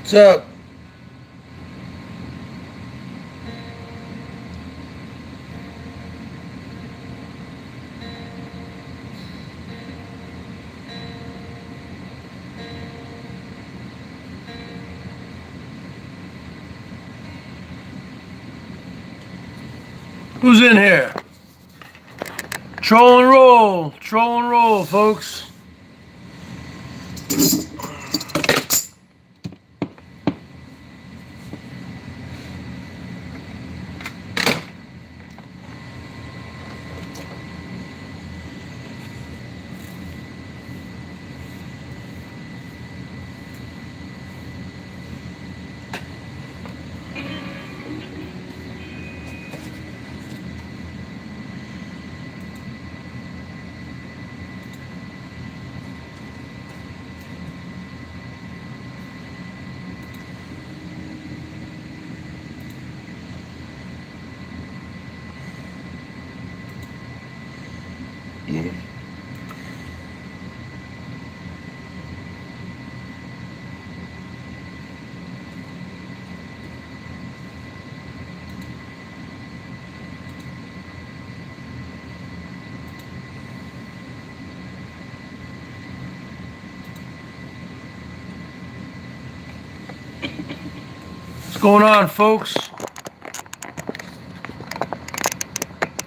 What's up? Who's in here? Troll and roll, folks. What's going on, folks?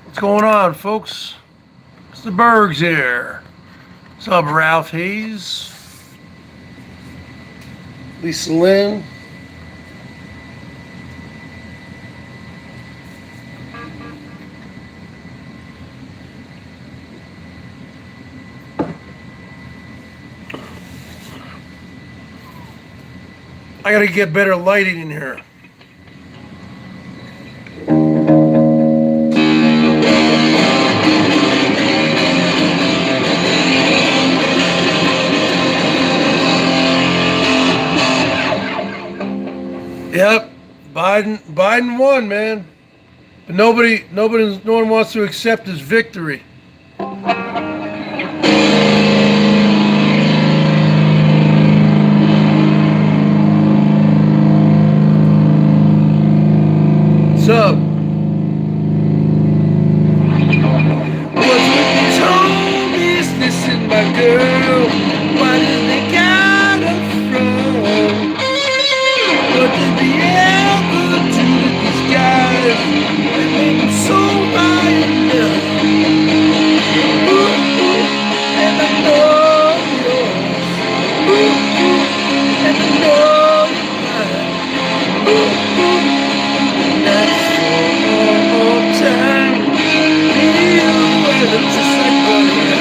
What's going on, folks? It's the Bergs here. What's up, Ralph Hayes? Lisa Lynn? I gotta get better lighting in here. Yep, Biden won, man. But no one wants to accept his victory. What's up? What's with this whole business in my girl? Why did they got her from? What did they ever do to these guys? They make them so violent. And I know yours. And I know you're mine. That's for time. You look just like butter.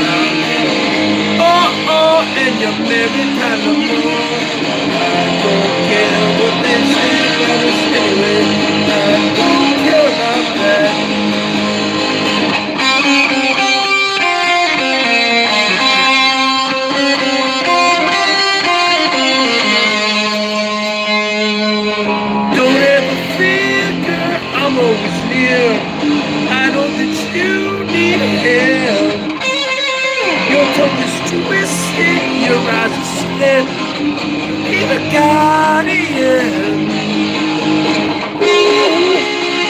Oh, and you're married kind of more. I don't care what they say about us anyway. I don't care about that. Don't ever fear, girl, I'm always near. I know that you need help. Your tongue is twisted, your eyes are slit. Be the guardian.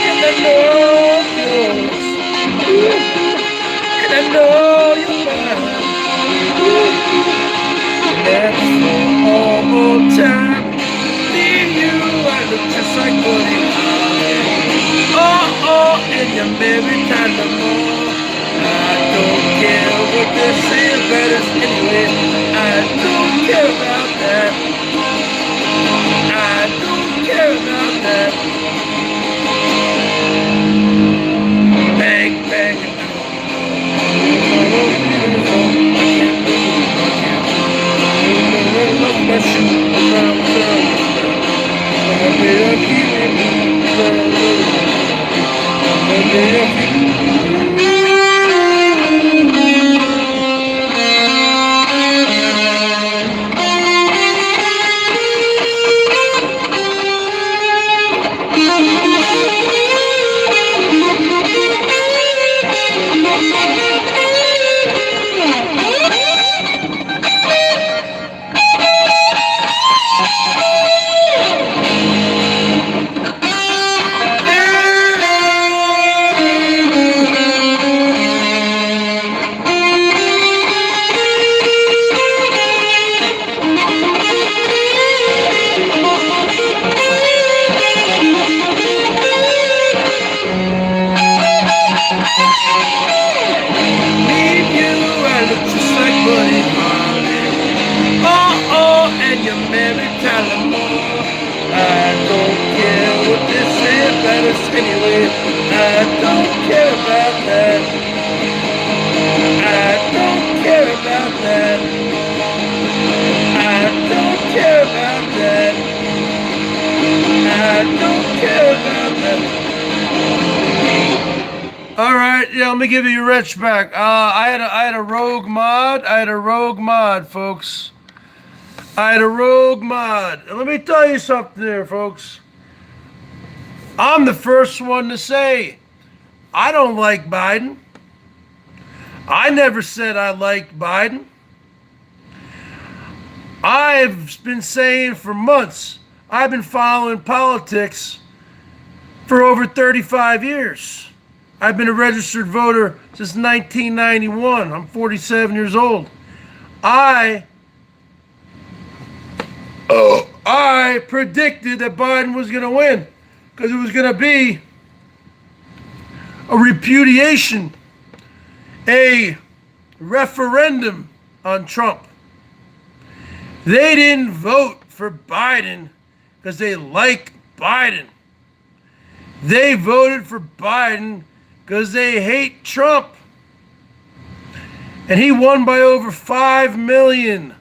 And I know yours. And I know you're mine. That's for all time. Leave you, I look just like Buddy. Oh, and you're married kind of more. I don't care what they say about us anyway. I don't care about that. I don't care about that. Bang, bang, and Yeah, let me give you your wrench back. I had a rogue mod. I had a rogue mod, folks. I had a rogue mod. And let me tell you something there, folks. I'm the first one to say I don't like Biden. I never said I liked Biden. I've been saying for months, I've been following politics for over 35 years. I've been a registered voter since 1991. I'm 47 years old. I predicted that Biden was going to win because it was going to be a repudiation, a referendum on Trump. They didn't vote for Biden because they like Biden. They voted for Biden because they hate Trump. And he won by over 5 million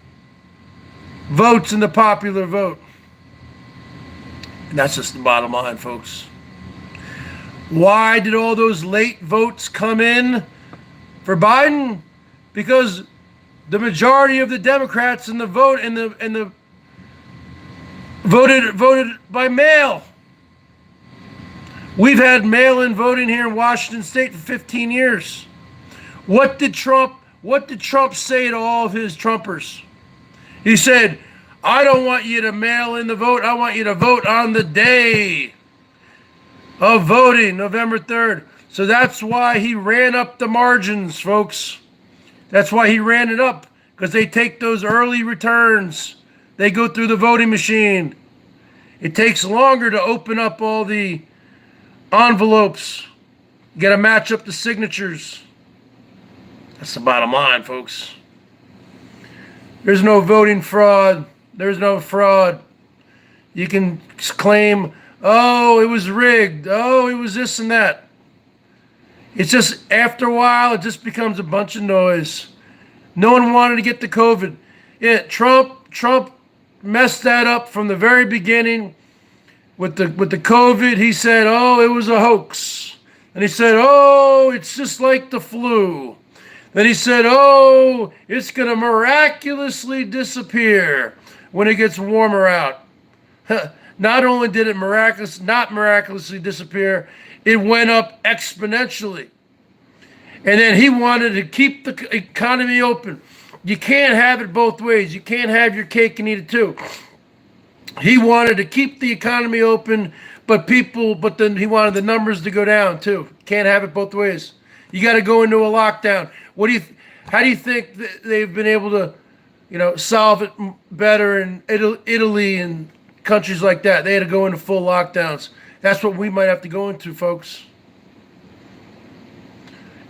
votes in the popular vote. And that's just the bottom line, folks. Why did all those late votes come in for Biden? Because the majority of the Democrats in the vote voted by mail. We've had mail-in voting here in Washington State for 15 years. What did Trump say to all of his Trumpers? He said, I don't want you to mail in the vote. I want you to vote on the day of voting, November 3rd. So that's why he ran up the margins, folks. That's why he ran it up, because they take those early returns. They go through the voting machine. It takes longer to open up all the envelopes. You got to match up the signatures. That's the bottom line, folks. There's no voting fraud. There's no fraud. You can claim, oh, it was rigged. Oh, it was this and that. It's just, after a while, it just becomes a bunch of noise. No one wanted to get the COVID. Yeah, Trump messed that up from the very beginning. With the COVID, he said, oh, it was a hoax. And he said, oh, it's just like the flu. Then he said, oh, it's going to miraculously disappear when it gets warmer out. Not only did it not miraculously disappear, it went up exponentially. And then he wanted to keep the economy open. You can't have it both ways. You can't have your cake and eat it too. He wanted to keep the economy open, but then he wanted the numbers to go down too. Can't have it both ways. You got to go into a lockdown. How do you think they've been able to, solve it better in Italy and countries like that? They had to go into full lockdowns. That's what we might have to go into, folks.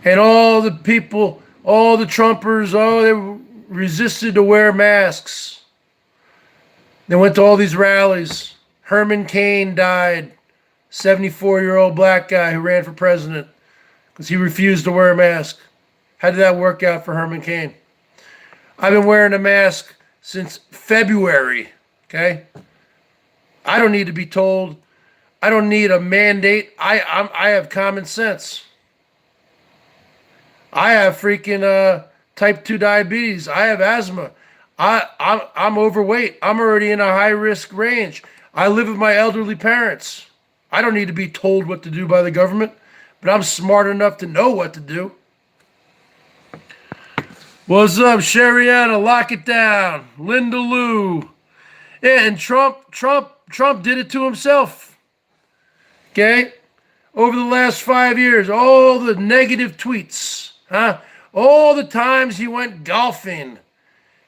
And all the people, all the Trumpers, they resisted to wear masks. They went to all these rallies. Herman Cain died, 74-year-old black guy who ran for president because he refused to wear a mask. How did that work out for Herman Cain? I've been wearing a mask since February, okay? I don't need to be told. I don't need a mandate. I have common sense. I have freaking type 2 diabetes. I have asthma. I'm overweight. I'm already in a high-risk range. I live with my elderly parents. I don't need to be told what to do by the government, but I'm smart enough to know what to do. What's up, Shariana? Lock it down. Linda Lou. Yeah, and Trump did it to himself. Okay? Over the last 5 years, all the negative tweets, all the times he went golfing.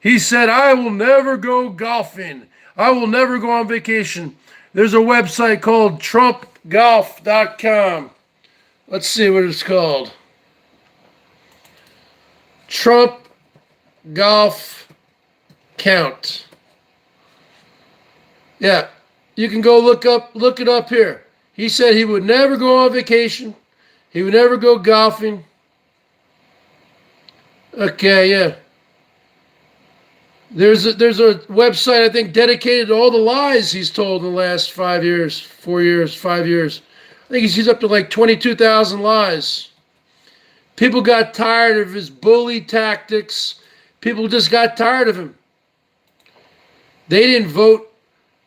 He said, I will never go golfing. I will never go on vacation. There's a website called TrumpGolf.com. Let's see what it's called. Trump Golf Count. Yeah, you can go look it up here. He said he would never go on vacation. He would never go golfing. Okay, yeah. There's a website, I think, dedicated to all the lies he's told in the last 5 years, 4 years, 5 years. I think he's up to like 22,000 lies. People got tired of his bully tactics. People just got tired of him. They didn't vote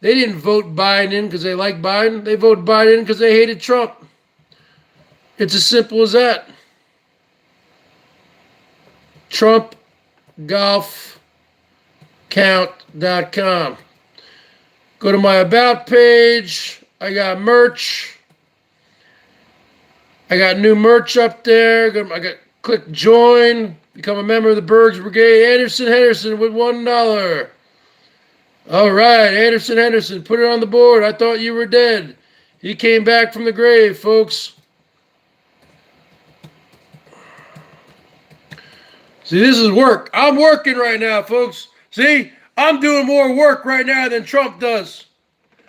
Biden in because they like Biden. They voted Biden in because they hated Trump. It's as simple as that. TrumpGolfCount.com. Go to my About page. I got merch. I got new merch up there. Click join. Become a member of the BERGS Brigade. Anderson Henderson with $1. All right, Anderson Henderson, put it on the board. I thought you were dead. He came back from the grave, folks. See, this is work. I'm working right now, folks. See, I'm doing more work right now than Trump does.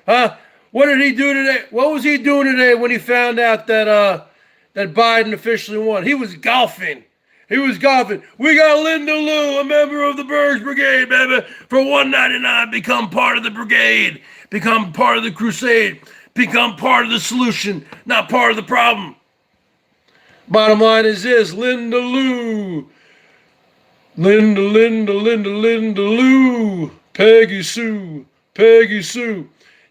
Huh? What did he do today? What was he doing today when he found out that that Biden officially won? He was golfing. He was golfing. We got Linda Lou, a member of the BERGS Brigade, baby. For $1.99, become part of the brigade. Become part of the crusade. Become part of the solution, not part of the problem. Bottom line is this, Linda Lou. Linda Lou. Peggy Sue.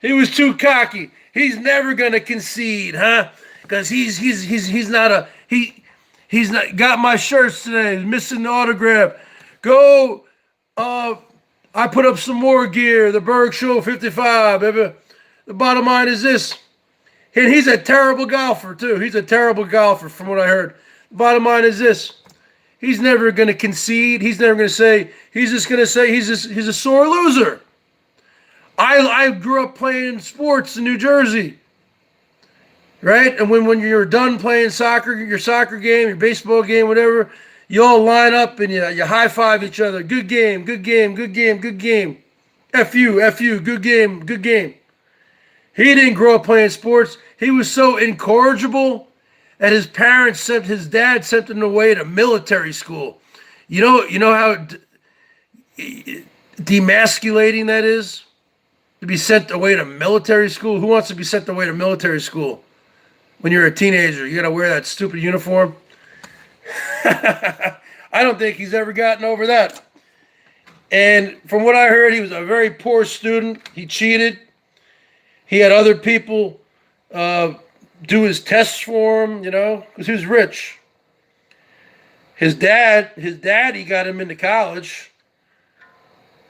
He was too cocky. He's never going to concede, huh? Because he's not got my shirts today. He's missing the autograph. Go, I put up some more gear. The BERGS Show 55, baby. The bottom line is this. And he's a terrible golfer, too. He's a terrible golfer, from what I heard. The bottom line is this. He's never going to concede. He's never going to say, he's just going to say he's a sore loser. I grew up playing sports in New Jersey. Right? And when you're done playing soccer, your soccer game, your baseball game, whatever, you all line up and you high-five each other. Good game, good game, good game, good game. F you, good game, good game. He didn't grow up playing sports. He was so incorrigible that his dad sent him away to military school. You know how demasculating that is? To be sent away to military school? Who wants to be sent away to military school? When you're a teenager, you got to wear that stupid uniform. I don't think he's ever gotten over that. And from what I heard, he was a very poor student. He cheated. He had other people do his tests for him, because he was rich. His daddy got him into college.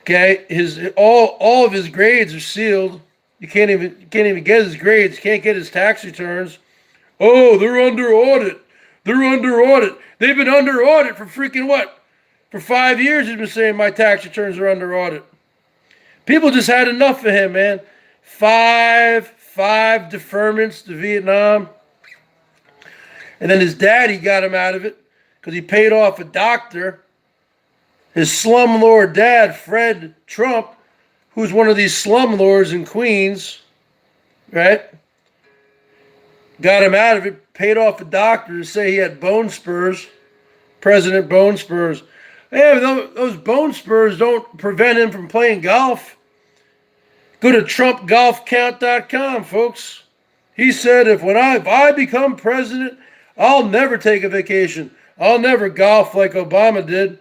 Okay, all of his grades are sealed. You can't even get his grades. Can't get his tax returns. Oh, they're under audit. They've been under audit for freaking what? For 5 years he's been saying my tax returns are under audit. People just had enough of him, man. Five deferments to Vietnam. And then his daddy got him out of it because he paid off a doctor. His slumlord dad, Fred Trump, who's one of these slumlords in Queens, right? Got him out of it, paid off a doctor to say he had bone spurs, President Bone Spurs. Yeah, those bone spurs don't prevent him from playing golf. Go to TrumpGolfCount.com, folks. He said, if I become president, I'll never take a vacation. I'll never golf like Obama did.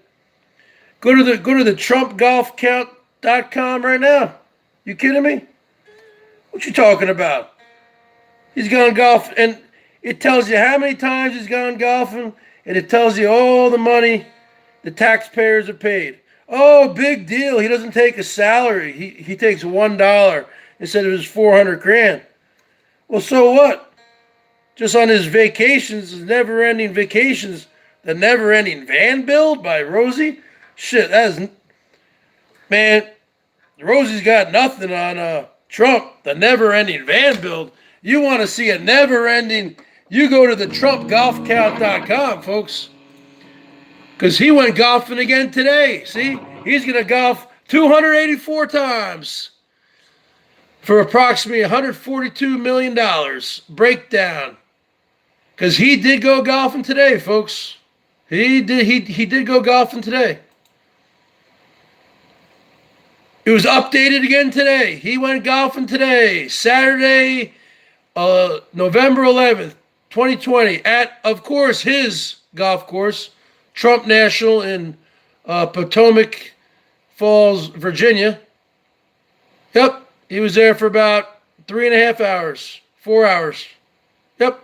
Go to the TrumpGolfCount.com right now. You kidding me? What you talking about? He's gone golf, and it tells you how many times he's gone golfing, and it tells you all the money the taxpayers are paid. Oh, big deal. He doesn't take a salary. He takes $1 instead of his 400 grand. Well, so what? Just on his vacations, his never-ending vacations, the never-ending van build by Rosie. Shit, man, Rosie's got nothing on Trump, the never-ending van build. You want to see a never-ending, you go to the TrumpGolfCount.com, folks. Because he went golfing again today. See? He's going to golf 284 times for approximately $142 million. Breakdown. Because he did go golfing today, folks. He did go golfing today. It was updated again today. He went golfing today, Saturday, November 11th, 2020, at, of course, his golf course, Trump National in Potomac Falls, Virginia. Yep, he was there for about 3.5 hours, 4 hours. Yep.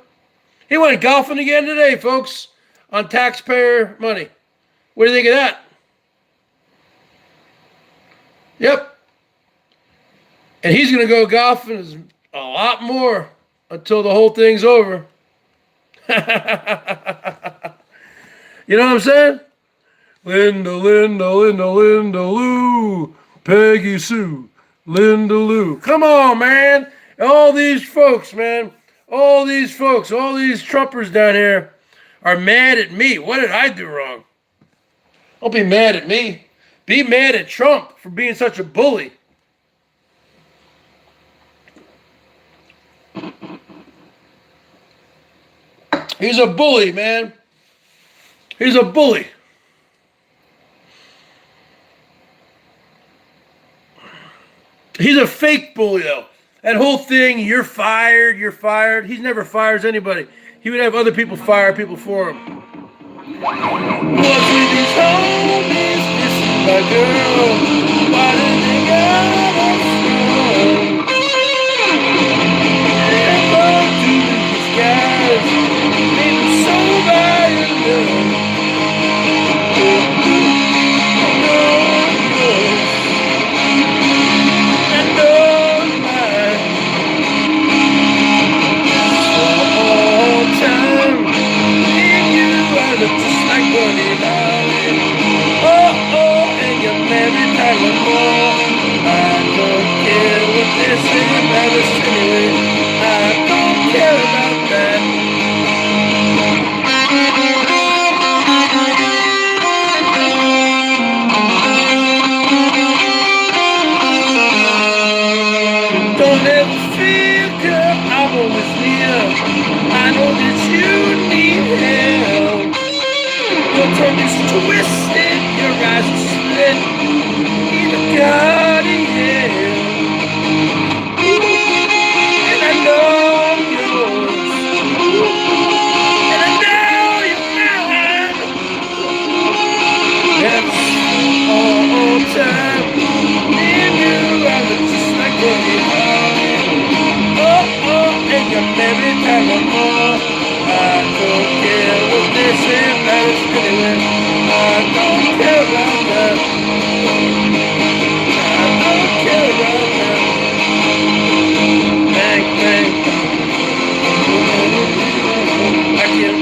He went golfing again today, folks, on taxpayer money. What do you think of that? Yep. And he's going to go golfing a lot more until the whole thing's over. You know what I'm saying? Linda, Linda, Linda, Linda Lou, Peggy Sue, Linda Lou. Come on, man. All these folks, man. All these folks, all these Trumpers down here are mad at me. What did I do wrong? Don't be mad at me. Be mad at Trump for being such a bully. He's a bully, man. He's a bully. He's a fake bully, though. That whole thing, you're fired, you're fired. He never fires anybody. He would have other people fire people for him. What's with these homies? This is my girl. Why did they got us from? Never do these guys make me so violent. Twisted, your eyes are split in a guardian. And I know I'm yours. And I know you're mine. That's all time. And you are just like Buddy Holly. Oh, and you're married time or more. I don't care what they say about us anyway. I don't care about that. I don't care about that. Bang, bang. I can't.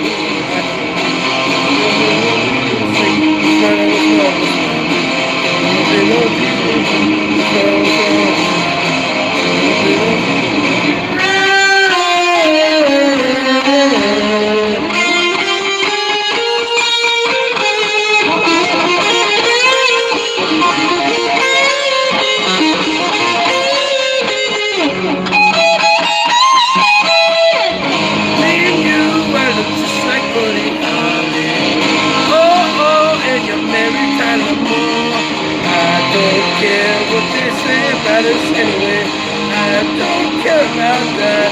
Anyway, I don't care about that.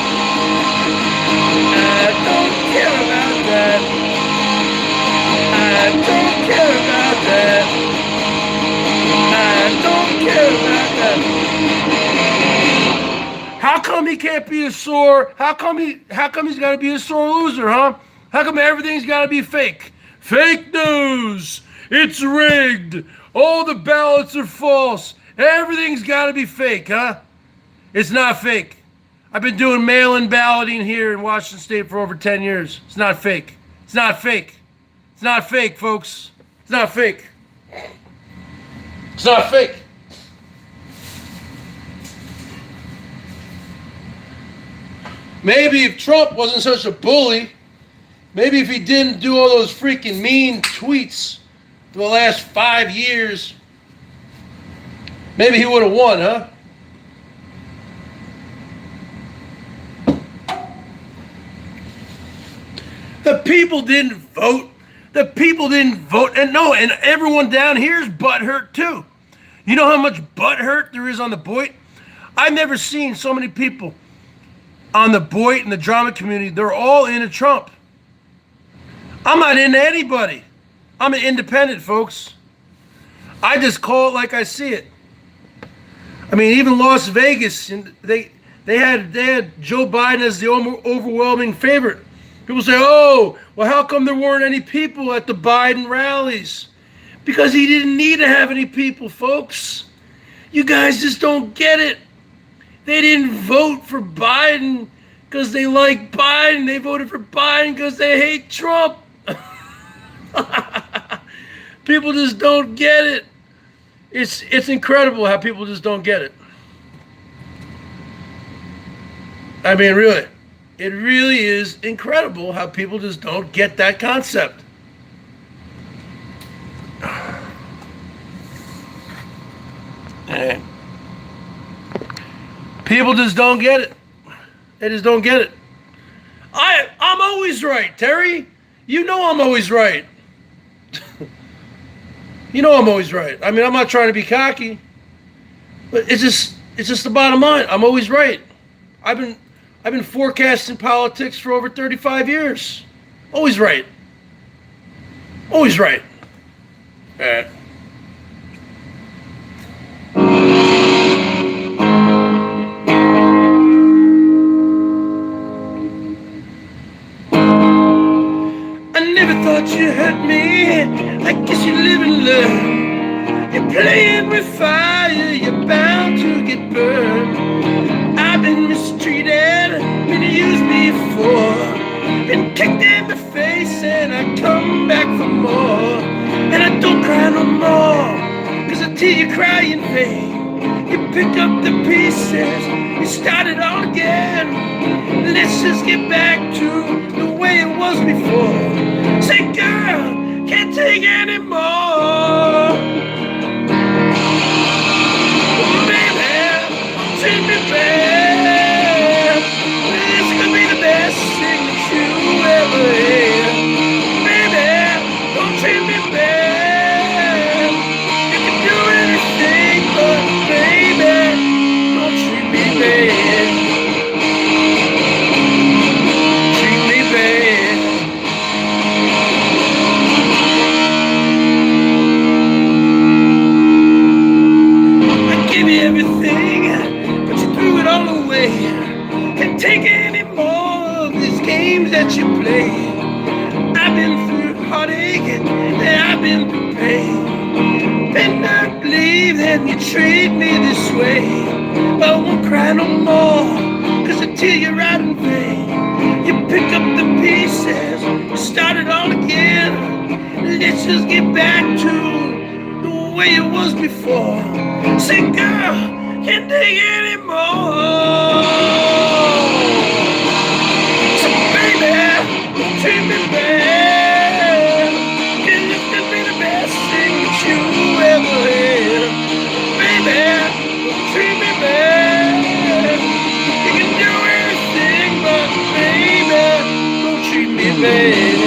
I don't care about that. I don't care about that. I don't care about that. How come he can't be a sore? How come he's got to be a sore loser, huh? How come everything's got to be fake? Fake news. It's rigged. All the ballots are false. Everything's got to be fake, huh? It's not fake. I've been doing mail-in balloting here in Washington State for over 10 years. It's not fake. It's not fake. It's not fake, folks. It's not fake. It's not fake. Maybe if Trump wasn't such a bully, maybe if he didn't do all those freaking mean tweets for the last 5 years, maybe he would have won, huh? The people didn't vote. The people didn't vote. And everyone down here is butthurt too. You know how much butthurt there is on the BOYT? I've never seen so many people on the BOYT and the drama community. They're all into Trump. I'm not into anybody. I'm an independent, folks. I just call it like I see it. I mean, even Las Vegas, they had Joe Biden as the overwhelming favorite. People say, "Oh, well, how come there weren't any people at the Biden rallies?" Because he didn't need to have any people, folks. You guys just don't get it. They didn't vote for Biden because they like Biden. They voted for Biden because they hate Trump. People just don't get it. It's incredible how people just don't get it. I mean, really. It really is incredible how people just don't get that concept. And people just don't get it. They just don't get it. I'm always right, Terry. You know I'm always right. You know I'm always right. I mean, I'm not trying to be cocky, but it's just the bottom line. I'm always right. I've been forecasting politics for over 35 years. Always right. Always right. All right. I never thought you hurt me. I guess you live in love. You're playing with fire. You're bound to get burned. I've been mistreated, been used before, been kicked in the face, and I come back for more. And I don't cry no more, cause until you cry in vain, you pick up the pieces, you start it all again. Let's just get back to the way it was before. Say, girl, can't take anymore. Baby, treat me bad. This could be the best thing that you ever had. Baby, don't treat me bad. You can do anything, but baby, don't treat me bad. Treat me bad. I gave you everything, but you threw it all away. Can't take any more of these games that you play. I've been through heartache and I've been through pain. Did not believe that you treat me this way. But I won't cry no more, cause until you're out in vain, you pick up the pieces, you start it all again. Let's just get back to the way it was before. Say, girl, can't take anymore. So baby, don't treat me bad. Can this could be the best thing that you ever had? Baby, don't treat me bad. You can do anything, but baby, don't treat me bad.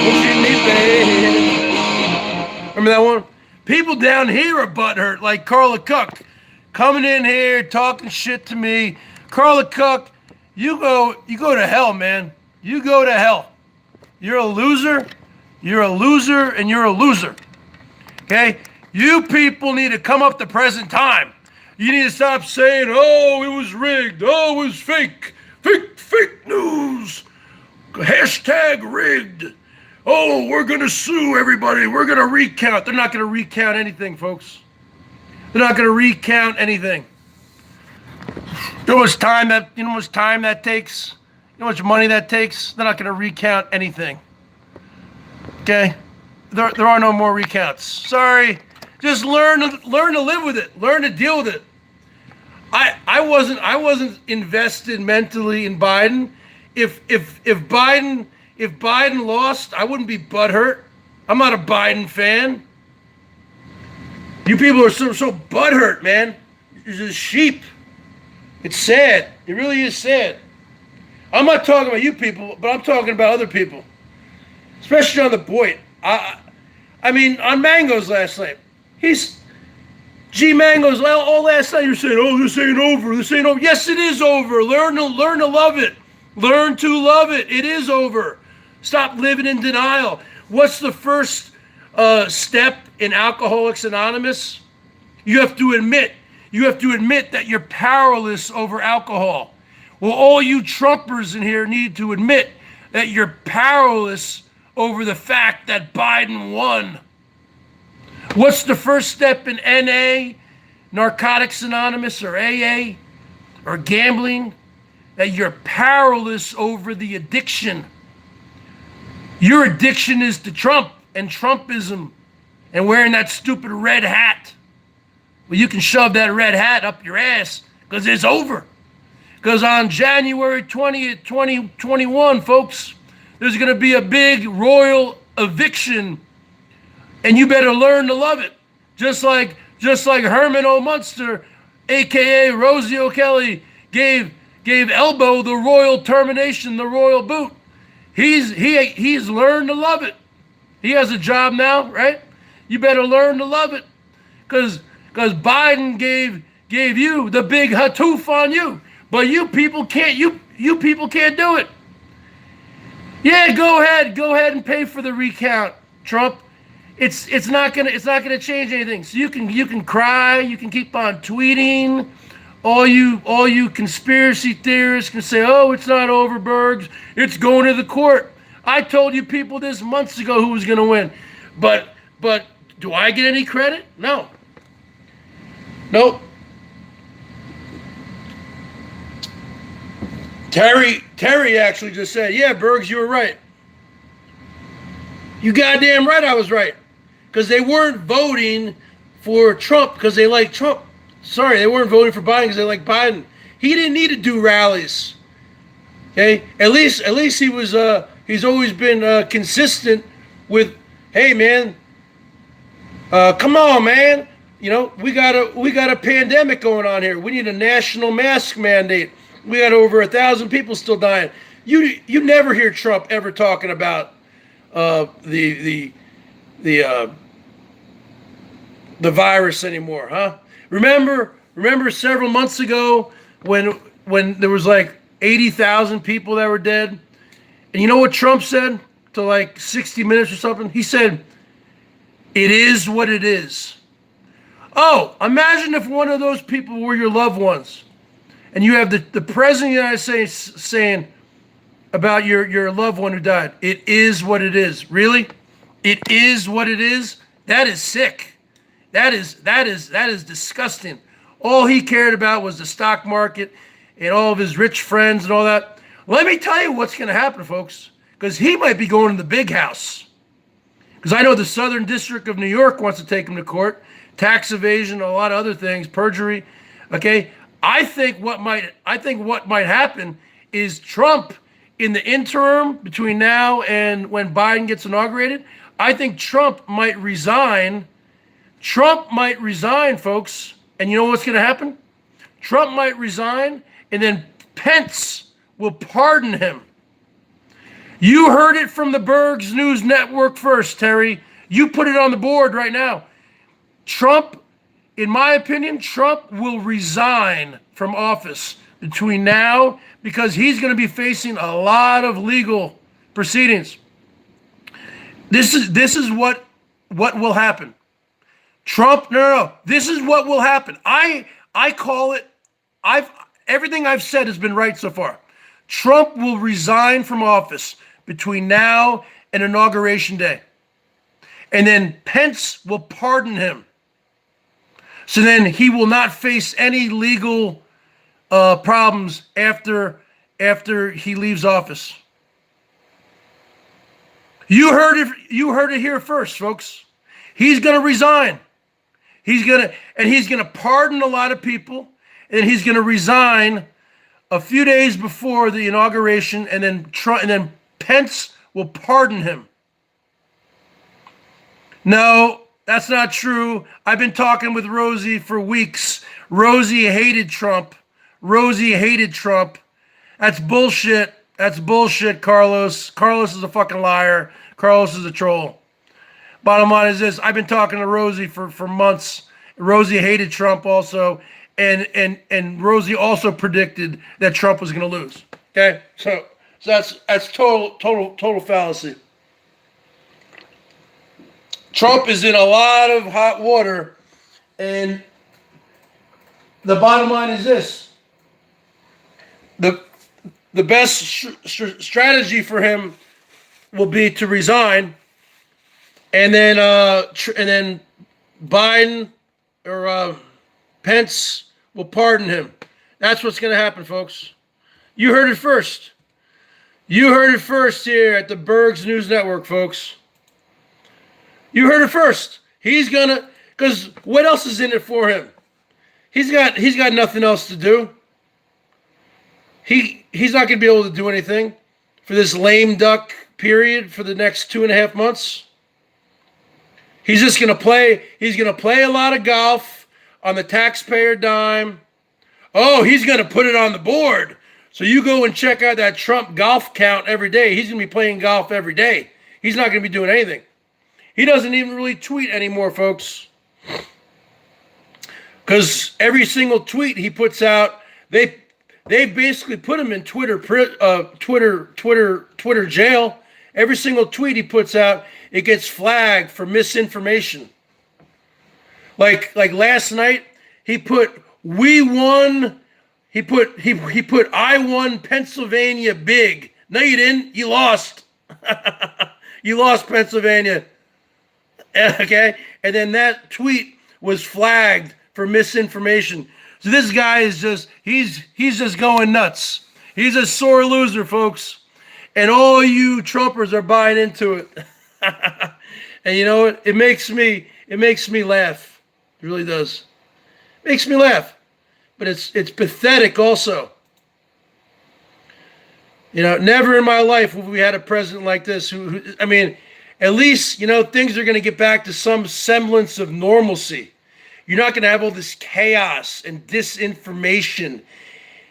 Don't treat me bad. Remember that one? People down here are butthurt, like Carla Cook, coming in here talking shit to me. Carla Cook, you go to hell, man. You go to hell. You're a loser. You're a loser, and you're a loser. Okay? You people need to come up to present time. You need to stop saying, "Oh, it was rigged. Oh, it was fake. Fake news. Hashtag rigged. Oh, we're going to sue everybody. We're going to recount." They're not going to recount anything, folks. They're not going to recount anything. You know how much time that takes? You know how much money that takes? They're not going to recount anything. Okay? There are no more recounts. Sorry. Just learn to live with it. Learn to deal with it. I wasn't invested mentally in Biden. If Biden lost, I wouldn't be butthurt. I'm not a Biden fan. You people are so butthurt, man. You're just sheep. It's sad. It really is sad. I'm not talking about you people, but I'm talking about other people. Especially on the BOYT. I mean, on Mango's last night. Mango's all last night you're saying, "Oh, this ain't over. This ain't over." Yes, it is over. Learn to love it. Learn to love it. It is over. Stop living in denial. What's the first step in Alcoholics Anonymous? You have to admit. You have to admit that you're powerless over alcohol. Well, all you Trumpers in here need to admit that you're powerless over the fact that Biden won. What's the first step in NA, Narcotics Anonymous, or AA, or gambling? That you're powerless over the addiction. Your addiction is to Trump and Trumpism and wearing that stupid red hat. Well, you can shove that red hat up your ass because it's over. Because on January 20th, 2021, folks, there's going to be a big royal eviction, and you better learn to love it. Just like Herman O. Munster, a.k.a. Rosie O'Kelly, gave Elbow the royal termination, the royal boot. He's learned to love it. He has a job now, right? You better learn to love it, because Biden gave you the big hatoof on you, but you people can't. You people can't do it. Yeah, go ahead and pay for the recount, Trump. It's not gonna change anything. So you can cry, you can keep on tweeting. All you conspiracy theorists can say, oh, it's not over, Bergs. It's going to the court. I told you people this months ago who was going to win. But do I get any credit? No. Nope. Terry actually just said, yeah, Bergs, you were right. You goddamn right I was right. Because they weren't voting for Trump because they like Trump. Sorry, they weren't voting for Biden because they like Biden. He didn't need to do rallies. Okay, at least he was. He's always been consistent with, hey man, come on man. You know we got a pandemic going on here. We need a national mask mandate. We got over 1,000 people still dying. You never hear Trump ever talking about the virus anymore, huh? Remember several months ago when there was like 80,000 people that were dead? And you know what Trump said to like 60 Minutes or something? He said, it is what it is. Oh, imagine if one of those people were your loved ones. And you have the president of the United States saying about your loved one who died, it is what it is. Really? It is what it is? That is sick. That is disgusting. All he cared about was the stock market and all of his rich friends and all that. Let me tell you what's going to happen, folks, because he might be going to the big house. Because I know the Southern District of New York wants to take him to court, tax evasion, a lot of other things, perjury. Okay, I think what might happen is Trump, in the interim between now and when Biden gets inaugurated, I think Trump might resign. Trump might resign, folks. And you know what's going to happen? Trump might resign, and then Pence will pardon him. You heard it from the Bergs News Network first, Terry. You put it on the board right now. Trump, in my opinion, Trump will resign from office between now, because he's going to be facing a lot of legal proceedings. This is what will happen. Trump, no. This is what will happen. I call it. Everything I've said has been right so far. Trump will resign from office between now and Inauguration Day. And then Pence will pardon him. So then he will not face any legal problems after he leaves office. You heard it here first, folks. He's going to resign. He's going to pardon a lot of people, and he's going to resign a few days before the inauguration, and then Pence will pardon him. No, that's not true. I've been talking with Rosie for weeks. Rosie hated Trump. That's bullshit. That's bullshit, Carlos. Carlos is a fucking liar. Carlos is a troll. Bottom line is this. I've been talking to Rosie for months. Rosie hated Trump also. And Rosie also predicted that Trump was going to lose. Okay, so that's total fallacy. Trump is in a lot of hot water, and the bottom line is this: the the best strategy for him will be to resign, and then Biden or Pence will pardon him. That's what's going to happen, folks. You heard it first. You heard it first here at the BERGS News Network, folks. You heard it first. He's gonna, because what else is in it for him? He's got nothing else to do. He's not gonna be able to do anything for this lame duck period for the next 2.5 months. He's just gonna play. He's gonna play a lot of golf on the taxpayer dime. Oh, he's gonna put it on the board. So you go and check out that Trump golf count every day. He's going to be playing golf every day. He's not going to be doing anything. He doesn't even really tweet anymore, folks. Because every single tweet he puts out, they basically put him in Twitter jail. Every single tweet he puts out, it gets flagged for misinformation. Like last night, he put "We won." He put "I won Pennsylvania big." No, you didn't. You lost. You lost Pennsylvania. Okay? And then that tweet was flagged for misinformation. So this guy is just, he's just going nuts. He's a sore loser, folks. And all you Trumpers are buying into it. And you know what? It makes me laugh. It really does. It makes me laugh. But it's pathetic also. You know, never in my life have we had a president like this who I mean, at least, you know, things are going to get back to some semblance of normalcy. You're not going to have all this chaos and disinformation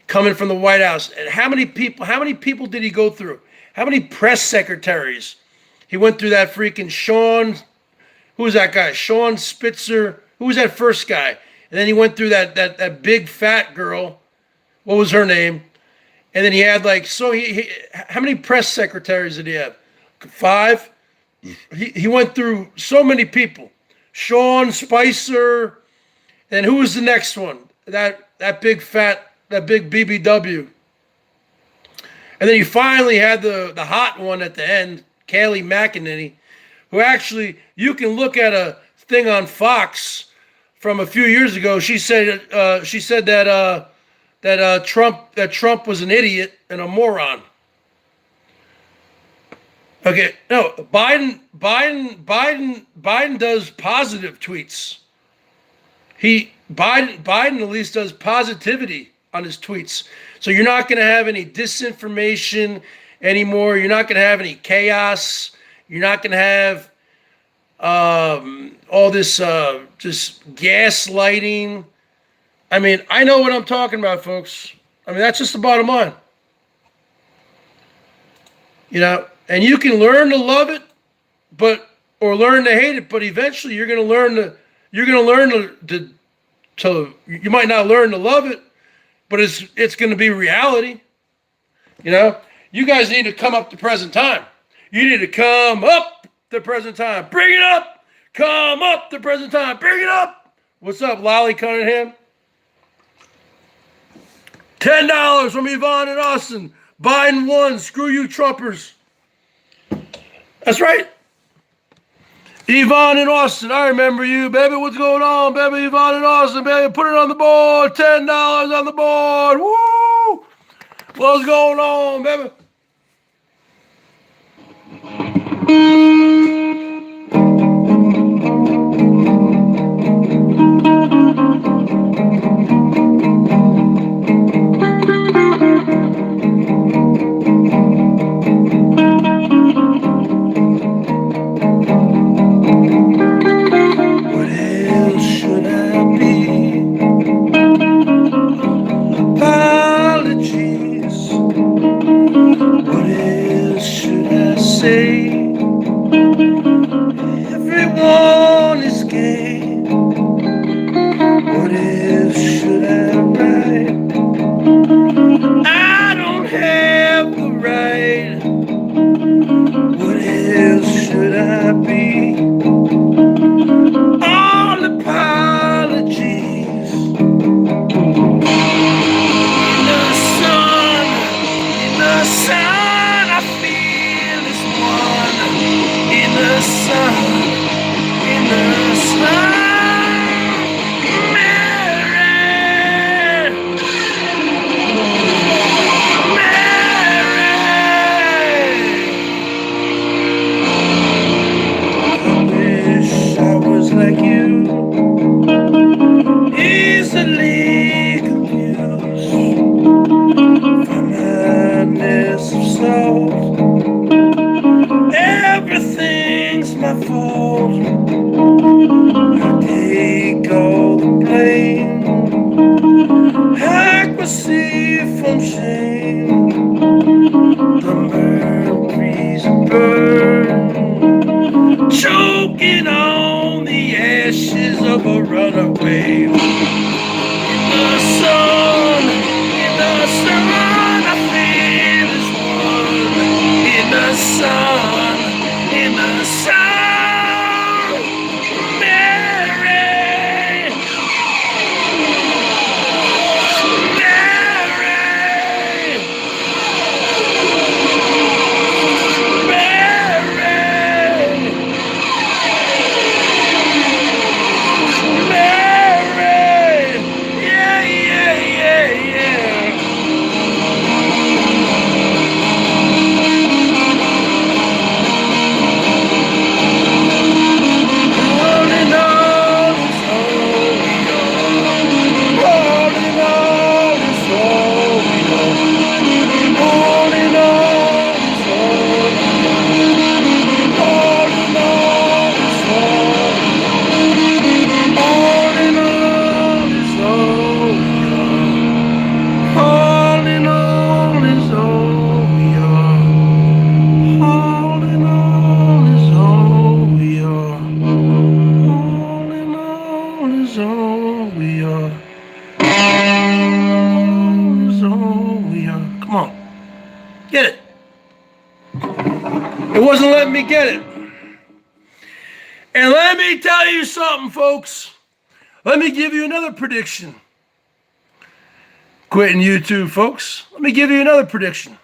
coming from the White House. And how many people did he go through? How many press secretaries? He went through that freaking Sean, who was that guy? Sean Spitzer. Who was that first guy? And then he went through that big fat girl. What was her name? And then he had like, so how many press secretaries did he have? 5? He went through so many people. Sean Spicer. And who was the next one? That big BBW. And then you finally had the hot one at the end, Kayleigh McEnany, who actually, you can look at a thing on Fox from a few years ago. She said that Trump was an idiot and a moron. Okay, no, Biden does positive tweets. Biden at least does positivity on his tweets. So you're not going to have any disinformation anymore. You're not going to have any chaos. You're not going to have all this just gaslighting. I mean, I know what I'm talking about, folks. I mean, that's just the bottom line. You know, and you can learn to love it, or learn to hate it, but eventually you're going to learn to you might not learn to love it, but it's going to be reality. You know, you guys need to come up to present time. You need to come up to present time. Bring it up. Come up to present time. Bring it up. What's up, Lolly Cunningham? $10 from Yvonne and Austin. Biden won. Screw you, Trumpers. That's right. Yvonne and Austin, I remember you, baby. What's going on, baby? Yvonne and Austin, baby. Put it on the board. $10 on the board. Woo! What's going on, baby? Apologies. What else should I say? fault. I take all the blame. Hack receive from shame. The mercury's burn, choking on the ashes of a runaway. In the sun, I feel as one. In the sun, Mary, Come on. Get it. It wasn't letting me get it. And let me tell you something, folks. Let me give you another prediction. Quitting YouTube, folks. Let me give you another prediction.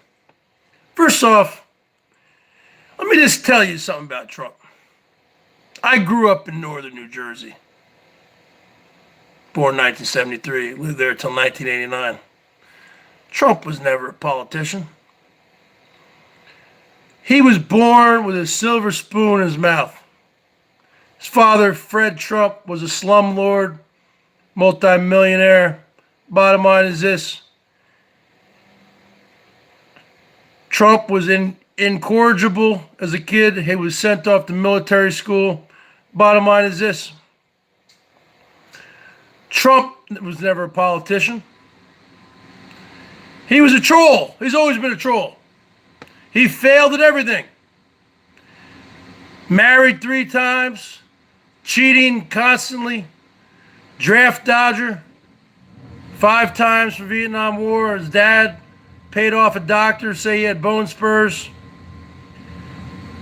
First off, let me just tell you something about Trump. I grew up in northern New Jersey. Born 1973, lived there till 1989. Trump was never a politician. He was born with a silver spoon in his mouth. His father, Fred Trump, was a slumlord, multimillionaire. Bottom line is this. Trump was incorrigible as a kid. He was sent off to military school. Bottom line is this. Trump was never a politician. He was a troll. He's always been a troll. He failed at everything. Married 3 times, cheating constantly, draft dodger, 5 times for Vietnam War. His dad paid off a doctor, say he had bone spurs.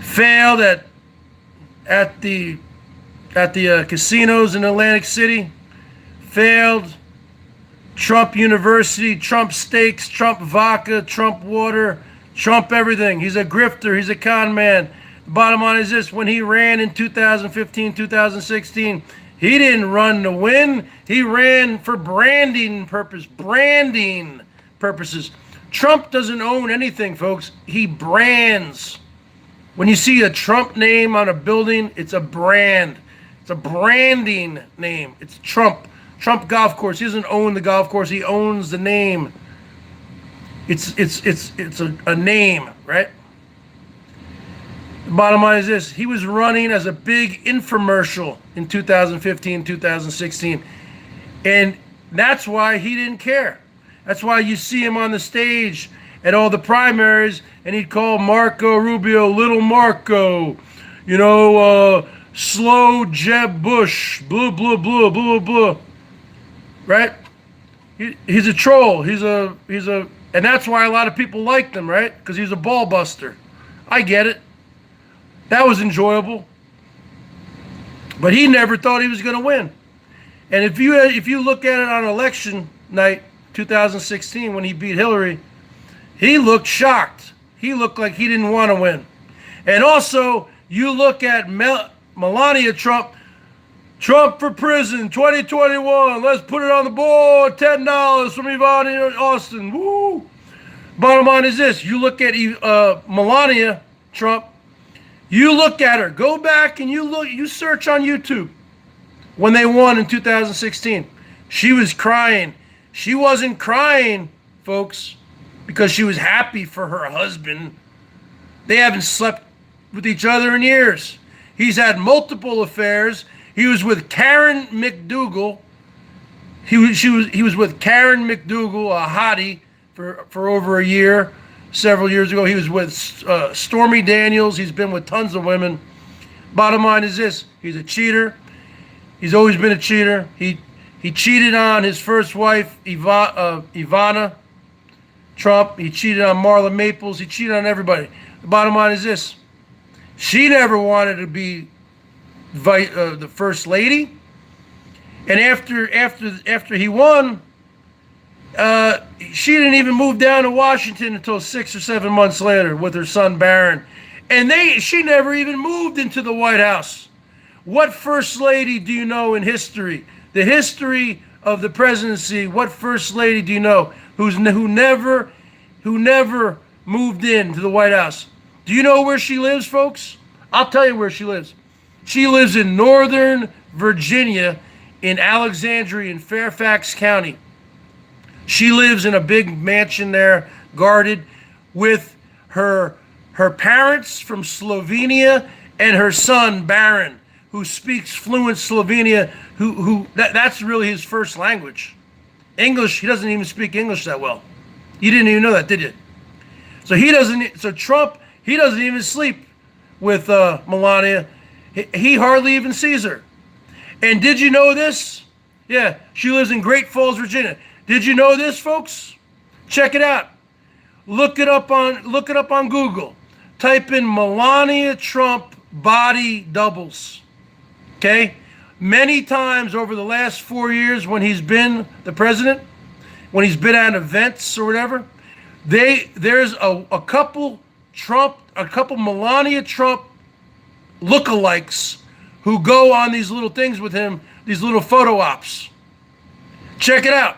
Failed at the casinos in Atlantic City. Failed. Trump University, Trump steaks, Trump vodka, Trump water, Trump everything. He's a grifter. He's a con man. The bottom line is this. When he ran in 2015, 2016, he didn't run to win. He ran for branding purposes. Trump doesn't own anything, folks. He brands. When you see a Trump name on a building, it's a brand. It's a branding name. It's Trump. Trump Golf Course. He doesn't own the golf course. He owns the name. It's a name, right? The bottom line is this. He was running as a big infomercial in 2015, 2016. And that's why he didn't care. That's why you see him on the stage at all the primaries, and he'd call Marco Rubio Little Marco, slow Jeb Bush, blah, blah, blah, blah, blah. Right? He's a troll. And that's why a lot of people liked him, right? Because he's a ball buster. I get it. That was enjoyable. But he never thought he was going to win. And if you look at it on election night, 2016, when he beat Hillary, he looked shocked. He looked like he didn't want to win. And also, you look at Melania Trump. Trump for prison, 2021. Let's put it on the board. $10 from Yvonne Austin. Woo! Bottom line is this. You look at Melania Trump. You look at her. Go back and you search on YouTube when they won in 2016. She was crying. She wasn't crying, folks, because she was happy for her husband. They haven't slept with each other in years. He's had multiple affairs. He was with Karen McDougal. He was with Karen McDougal, a hottie, for over a year, several years ago. He was with Stormy Daniels. He's been with tons of women. Bottom line is this: he's a cheater. He's always been a cheater. He cheated on his first wife, Ivana Trump. He cheated on Marla Maples. He cheated on everybody. The bottom line is this: she never wanted to be the first lady. And after he won, she didn't even move down to Washington until 6 or 7 months later with her son Barron. And she never even moved into the White House. What first lady do you know in history? The history of the presidency, what first lady do you know who never moved into the White House? Do you know where she lives, folks? I'll tell you where she lives. She lives in Northern Virginia, in Alexandria, in Fairfax County. She lives in a big mansion there, guarded, with her parents from Slovenia and her son Baron, who speaks fluent Slovenia. That's really his first language. English, he doesn't even speak English that well. You didn't even know that, did you? So Trump, he doesn't even sleep with Melania. He hardly even sees her. And did you know this? Yeah, she lives in Great Falls, Virginia. Did you know this, folks? Check it out. Look it up on Google. Type in Melania Trump body doubles. Okay? Many times over the last 4 years when he's been the president, when he's been at events or whatever, there's a couple Melania Trump lookalikes who go on these little things with him, these little photo ops. Check it out.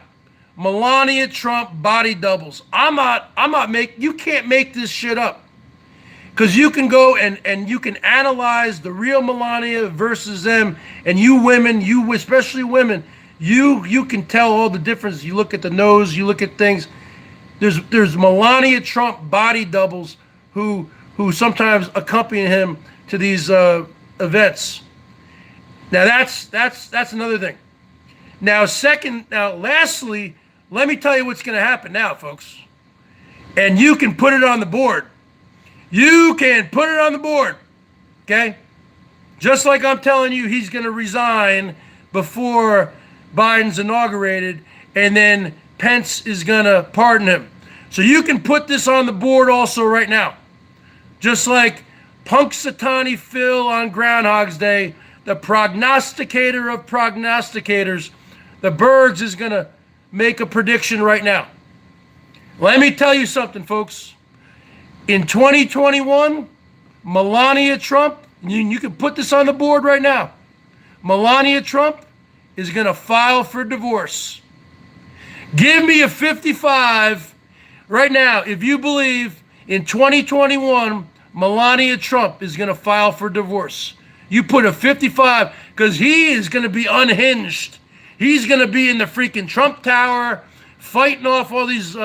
Melania Trump body doubles. You can't make this shit up. Because you can go and you can analyze the real Melania versus them, and you women, especially women, you can tell all the difference. You look at the nose, you look at things. There's Melania Trump body doubles who sometimes accompany him to these events. Now that's another thing. Now lastly, let me tell you what's going to happen now, folks. And you can put it on the board. You can put it on the board. Okay? Just like I'm telling you, he's going to resign before Biden's inaugurated, and then Pence is going to pardon him. So you can put this on the board also right now. Just like Punxsutawney Phil on Groundhog's Day, the prognosticator of prognosticators, the Bergs is going to make a prediction right now. Let me tell you something, folks. In 2021, Melania Trump, you can put this on the board right now. Melania Trump is going to file for divorce. Give me a 55 right now if you believe in 2021 Melania Trump is going to file for divorce. You put a 55 because he is going to be unhinged. He's going to be in the freaking Trump Tower fighting off all these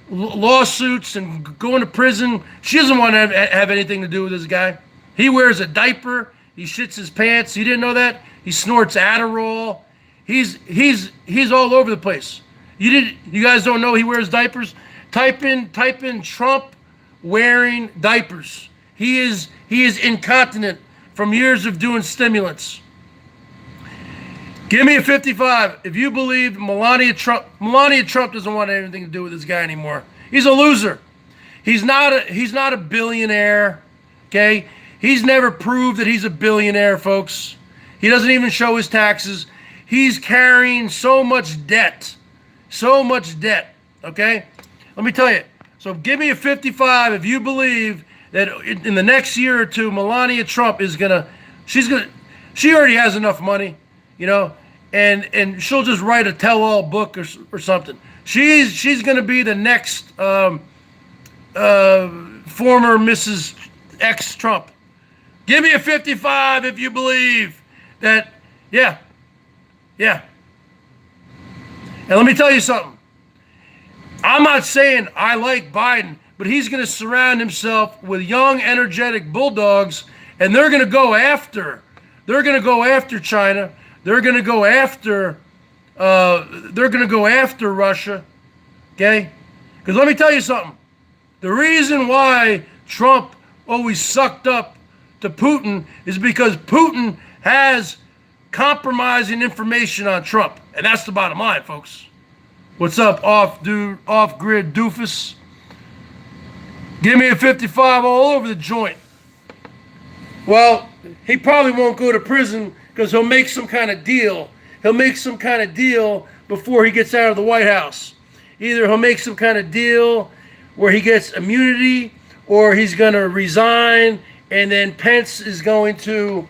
lawsuits and going to prison. She doesn't want to have anything to do with this guy. He wears a diaper. He shits his pants. You didn't know that? He snorts Adderall. He's all over the place. You guys don't know he wears diapers? Type in Trump wearing diapers. He is incontinent from years of doing stimulants. Give me a 55 if you believe Melania Trump doesn't want anything to do with this guy anymore. He's a loser. He's not a billionaire. Okay? He's never proved that he's a billionaire, folks. He doesn't even show his taxes. He's carrying so much debt. So much debt. Okay? Let me tell you. So give me a 55 if you believe that in the next year or two, Melania Trump she already has enough money, you know, and she'll just write a tell-all book or something. She's going to be the next former Mrs. X Trump. Give me a 55 if you believe that, yeah. And let me tell you something. I'm not saying I like Biden, but he's going to surround himself with young, energetic bulldogs, And they're going to go after China. They're going to go after Russia. Okay? Because let me tell you something. The reason why Trump always sucked up to Putin is because Putin has compromising information on Trump. And that's the bottom line, folks. What's up, off-grid doofus? Give me a 55 all over the joint. Well, he probably won't go to prison because he'll make some kind of deal. He'll make some kind of deal before he gets out of the White House. Either he'll make some kind of deal where he gets immunity, or he's going to resign, and then Pence is going to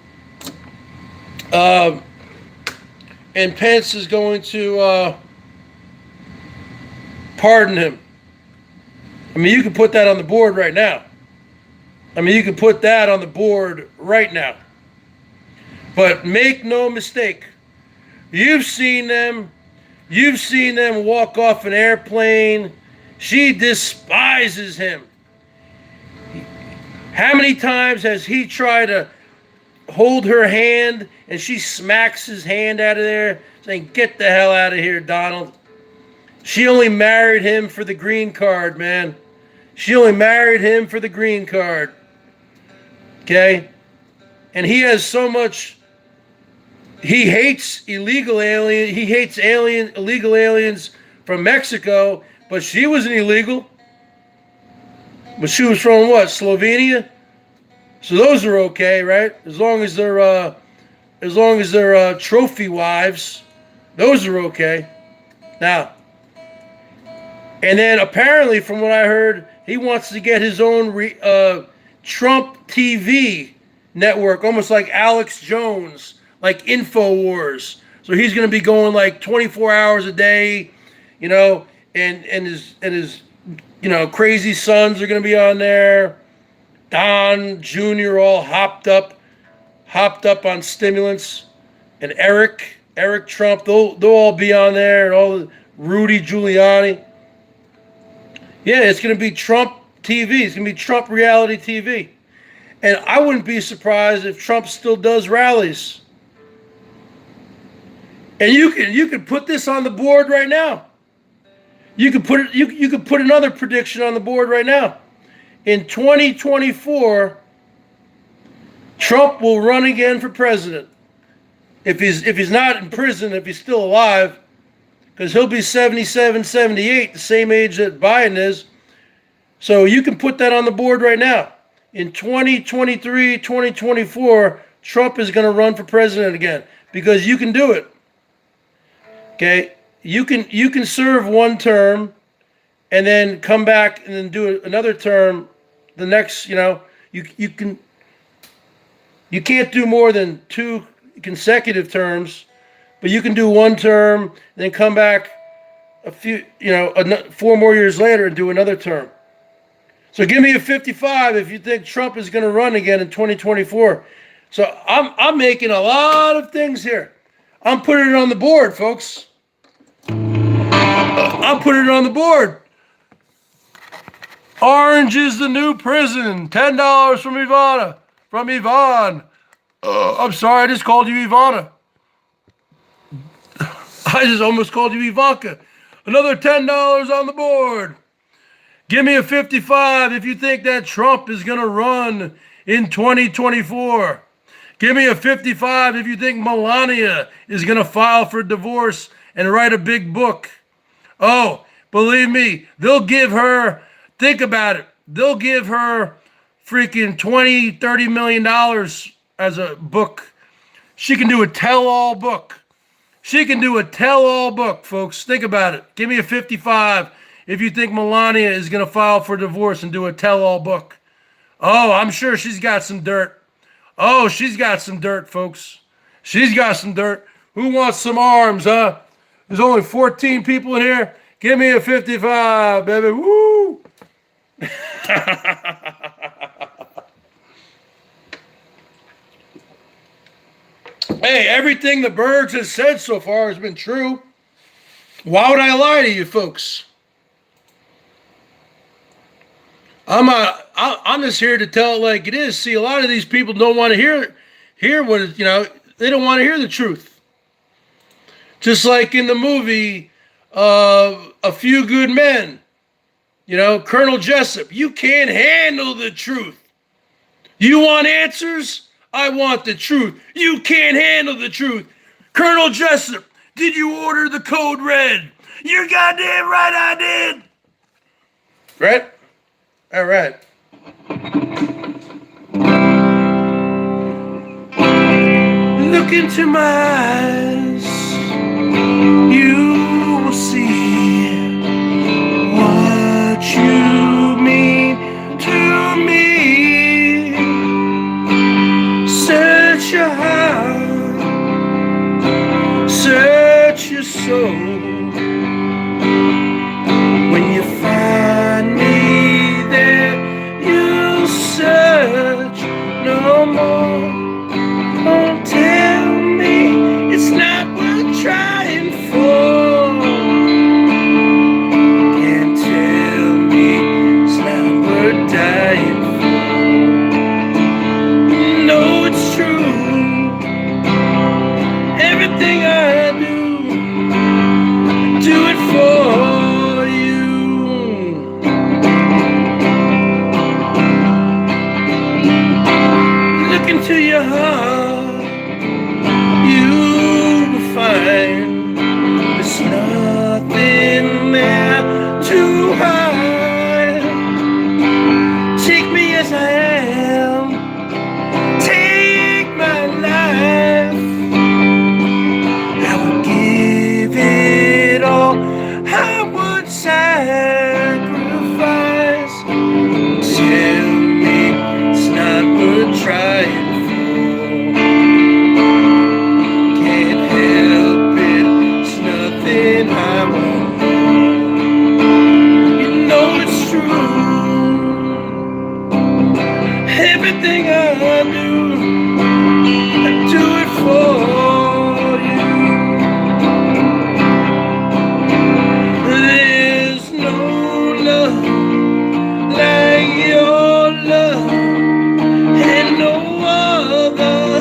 pardon him. I mean, you can put that on the board right now. But make no mistake, you've seen them walk off an airplane. She despises him. How many times has he tried to hold her hand and she smacks his hand out of there, saying, "Get the hell out of here, Donald." She only married him for the green card, man. She only married him for the green card. Okay? And he has so much. He hates illegal aliens. He hates illegal aliens from Mexico, but she wasn't illegal. But she was from what? Slovenia? So those are okay, right? As long as they're trophy wives, those are okay. Now, and then apparently, from what I heard, he wants to get his own Trump TV network, almost like Alex Jones, like InfoWars. So he's going to be going like 24 hours a day, you know, and his crazy sons are going to be on there. Don Jr. all hopped up on stimulants, and Eric Trump, they'll all be on there, and all the Rudy Giuliani. Yeah, it's going to be Trump TV. It's going to be Trump reality TV. And I wouldn't be surprised if Trump still does rallies. And you could put this on the board right now. You could put another prediction on the board right now. In 2024, Trump will run again for president. If he's not in prison, if he's still alive, because he'll be 77, 78, the same age that Biden is. So you can put that on the board right now. In 2023, 2024, Trump is going to run for president again, because you can do it. Okay? You can serve one term and then come back and then do another term the next, you can't do more than 2 consecutive terms, but you can do one term and then come back 4 more years later and do another term. So give me a 55 if you think Trump is going to run again in 2024. So I'm making a lot of things here. I'm putting it on the board, folks. I'm putting it on the board. Orange is the new prison. $10 from Ivana. From Yvonne. I'm sorry, I just called you Ivana. I just almost called you Ivanka. Another $10 on the board. Give me a 55 if you think that Trump is going to run in 2024. Give me a 55 if you think Melania is going to file for divorce and write a big book. Oh, believe me, they'll give her, think about it, they'll give her freaking $20-30 million as a book. She can do a tell-all book. She can do a tell-all book, folks. Think about it. Give me a 55 if you think Melania is going to file for divorce and do a tell-all book. Oh, I'm sure she's got some dirt. Oh, she's got some dirt, folks. She's got some dirt. Who wants some arms, huh? There's only 14 people in here. Give me a 55, baby. Woo! Hey, everything the Bergs has said so far has been true. Why would I lie to you folks? I'm just here to tell it like it is. See, a lot of these people don't want to hear what it, they don't want to hear the truth. Just like in the movie, A Few Good Men, Colonel Jessup, you can't handle the truth. You want answers? I want the truth. You can't handle the truth. Colonel Jessup, did you order the code red? You're goddamn right I did. Right? All right. Look into my eyes. You will see what you mean to me. Search your heart, search your soul. When you find me there, you'll search no more. Don't tell me it's not worth trying for. Can't tell me it's not worth dying for. No, it's true. Everything I do it for you. Look into your heart, you will find there's nothing there to hide. Take me as I am, take my life. I would give it all, I would sacrifice. Tell me it's not worth trying for. Can't help it, it's nothing I won't know. You know it's true. Everything I do it for you. There's no love like your love, and no other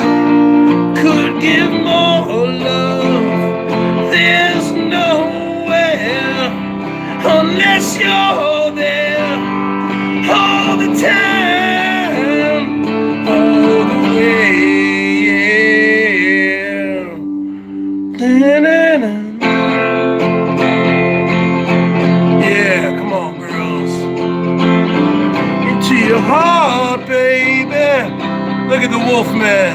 could give more love. There's nowhere unless you're there all the time, all the way. Da-na-na. Yeah, come on, girls. Into your heart, baby. Look at the Wolfman.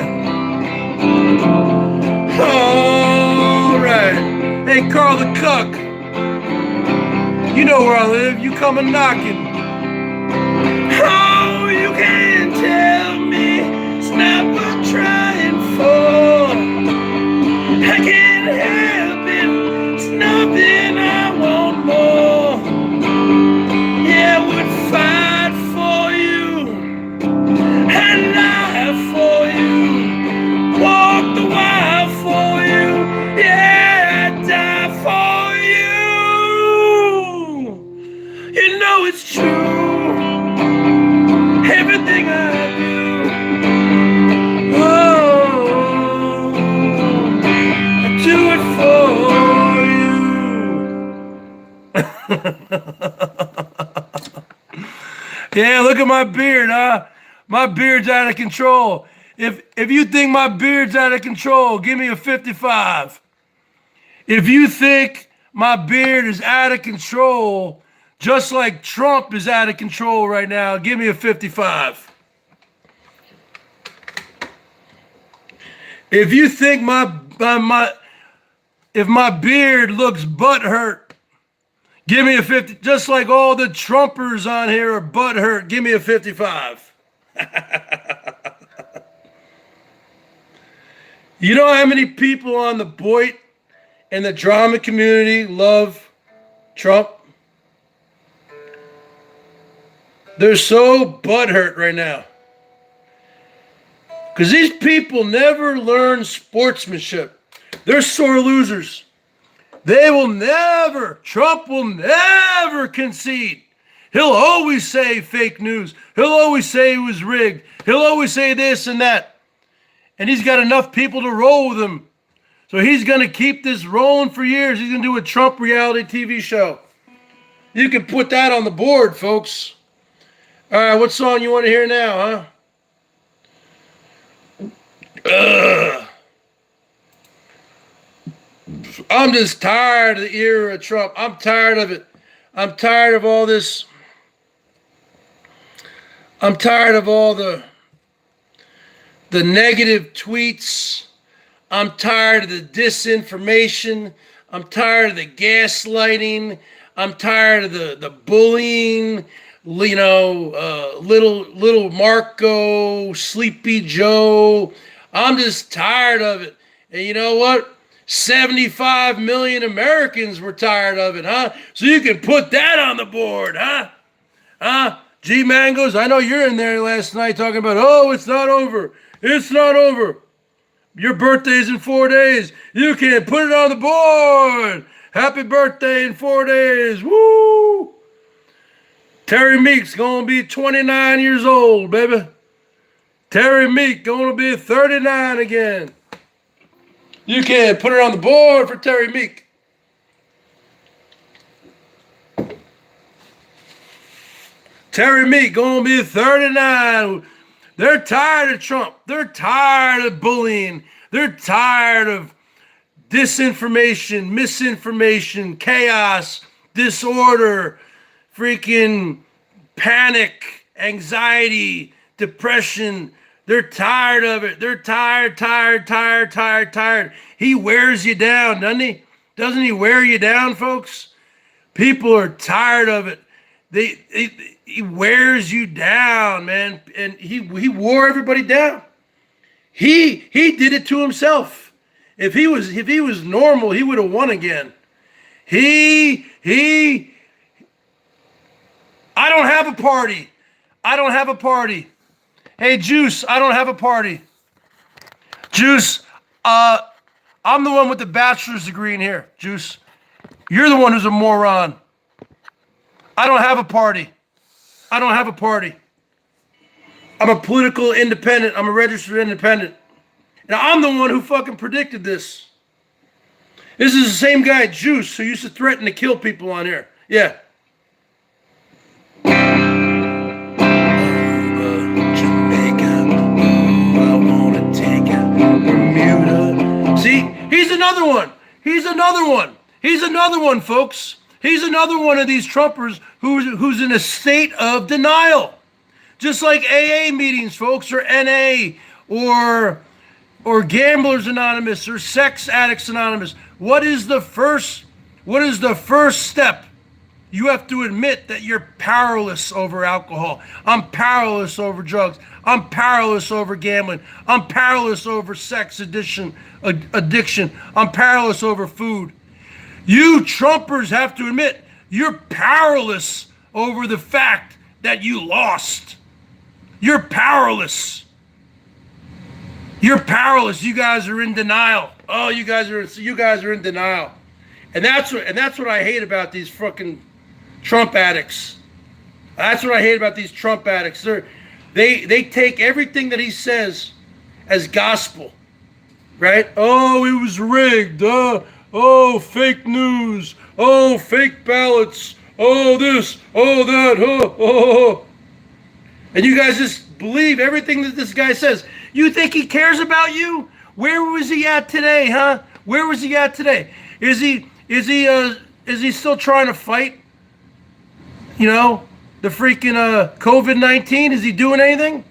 All right. Hey, Carl the Cuck. You know where I live. You come a knocking. Oh, you can't tell me it's not worth trying for. I can't help it. It's nothing I want more. Yeah, I would fight for you and lie for you, walk the wire for you. Yeah, I'd die for you. You know it's true. Everything I do, oh, I do it for you. Yeah, look at my beard, huh? My beard's out of control. If you think my beard's out of control, give me a 55. If you think my beard is out of control, just like Trump is out of control right now, give me a 55. If you think if my beard looks butthurt, give me a 50. Just like all the Trumpers on here are butthurt, give me a 55. You know how many people on the BOYT and the drama community love Trump? They're so butthurt right now. Because these people never learn sportsmanship. They're sore losers. Trump will never concede. He'll always say fake news. He'll always say it was rigged. He'll always say this and that. And he's got enough people to roll with him. So he's going to keep this rolling for years. He's going to do a Trump reality TV show. You can put that on the board, folks. All right, what song you want to hear now, huh? I'm just tired of the era of Trump. I'm tired of it. I'm tired of all this. I'm tired of all the negative tweets. I'm tired of the disinformation. I'm tired of the gaslighting. I'm tired of the bullying. You know, little Marco, Sleepy Joe. I'm just tired of it. And you know what? 75 million Americans were tired of it, huh? So you can put that on the board, huh? Huh? G Mangos, I know you're in there last night talking about, oh, it's not over. It's not over. Your birthday's in 4 days. You can put it on the board. Happy birthday in 4 days. Woo! Terry Meek's going to be 29 years old, baby. Terry Meek going to be 39 again. You can put it on the board for Terry Meek. Terry Meek going to be 39. They're tired of Trump. They're tired of bullying. They're tired of disinformation, misinformation, chaos, disorder, freaking panic, anxiety, depression. They're tired of it. They're tired. He wears you down, doesn't he? Doesn't he wear you down, folks? People are tired of it. He wears you down, man. And he wore everybody down. He did it to himself. If he was normal, he would have won again. I don't have a party. I don't have a party. Hey, Juice, I don't have a party. Juice, I'm the one with the bachelor's degree in here. Juice, you're the one who's a moron. I don't have a party. I don't have a party. I'm a political independent. I'm a registered independent. And I'm the one who fucking predicted this. This is the same guy, Juice, who used to threaten to kill people on here. Yeah. See, he's another one. He's another one. He's another one, folks. He's another one of these Trumpers who's in a state of denial. Just like AA meetings, folks, or NA, or Gamblers Anonymous, or Sex Addicts Anonymous. What is the first step? You have to admit that you're powerless over alcohol. I'm powerless over drugs. I'm powerless over gambling. I'm powerless over sex addiction. I'm powerless over food. You Trumpers have to admit you're powerless over the fact that you lost. You're powerless. You're powerless. You guys are in denial. Oh, you guys are in denial. And that's what I hate about these fucking Trump addicts. That's what I hate about these Trump addicts. They take everything that he says as gospel, right? Oh, it was rigged. Oh, fake news. Oh, fake ballots. Oh, this. Oh, that. Oh. And you guys just believe everything that this guy says. You think he cares about you? Where was he at today, huh? Where was he at today? Is he still trying to fight? You know, the freaking COVID-19? Is he doing anything?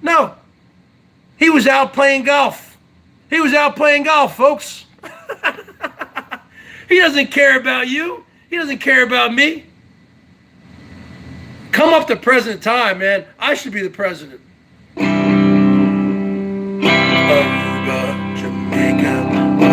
No. He was out playing golf. He was out playing golf, folks. He doesn't care about you. He doesn't care about me. Come up to present time, man. I should be the president. Aruba, Jamaica, oh,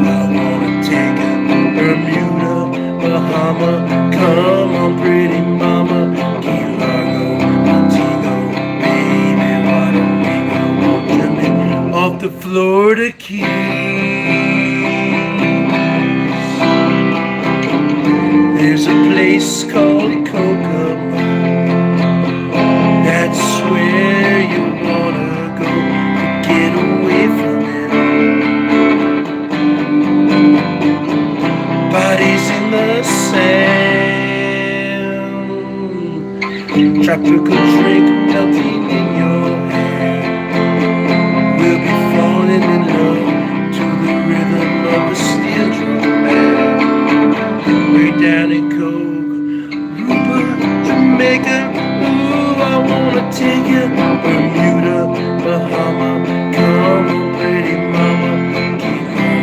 I wanna take it. Bermuda, Bahama, come on, pretty mama. Key Largo, Montego, baby, why don't we go Jamaica off the Florida Keys? There's a place called Kokomo. tropical drink melting in your hand. We'll be falling in love to the rhythm of a steel drum band. Way down in Aruba, Jamaica. Ooh, I wanna take you Bermuda, Bahama. Come on, pretty mama, keep on.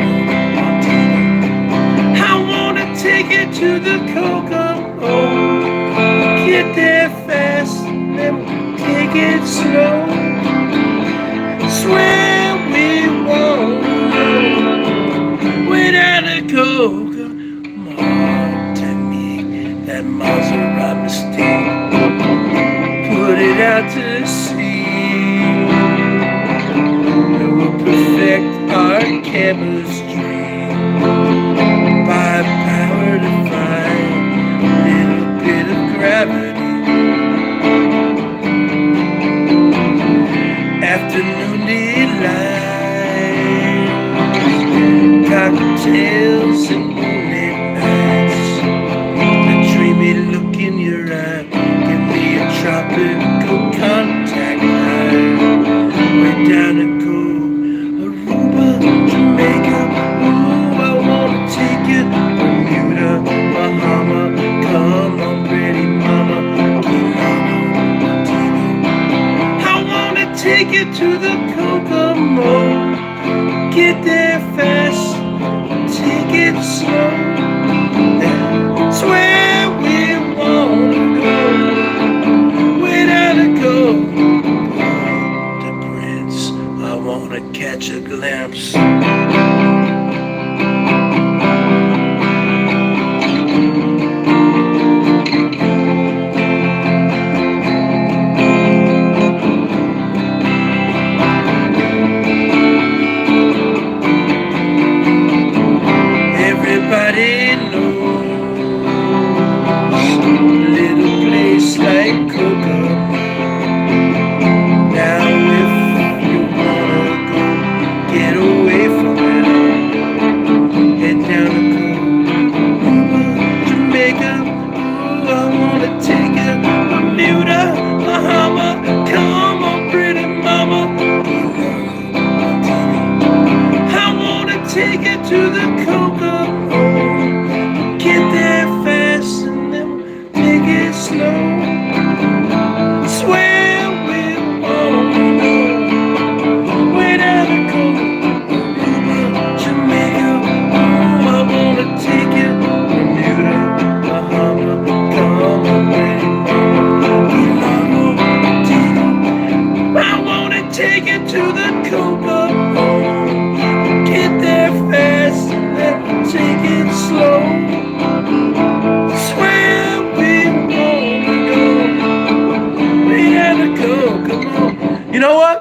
I wanna take you to the Kokomo. Get there fast, then we'll take it slow. Swear we won't go without a Kokomo. That Maserati steam, put it out to sea. It will perfect our chemistry by power to find a little bit of gravity. Afternoon delight, cocktails and moonlit nights. Dreamy look in your eye, give me a tropical contact high. Way down to Aruba, Jamaica. Ooh, I wanna take you Bermuda, Bahama. Come on, pretty mama, I wanna take you to the Kokomo. Get there fast, take it slow. Swear catch a glimpse. Everybody knows a little place like Kokomo. Now if you wanna get away from it, head down to Aruba, Jamaica. Ooh, I wanna take you Bermuda, Bahama. Come on, pretty mama, I wanna take you to the Kokomo. Get there fast and then take it slow. Swear we won't go without a Kokomo. Jamaica, ooh, I wanna take you Bermuda, Bahama. Come on, pretty mama, I wanna take you to the Kokomo. Get there fast and then take it slow. Swear we won't go without a Kokomo. You know what?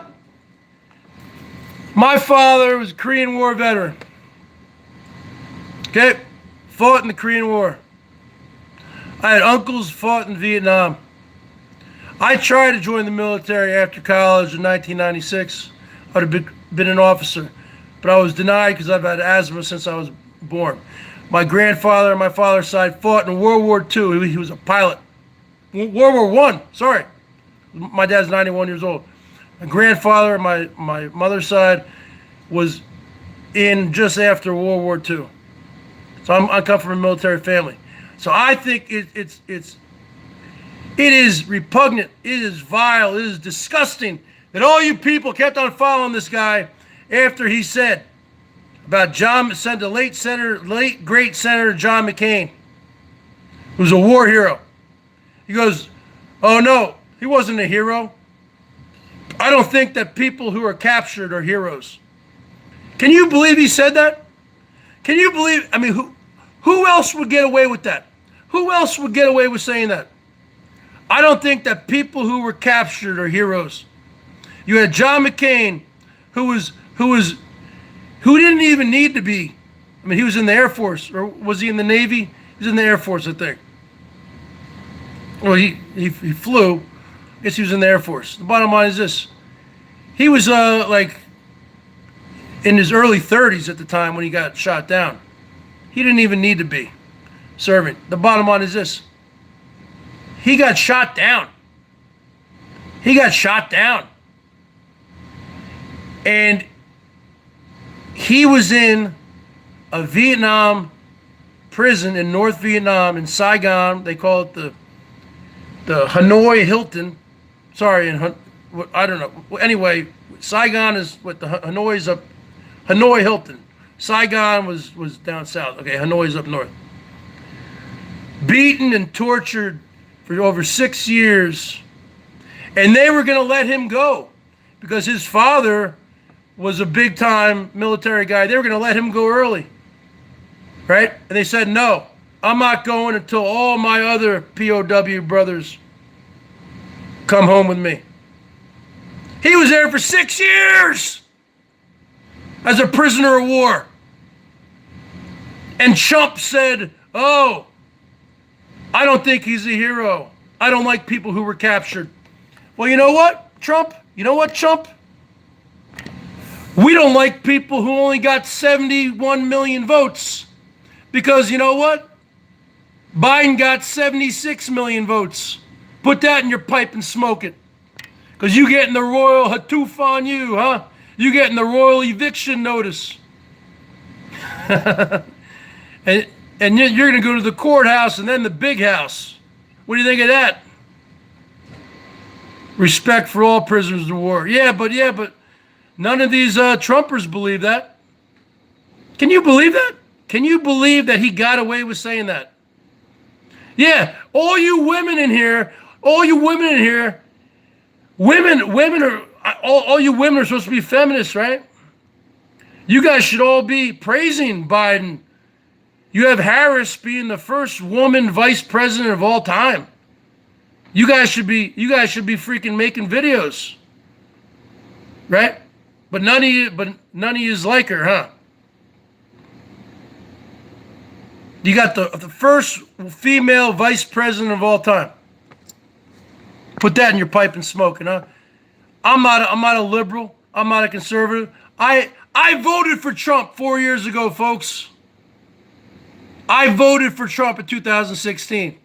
My father was a Korean War veteran. Okay? Fought in the Korean War. I had uncles who fought in Vietnam. I tried to join the military after college in 1996. I would have been an officer, but I was denied because I've had asthma since I was born. My grandfather on my father's side fought in World War II. He was a pilot. World War I, sorry. My dad's 91 years old. My grandfather on my mother's side was in just after World War II. So I come from a military family. So I think it is repugnant, it is vile, it is disgusting that all you people kept on following this guy after he said about the late great Senator John McCain, who's a war hero. He goes, oh no, he wasn't a hero. I don't think that people who are captured are heroes. Can you believe he said that? Can you believe, I mean, who else would get away with that? Who else would get away with saying that? I don't think that people who were captured are heroes. You had John McCain, who didn't even need to be. I mean, he was in the Air Force, or was he in the Navy? He was in the Air Force, I think. Well, he flew. I guess he was in the Air Force. The bottom line is this. He was like in his early 30s at the time when he got shot down. He didn't even need to be serving. The bottom line is this. He got shot down. He got shot down. And he was in a Vietnam prison in North Vietnam, in Saigon. They call it the Hanoi Hilton. Sorry, I don't know. Anyway, Saigon is what the Hanoi's up. Hanoi Hilton. Saigon was down south. Okay, Hanoi's up north. Beaten and tortured for over 6 years. And they were going to let him go because his father was a big-time military guy. They were going to let him go early, right? And they said, no, I'm not going until all my other POW brothers come home with me. He was there for 6 years as a prisoner of war. And Trump said, oh, I don't think he's a hero. I don't like people who were captured. Well, you know what, Trump? You know what, Trump? We don't like people who only got 71 million votes. Because you know what? Biden got 76 million votes. Put that in your pipe and smoke it. Because you getting the royal hatoof on you, huh? You getting the royal eviction notice. and you're going to go to the courthouse and then the big house. What do you think of that? Respect for all prisoners of war. Yeah, but none of these Trumpers believe that. Can you believe that? Can you believe that he got away with saying that? Yeah, all you women in here, women are, all you women are supposed to be feminists, right? You guys should all be praising Biden. You have Harris being the first woman vice president of all time. You guys should be freaking making videos, right? But none of you like her, huh? You got the first female vice president of all time. Put that in your pipe and smoke it, huh? I'm not a liberal. I'm not a conservative. I voted for Trump 4 years ago, folks. I voted for Trump in 2016.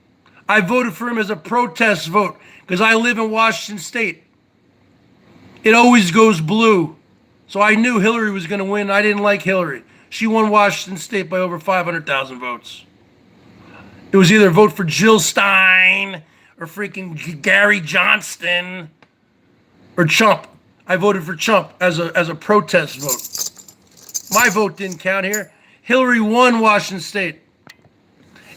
I voted for him as a protest vote because I live in Washington State. It always goes blue. So I knew Hillary was going to win. I didn't like Hillary. She won Washington State by over 500,000 votes. It was either vote for Jill Stein or freaking Gary Johnston or Trump. I voted for Trump as a protest vote. My vote didn't count here. Hillary won Washington State.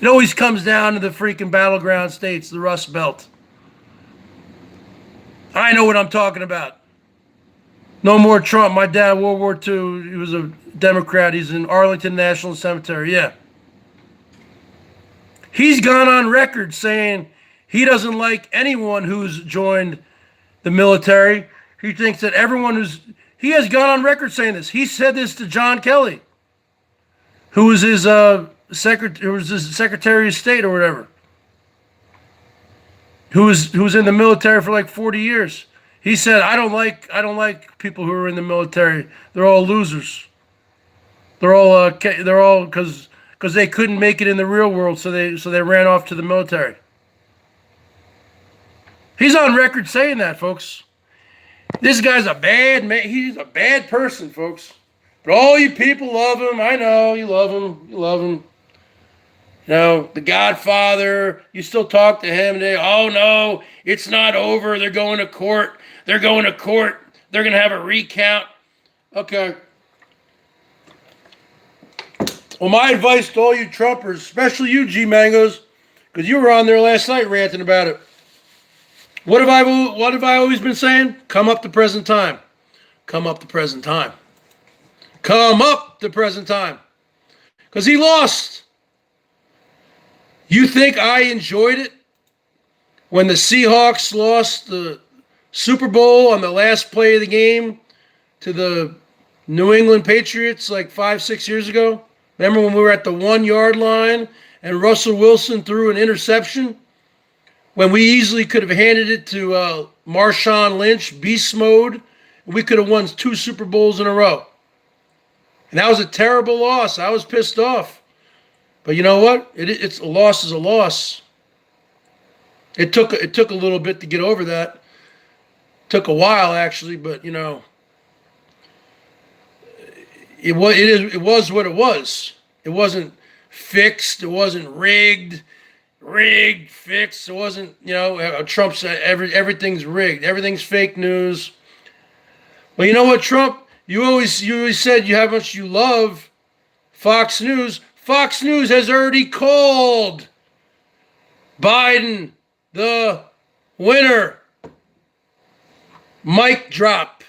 It always comes down to the freaking battleground states, the Rust Belt. I know what I'm talking about. No more Trump. My dad, World War II, he was a Democrat. He's in Arlington National Cemetery. Yeah. He's gone on record saying he doesn't like anyone who's joined the military. He thinks that he has gone on record saying this. He said this to John Kelly, who was his Secretary of State or whatever, who was in the military for like 40 years. He said, I don't like people who are in the military. They're all losers. They're all because they couldn't make it in the real world, so they ran off to the military. He's on record saying that, folks. This guy's a bad man. He's a bad person, folks. But all you people love him. I know you love him. You love him. You know, the Godfather. You still talk to him. Oh no, it's not over. They're going to court. They're going to court. They're going to have a recount. Okay. Well, my advice to all you Trumpers, especially you G-Mangos, because you were on there last night ranting about it. What have I always been saying? Come up to present time. Come up to present time. Come up to present time. Because he lost. You think I enjoyed it when the Seahawks lost the Super Bowl on the last play of the game to the New England Patriots like 5-6 years ago? Remember when we were at the 1 yard line and Russell Wilson threw an interception? When we easily could have handed it to Marshawn Lynch, beast mode, we could have won 2 Super Bowls in a row. And that was a terrible loss. I was pissed off. But you know what? It's a loss is a loss. It took a little bit to get over that. Took a while actually, but you know, it was what it was. It wasn't fixed. It wasn't rigged, fixed. It wasn't, you know, Trump said everything's rigged. Everything's fake news. Well, you know what, Trump? You always said how much you love Fox News. Fox News has already called Biden the winner. Mic drop.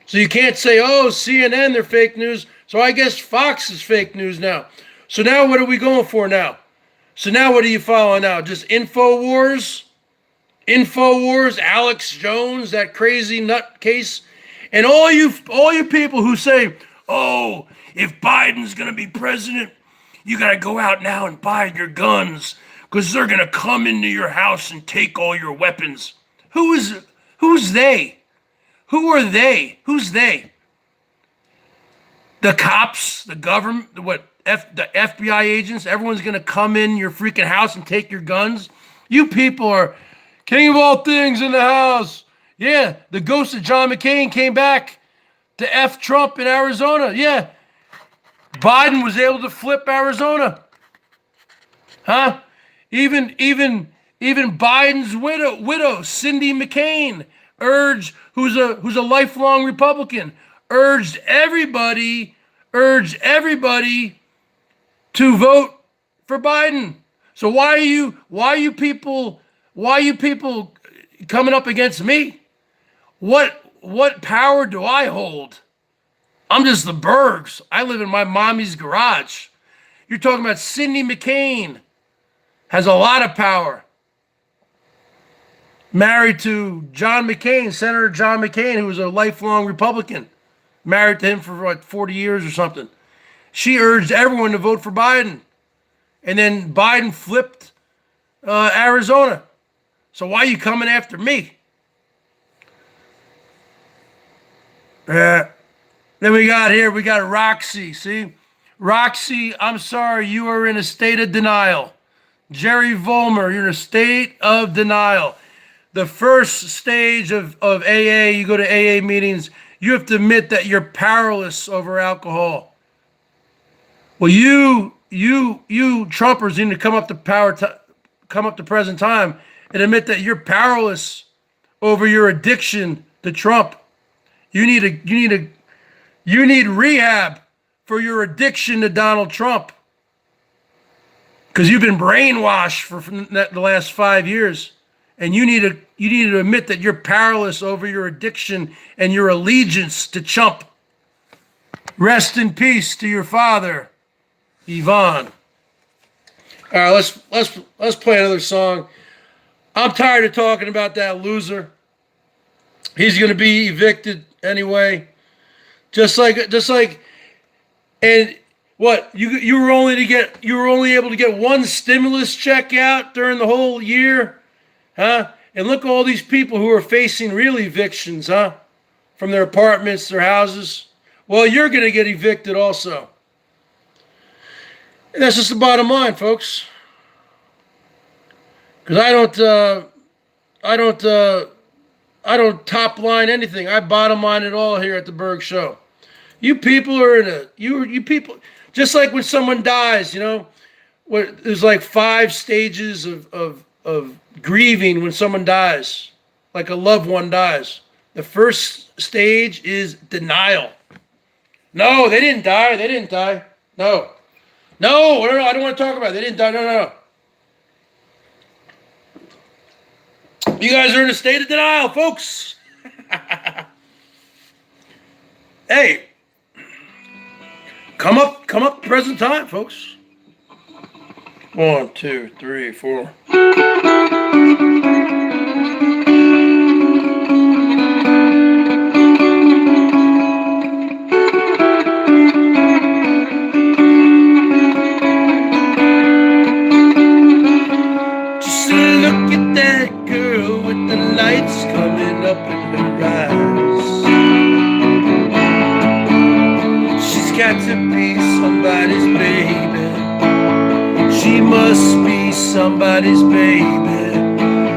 So you can't say, oh, CNN, they're fake news. So I guess Fox is fake news now. So now what are we going for now? So now what are you following now? Just InfoWars? InfoWars, Alex Jones, that crazy nutcase? And all you people who say, oh, if Biden's going to be president, you got to go out now and buy your guns because they're going to come into your house and take all your weapons. Who's they? Who are they? Who's they? The cops, the government, the FBI agents, everyone's going to come in your freaking house and take your guns? You people are king of all things in the house. Yeah, the ghost of John McCain came back to F Trump in Arizona. Yeah, Biden was able to flip Arizona. Huh? Even Biden's widow, Cindy McCain, who's a lifelong Republican, urged everybody to vote for Biden. So why are you people coming up against me? What power do I hold? I'm just the Bergs. I live in my mommy's garage. You're talking about Cindy McCain. Has a lot of power. Married to John McCain, Senator John McCain, who was a lifelong Republican. Married to him for like 40 years or something. She urged everyone to vote for Biden. And then Biden flipped Arizona. So why are you coming after me? Then we got Roxy. See? Roxy, I'm sorry, you are in a state of denial. Jerry Vollmer, you're in a state of denial. The first stage of AA, you go to AA meetings, you have to admit that you're powerless over alcohol. Well, you Trumpers need to come up to present time and admit that you're powerless over your addiction to Trump. You need rehab for your addiction to Donald Trump. Because you've been brainwashed for the last 5 years. And you need to admit that you're powerless over your addiction and your allegiance to Trump. Rest in peace to your father, Yvonne. All right, let's play another song. I'm tired of talking about that loser. He's going to be evicted anyway. Just like, and what you were only able to get one stimulus check out during the whole year. Huh? And look at all these people who are facing real evictions, huh? From their apartments, their houses. Well, you're going to get evicted also. And that's just the bottom line, folks. Because I don't top line anything. I bottom line it all here at the BERGS Show. You people are you people, just like when someone dies, you know, there's like 5 stages of grieving when someone dies, like a loved one dies. The first stage is denial. No, they didn't die. They didn't die. No, I don't want to talk about it. They didn't die. No. You guys are in a state of denial, folks. Hey, come up present time, folks. 1, 2, 3, 4. Just look at that girl with the lights coming up in her eyes. She's got to be somebody's baby. She must be somebody's baby.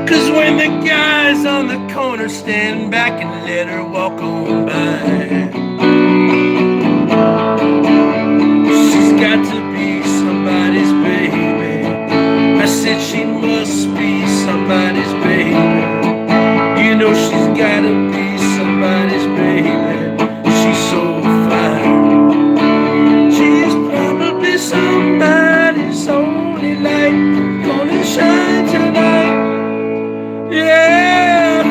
'Cause when the guys on the corner stand back and let her walk on by. She's got to be somebody's baby. I said she must be somebody's baby. You know she's gotta be somebody's baby. She's so fine. She's probably somebody's only light gonna shine tonight. Yeah,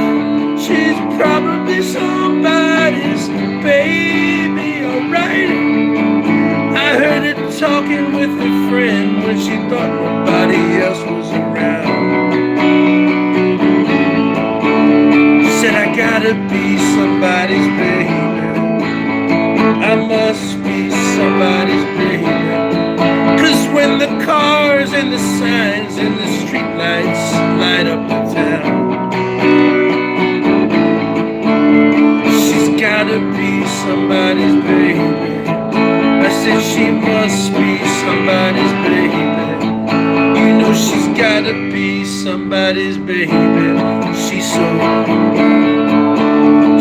she's probably somebody's baby, alright. I heard her talking with a friend when she thought nobody else was around. She said, I gotta be somebody's baby. I must be somebody's baby. 'Cause when the cars and the signs and the street lights light up the town, she's gotta be somebody's baby. I said she must be somebody's baby. You know she's gotta be somebody's baby. She's so,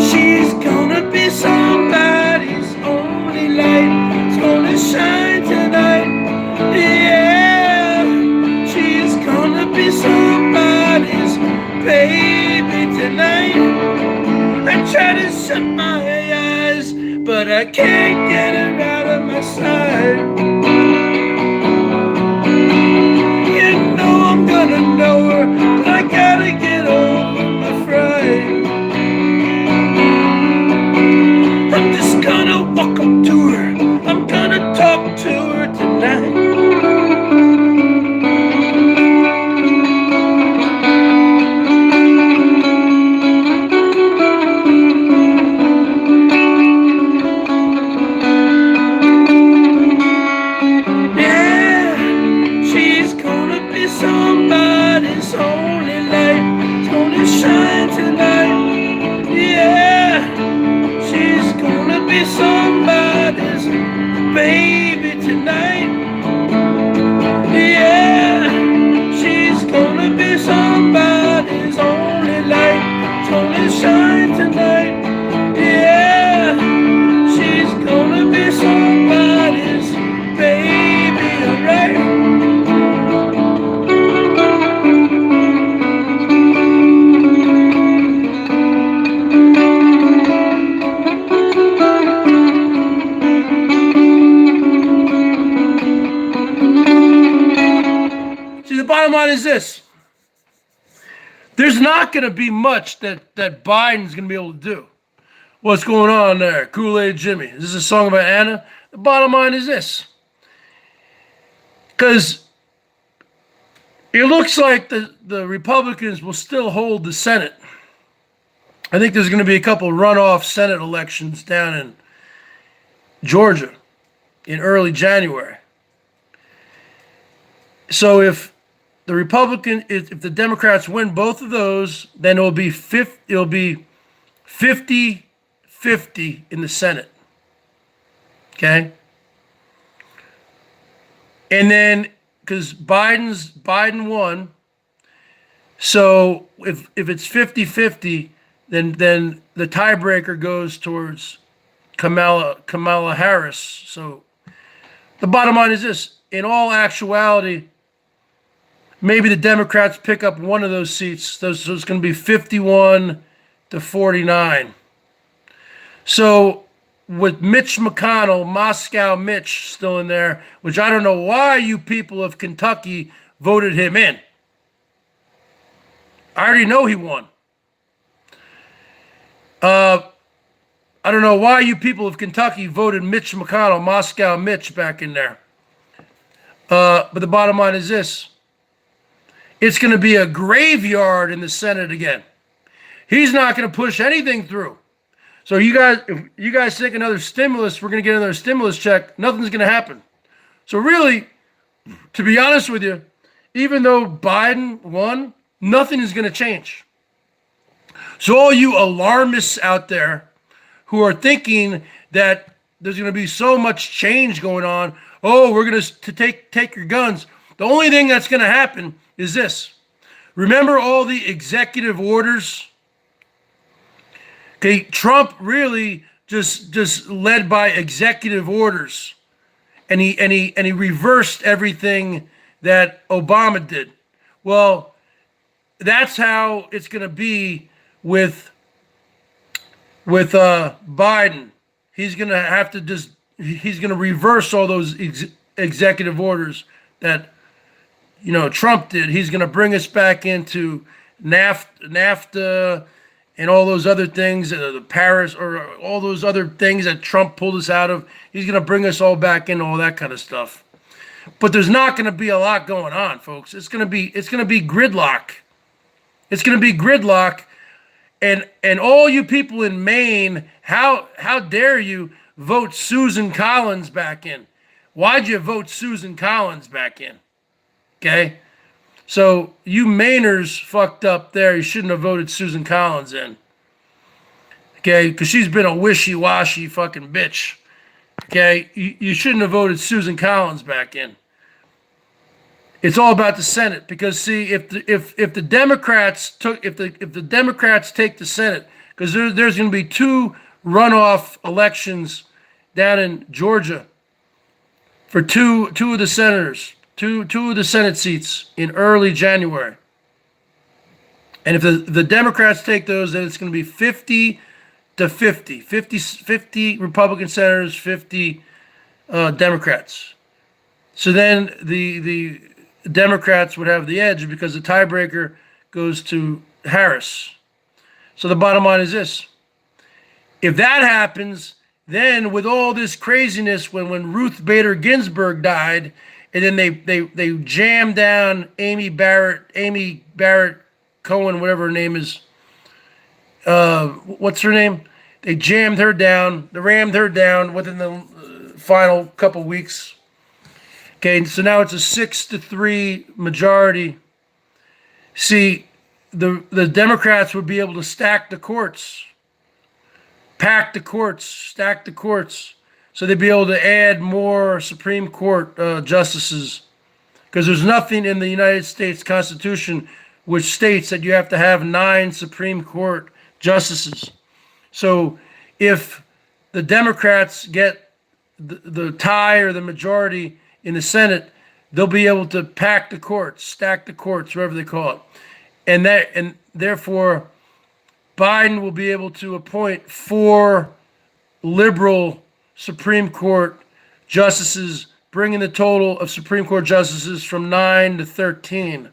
she's gonna be somebody's only light. It's gonna shine tonight. Yeah, she's gonna be somebody's baby tonight. I try to shut my eyes, but I can't get her out of my sight. You know I'm gonna know her, but I gotta get over my fright. I'm just gonna walk up to her, I'm gonna talk to her tonight. Somebody's only light is gonna shine tonight. Yeah, she's gonna be somebody's baby tonight. Yeah, she's gonna be somebody's only light. It's gonna shine tonight. Yeah, she's gonna be somebody's baby, alright. Bottom line is this. There's not going to be much that Biden's going to be able to do. What's going on there? Kool-Aid Jimmy. Is this a song about Anna? The bottom line is this. Because it looks like the Republicans will still hold the Senate. I think there's going to be a couple runoff Senate elections down in Georgia in early January. So if the if the Democrats win both of those, then it'll be 50-50 in the Senate. Okay? And then, because Biden won, so if it's 50-50, then the tiebreaker goes towards Kamala Harris. So the bottom line is this: in all actuality, maybe the Democrats pick up one of those seats. So it's going to be 51-49. So with Mitch McConnell, Moscow Mitch, still in there, which I don't know why you people of Kentucky voted him in. I already know he won. I don't know why you people of Kentucky voted Mitch McConnell, Moscow Mitch, back in there. But the bottom line is this. It's going to be a graveyard in the Senate again. He's not going to push anything through. So if you guys think another stimulus, we're going to get another stimulus check, nothing's going to happen. So really, to be honest with you, even though Biden won, nothing is going to change. So all you alarmists out there who are thinking that there's going to be so much change going on, oh, we're going to take your guns. The only thing that's going to happen is this. Remember all the executive orders Okay, Trump really just led by executive orders, and he reversed everything that Obama did. Well, that's how it's going to be with Biden. He's going to have to he's going to reverse all those executive orders that Trump did. He's going to bring us back into NAFTA and all those other things, the Paris, or all those other things that Trump pulled us out of. He's going to bring us all back into all that kind of stuff. But there's not going to be a lot going on, folks. It's going to be gridlock. It's going to be gridlock. And all you people in Maine, how dare you vote Susan Collins back in? Why'd you vote Susan Collins back in? Okay? So you Mainers fucked up there. You shouldn't have voted Susan Collins in. Okay? Because she's been a wishy-washy fucking bitch. Okay? You shouldn't have voted Susan Collins back in. It's all about the Senate, because see, if the Democrats take the Senate, because there's going to be 2 runoff elections down in Georgia for two of the senators, two of the Senate seats in early January. And if the Democrats take those, then it's going to be 50 to 50 Republican senators, 50 Democrats. So then the Democrats would have the edge because the tiebreaker goes to Harris. So the bottom line is this. If that happens, then with all this craziness, when Ruth Bader Ginsburg died, and then they jammed down Amy Barrett Cohen, whatever her name is. What's her name? They jammed her down. They rammed her down within the final couple weeks. Okay, so now it's a 6-3 majority. See, the Democrats would be able to stack the courts, pack the courts, stack the courts. So they'd be able to add more Supreme Court justices, because there's nothing in the United States Constitution which states that you have to have 9 Supreme Court justices. So if the Democrats get the tie or the majority in the Senate, they'll be able to pack the courts, stack the courts, whatever they call it. And therefore, Biden will be able to appoint 4 liberal Supreme Court justices, bringing the total of Supreme Court justices from 9 to 13.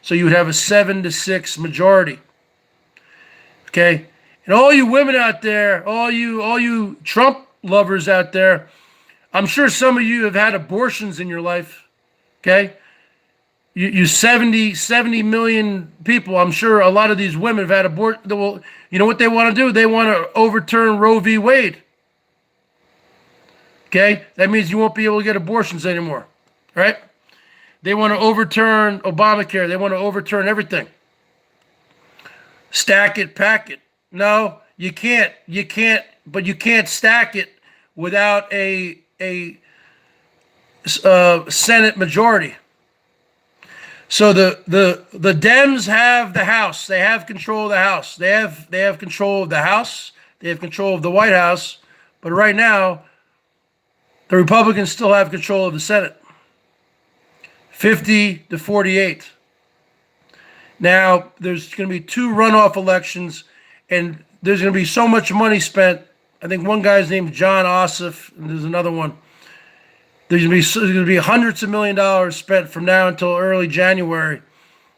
So you would have a 7-6 majority. Okay? And all you women out there, all you Trump lovers out there, I'm sure some of you have had abortions in your life. Okay? You 70 million people, I'm sure a lot of these women have had abortions. Well, you know what they want to do? They want to overturn Roe v. Wade. Okay? That means you won't be able to get abortions anymore. Right? They want to overturn Obamacare. They want to overturn everything. Stack it, pack it. No, you can't. But you can't stack it without a Senate majority. So the Dems have the House. They have control of the House. They have control of the House. They have control of the White House. But right now, the Republicans still have control of the Senate. 50-48. Now, there's going to be 2 runoff elections, and there's going to be so much money spent. I think one guy's named John Ossoff, and there's another one. There's going to be hundreds of $millions spent from now until early January.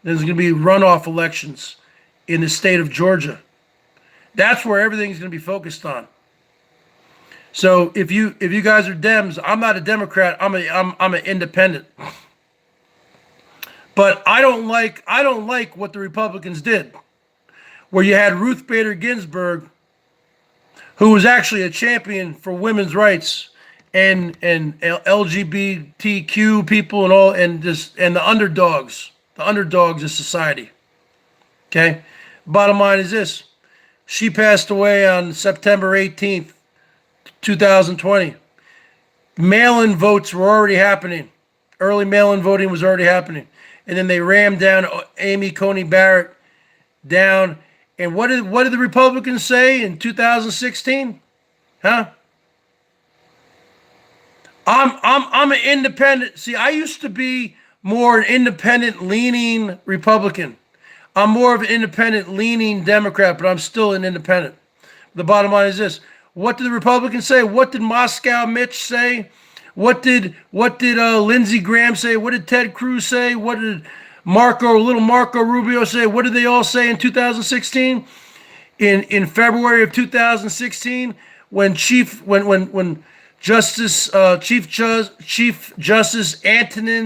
There's going to be runoff elections in the state of Georgia. That's where everything's going to be focused on. So if you guys are Dems, I'm not a Democrat. I'm an independent. But I don't like what the Republicans did, where you had Ruth Bader Ginsburg, who was actually a champion for women's rights and LGBTQ people and all, and the underdogs of society. Okay? Bottom line is this. She passed away on September 18th, 2020. Mail-in votes were already happening. Early mail-in voting was already happening. And then they rammed down Amy Coney Barrett down, And what did the Republicans say in 2016? Huh? I'm an independent. See, I used to be more an independent leaning Republican. I'm more of an independent leaning Democrat, but I'm still an independent. The bottom line is this: what did the Republicans say? What did Moscow Mitch say? What did Lindsey Graham say? What did Ted Cruz say? What did little Marco Rubio say? What did they all say in 2016? In February of 2016, when Chief Justice Antonin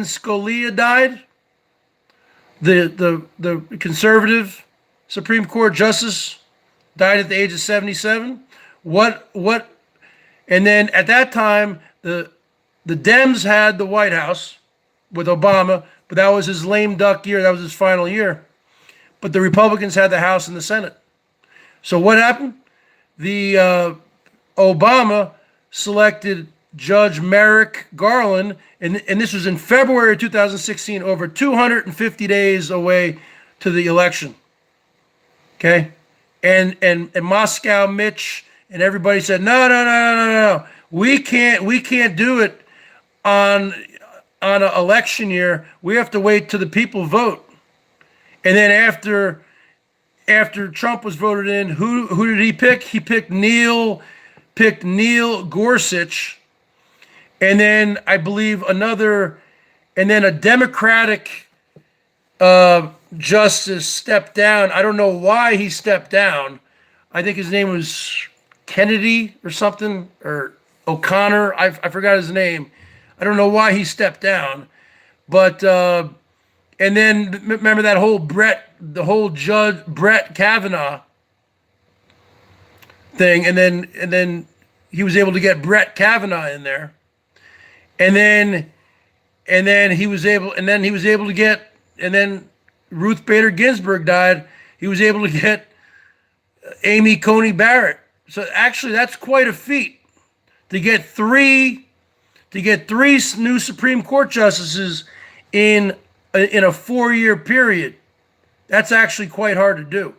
Scalia died, the conservative Supreme Court justice died at the age of 77. And then at that time, the Dems had the White House with Obama, but that was his lame duck year. That was his final year. But the Republicans had the House and the Senate. So what happened? The Obama selected Judge Merrick Garland, and this was in February of 2016, over 250 days away to the election. Okay, and Moscow Mitch and everybody said, no, we can't do it on an election year. We have to wait till the people vote. And then after Trump was voted in, who did he pick? He picked Neil Gorsuch, and then I believe a Democratic justice stepped down. I don't know why he stepped down. I think his name was Kennedy or something, or O'Connor. I forgot his name. I don't know why he stepped down, but and then remember that whole Judge Brett Kavanaugh thing, and then he was able to get Brett Kavanaugh in there, and then he was able to get, and then Ruth Bader Ginsburg died. He was able to get Amy Coney Barrett. So actually, that's quite a feat to get three new Supreme Court justices in a 4-year period. That's actually quite hard to do.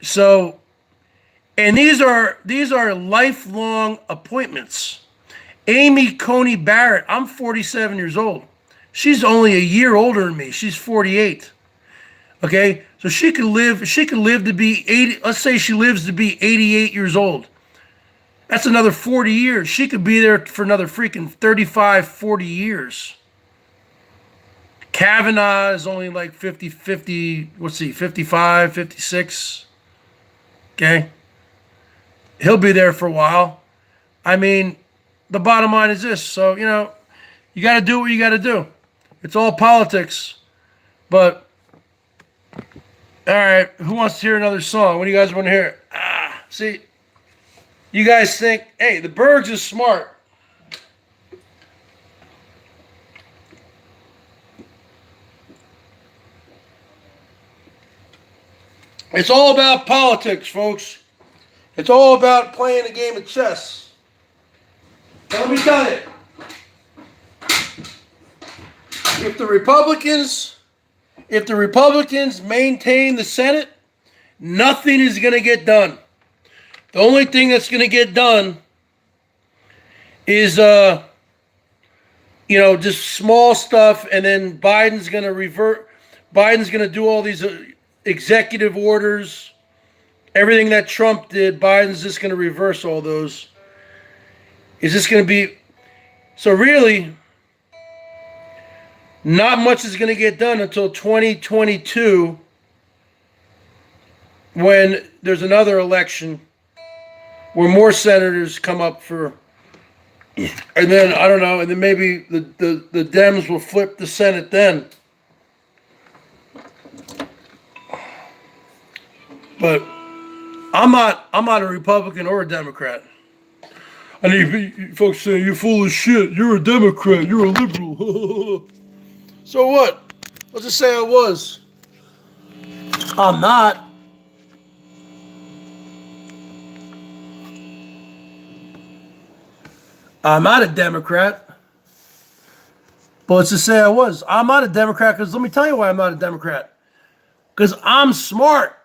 So, and these are lifelong appointments. Amy Coney Barrett, I'm 47 years old. She's only a year older than me. She's 48. Okay, so she could live to be 80. Let's say she lives to be 88 years old. That's another 40 years. She could be there for another freaking 35, 40 years. Kavanaugh is only like 50, what's he, 55, 56. Okay. He'll be there for a while. I mean, the bottom line is this. So, you got to do what you got to do. It's all politics. But, all right, who wants to hear another song? What do you guys want to hear? See, you guys think, hey, the Bergs is smart. It's all about politics, folks. It's all about playing a game of chess. Now, let me tell you, if the Republicans maintain the Senate, nothing is going to get done. The only thing that's going to get done is, just small stuff, and then Biden's going to revert. Biden's going to do all these executive orders. Everything that Trump did, Biden's just going to reverse all those. Is this going to be... So really, not much is going to get done until 2022, when there's another election where more senators come up for... And then, I don't know, and then maybe the Dems will flip the Senate then. But I'm not a Republican or a Democrat. I need folks saying, you're full of shit. You're a Democrat. You're a liberal. So what? Let's just say I was. I'm not. I'm not a Democrat. But let's just say I was. I'm not a Democrat because let me tell you why I'm not a Democrat. Because I'm smart.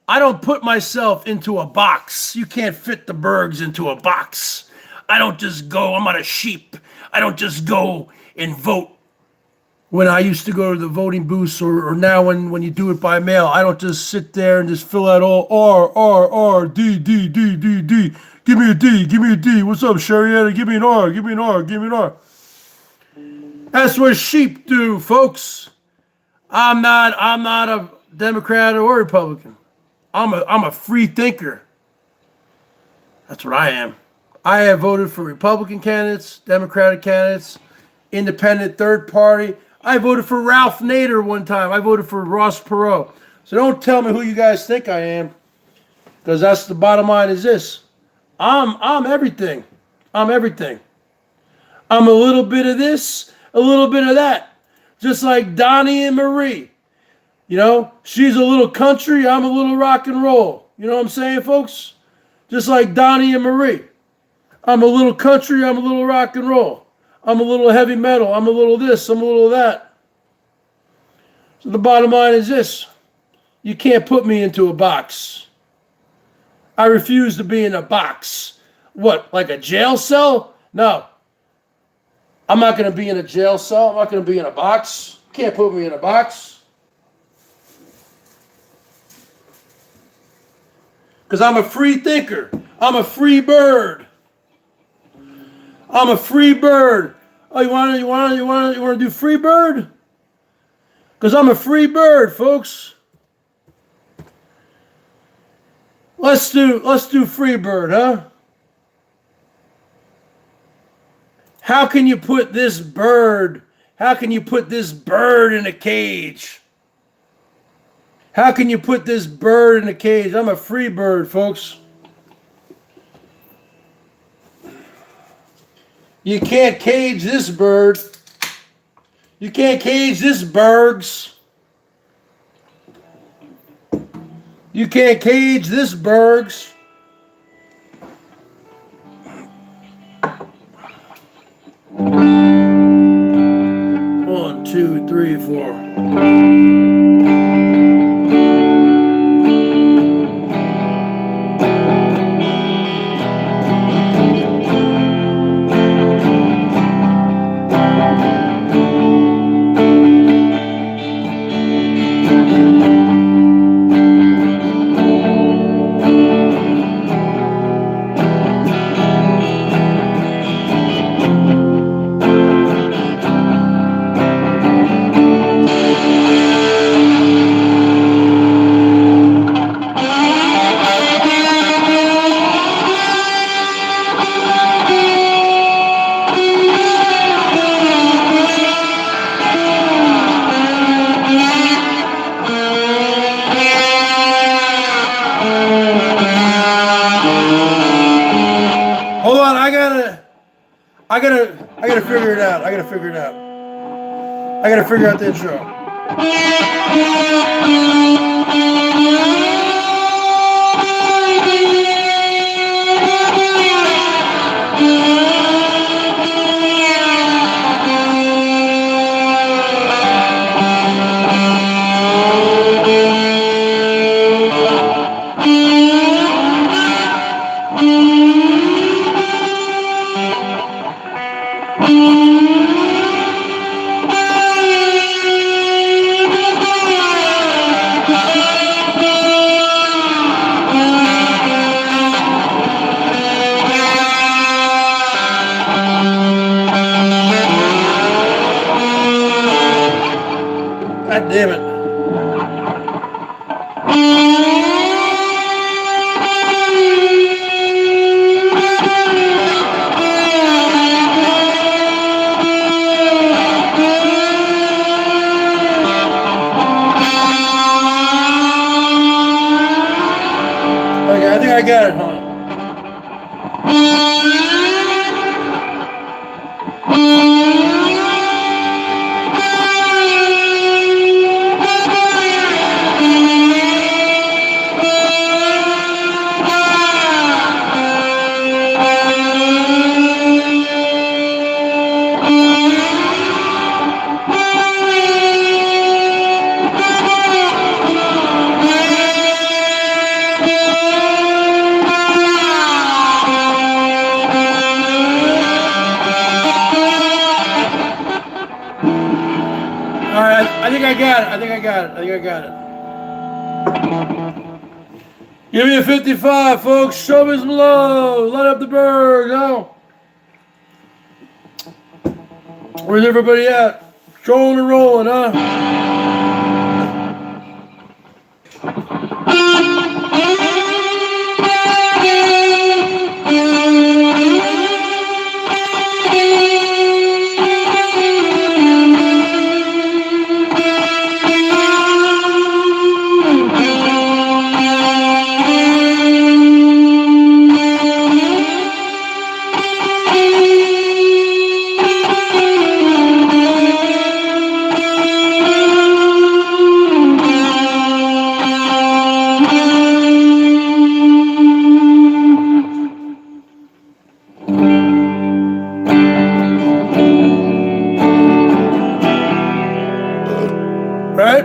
I don't put myself into a box. You can't fit the Bergs into a box. I don't just go, I'm not a sheep. I don't just go and vote. When I used to go to the voting booths, or now when you do it by mail, I don't just sit there and just fill out all R, D, D, D, D, D. Give me a D, give me a D. What's up, Sherrietta? Give me an R, give me an R, give me an R. That's what sheep do, folks. I'm not a Democrat or Republican. I'm a free thinker. That's what I am. I have voted for Republican candidates, Democratic candidates, independent third party. I voted for Ralph Nader one time. I voted for Ross Perot. So don't tell me who you guys think I am, because that's the bottom line is this. I'm everything. I'm everything. I'm a little bit of this, a little bit of that. Just like Donnie and Marie. You know, she's a little country, I'm a little rock and roll. You know what I'm saying, folks? Just like Donnie and Marie. I'm a little country, I'm a little rock and roll. I'm a little heavy metal, I'm a little this, I'm a little that. So the bottom line is this. You can't put me into a box. I refuse to be in a box. What, like a jail cell? No. I'm not going to be in a jail cell. I'm not going to be in a box. You can't put me in a box. Because I'm a free thinker. I'm a free bird. I'm a free bird. Oh, you want to do free bird? Because I'm a free bird, folks. Let's do free bird, huh? How can you put this bird? How can you put this bird in a cage? How can you put this bird in a cage? I'm a free bird, folks. You can't cage this bird. You can't cage this Bergs. You can't cage this Bergs. One, two, three, four. Hold on, I gotta figure it out. I gotta figure it out. I gotta figure out the intro. God damn it. Okay, I think I got it, huh? I think I got it. Give me a 55, folks. Show me some love. Light up the Berg, huh? Where's everybody at? Trolling and rolling, huh? Right?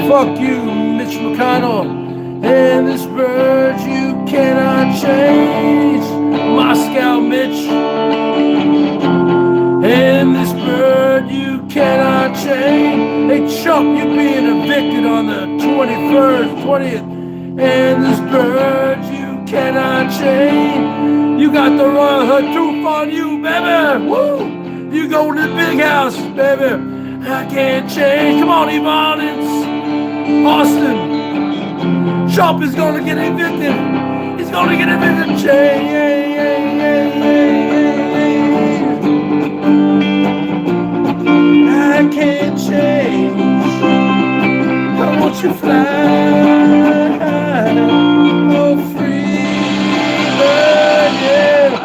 Fuck you, Mitch McConnell. And this bird you cannot change. Moscow Mitch. And this bird you cannot change. Hey Chump, you're being evicted on the 21st, 20th. And this bird you cannot change. You got the Royal Hood Troop on you, baby. Woo! You go to the big house, baby. I can't change. Come on, Yvonne, it's Austin. Chump is gonna get evicted. He's gonna get evicted. I can't change. I want you fly. Oh, free bird, yeah.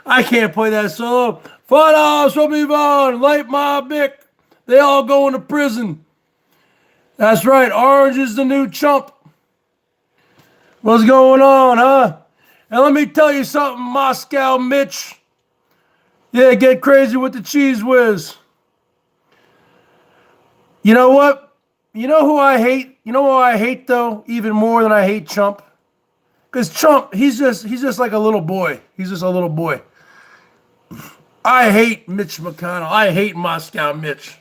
I can't play that solo. $5 from Yvonne, Light My Bic. They all going to prison. That's right, Orange is the new chump. What's going on, huh? And let me tell you something, Moscow Mitch. Yeah, get crazy with the cheese whiz. You know what? You know who I hate? You know who I hate though, even more than I hate Chump? Because Chump, he's just like a little boy. He's just a little boy. I hate Mitch McConnell. I hate Moscow Mitch.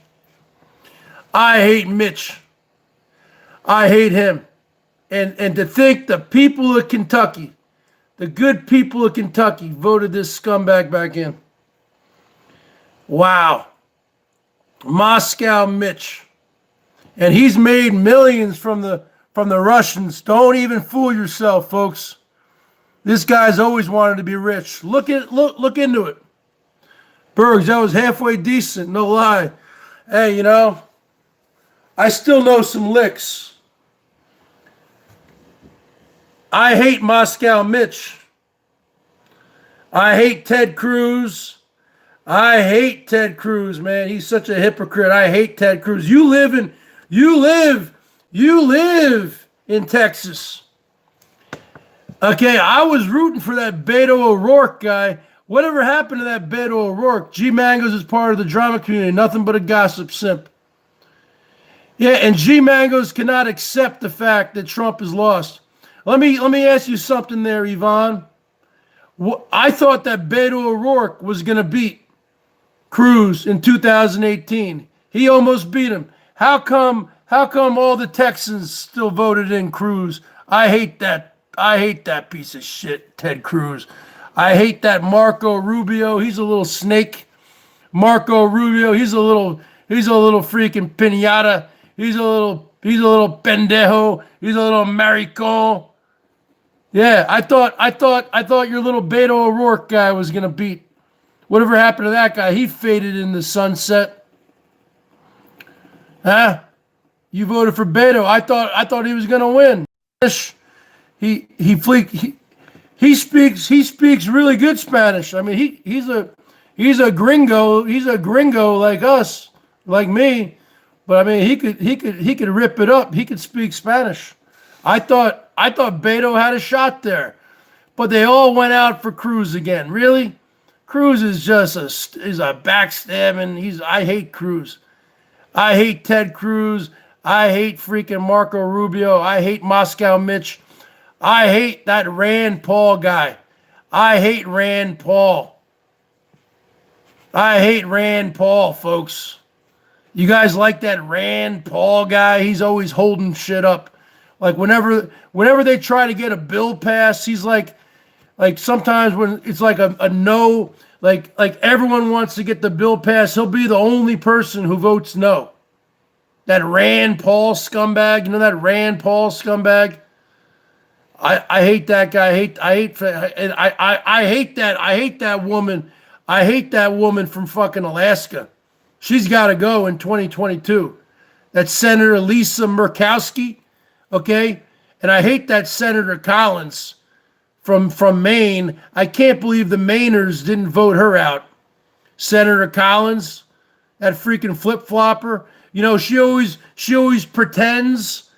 I hate Mitch. I hate him. And to think the people of Kentucky, the good people of Kentucky, voted this scumbag back in. Wow. Moscow Mitch. And he's made millions from the Russians. Don't even fool yourself, folks. This guy's always wanted to be rich. Look into it. Bergs, that was halfway decent, no lie. Hey, you know, I still know some licks. I hate Moscow Mitch. I hate Ted Cruz. I hate Ted Cruz, man. He's such a hypocrite. I hate Ted Cruz. You live in Texas. Okay, I was rooting for that Beto O'Rourke guy. Whatever happened to that Beto O'Rourke? G Mangos is part of the drama community, nothing but a gossip simp. Yeah, and G Mangos cannot accept the fact that Trump is lost. Let me ask you something there, Yvonne. I thought that Beto O'Rourke was going to beat Cruz in 2018. He almost beat him. How come all the Texans still voted in Cruz? I hate that. I hate that piece of shit, Ted Cruz. I hate that Marco Rubio. He's a little snake. Marco Rubio, he's a little freaking piñata. He's a little pendejo. He's a little maricon. Yeah, I thought your little Beto O'Rourke guy was gonna beat. Whatever happened to that guy? He faded in the sunset. Huh? You voted for Beto. I thought he was gonna win. He speaks really good Spanish. I mean, he's a gringo. He's a gringo like us, like me. But I mean, he could rip it up. He could speak Spanish. I thought Beto had a shot there, but they all went out for Cruz again. Really, Cruz is just is a backstabbing. I hate Cruz. I hate Ted Cruz. I hate freaking Marco Rubio. I hate Moscow Mitch. I hate that Rand Paul guy. I hate Rand Paul. I hate Rand Paul, folks. You guys like that Rand Paul guy? He's always holding shit up. Like whenever they try to get a bill passed, he's like sometimes when it's like a no, like everyone wants to get the bill passed, he'll be the only person who votes no. That Rand Paul scumbag, you know that Rand Paul scumbag? I hate that guy. I hate that woman. I hate that woman from fucking Alaska. She's got to go in 2022. That's Senator Lisa Murkowski, okay? And I hate that Senator Collins from Maine. I can't believe the Mainers didn't vote her out. Senator Collins, that freaking flip-flopper. You know, she always pretends.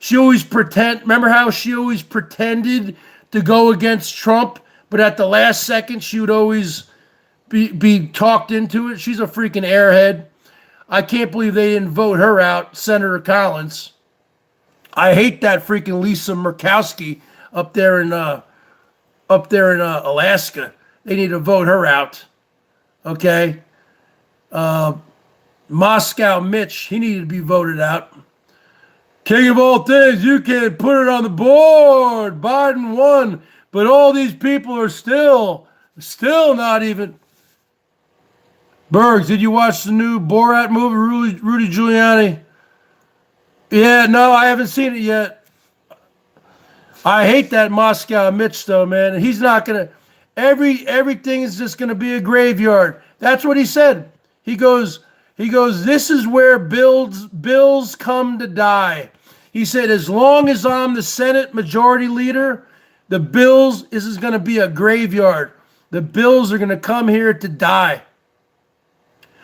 Remember how she always pretended to go against Trump, but at the last second she would always be talked into it. She's a freaking airhead. I can't believe they didn't vote her out, Senator Collins. I hate that freaking Lisa Murkowski up there in Alaska. They need to vote her out. Okay. Moscow Mitch, he needed to be voted out. King of all things, you can put it on the board. Biden won, but all these people are still not even. Bergs, did you watch the new Borat movie, Rudy Giuliani? Yeah, no, I haven't seen it yet. I hate that Moscow Mitch, though, man. He's not gonna. Everything is just gonna be a graveyard. That's what he said. He goes. This is where bills come to die. He said, as long as I'm the Senate Majority Leader, the bills, this is going to be a graveyard. The bills are going to come here to die.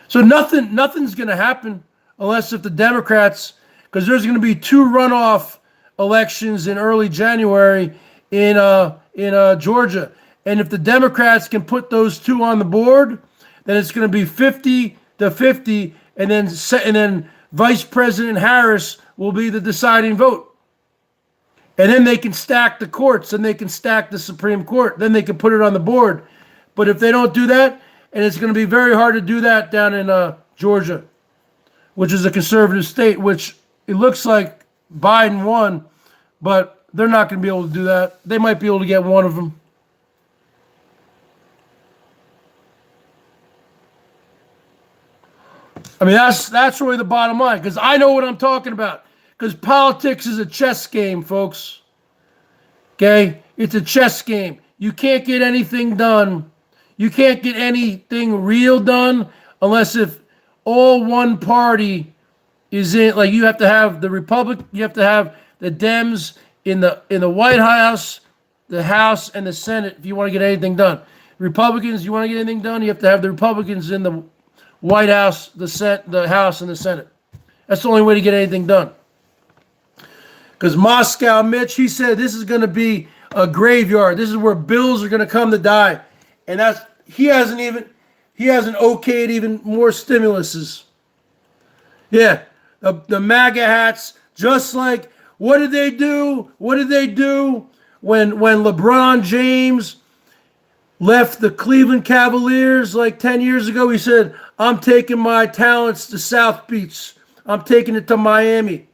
So nothing's going to happen unless if the Democrats, because there's going to be 2 runoff elections in early January in Georgia, and if the Democrats can put those 2 on the board, then it's going to be 50-50, and then Vice President Harris will be the deciding vote. And then they can stack the courts, and they can stack the Supreme Court. Then they can put it on the board. But if they don't do that, and it's going to be very hard to do that down in Georgia, which is a conservative state, which it looks like Biden won, but they're not going to be able to do that. They might be able to get one of them. I mean, that's really the bottom line, because I know what I'm talking about. Because politics is a chess game, folks. Okay? It's a chess game. You can't get anything done. You can't get anything real done unless if all one party is in. Like, you have to have the Republic, you have to have the Dems in the White House, the House, and the Senate if you want to get anything done. Republicans, you want to get anything done, you have to have the Republicans in the White House, the House, and the Senate. That's the only way to get anything done. Because Moscow Mitch, he said this is going to be a graveyard. This is where bills are going to come to die. And he hasn't okayed even more stimuluses. Yeah, the MAGA hats, just like, what did they do? What did they do when LeBron James left the Cleveland Cavaliers like 10 years ago? He said, I'm taking my talents to South Beach. I'm taking it to Miami.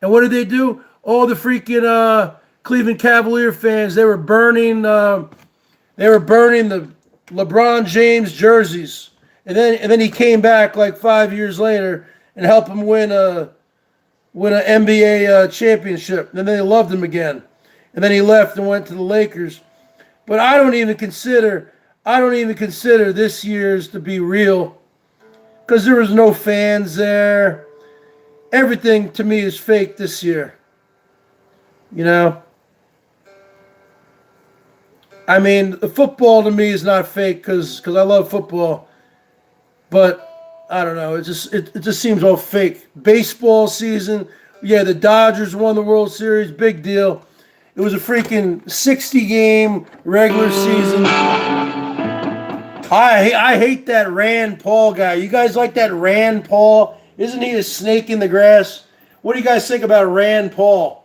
And what did they do? All the freaking Cleveland Cavalier fans, they were burning the LeBron James jerseys. And then he came back like 5 years later and helped him win an NBA championship. And then they loved him again. And then he left and went to the Lakers. But I don't even consider this year's to be real, because there was no fans there. Everything to me is fake this year. You know? I mean, the football to me is not fake because I love football. But I don't know, it just seems all fake. Baseball season, yeah, the Dodgers won the World Series, big deal. It was a freaking 60-game regular season. I hate that Rand Paul guy. You guys like that Rand Paul? Isn't he a snake in the grass? What do you guys think about Rand Paul?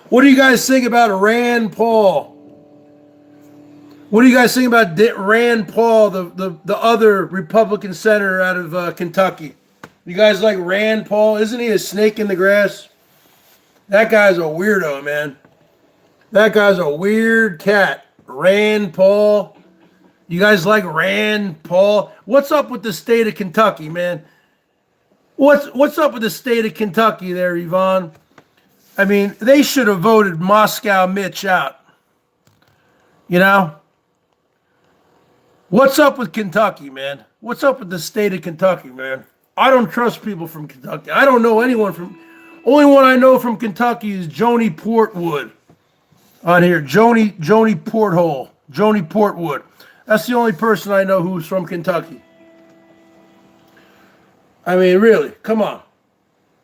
What do you guys think about Rand Paul? What do you guys think about Rand Paul, the other Republican senator out of Kentucky? You guys like Rand Paul? Isn't he a snake in the grass? That guy's a weirdo, man. That guy's a weird cat. Rand Paul. You guys like Rand Paul? What's up with the state of Kentucky, man? What's up with the state of Kentucky there, Yvonne? I mean, they should have voted Moscow Mitch out. You know? What's up with Kentucky, man? What's up with the state of Kentucky, man? I don't trust people from Kentucky. I don't know anyone from... Only one I know from Kentucky is Joni Portwood. On here, Joni Porthole. Joni Portwood. That's the only person I know who's from Kentucky. I mean, really, come on.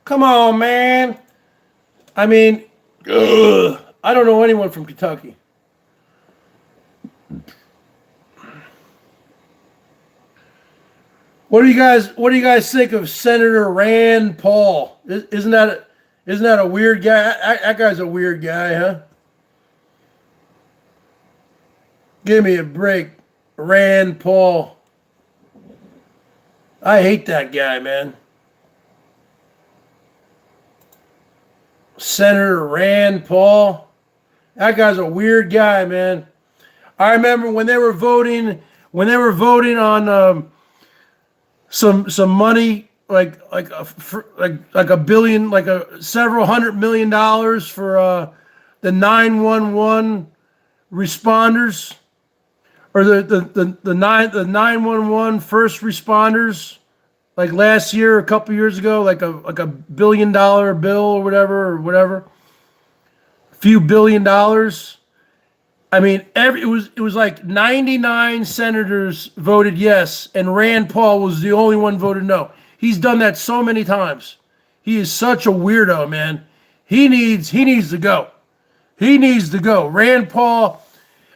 Come on, man. I mean, I don't know anyone from Kentucky. What do you guys think of Senator Rand Paul? Isn't that a weird guy? That guy's a weird guy, huh? Give me a break, Rand Paul. I hate that guy, man. Senator Rand Paul. That guy's a weird guy, man. I remember when they were voting on some money, like a billion, several $100 million for the 911 responders, or the 911 first responders, like last year, a couple years ago, like a $1 billion bill or whatever, a few $1 billion. I mean, it was like 99 senators voted yes, and Rand Paul was the only one voted no. He's done that so many times. He is such a weirdo, man. He needs to go. He needs to go. Rand Paul,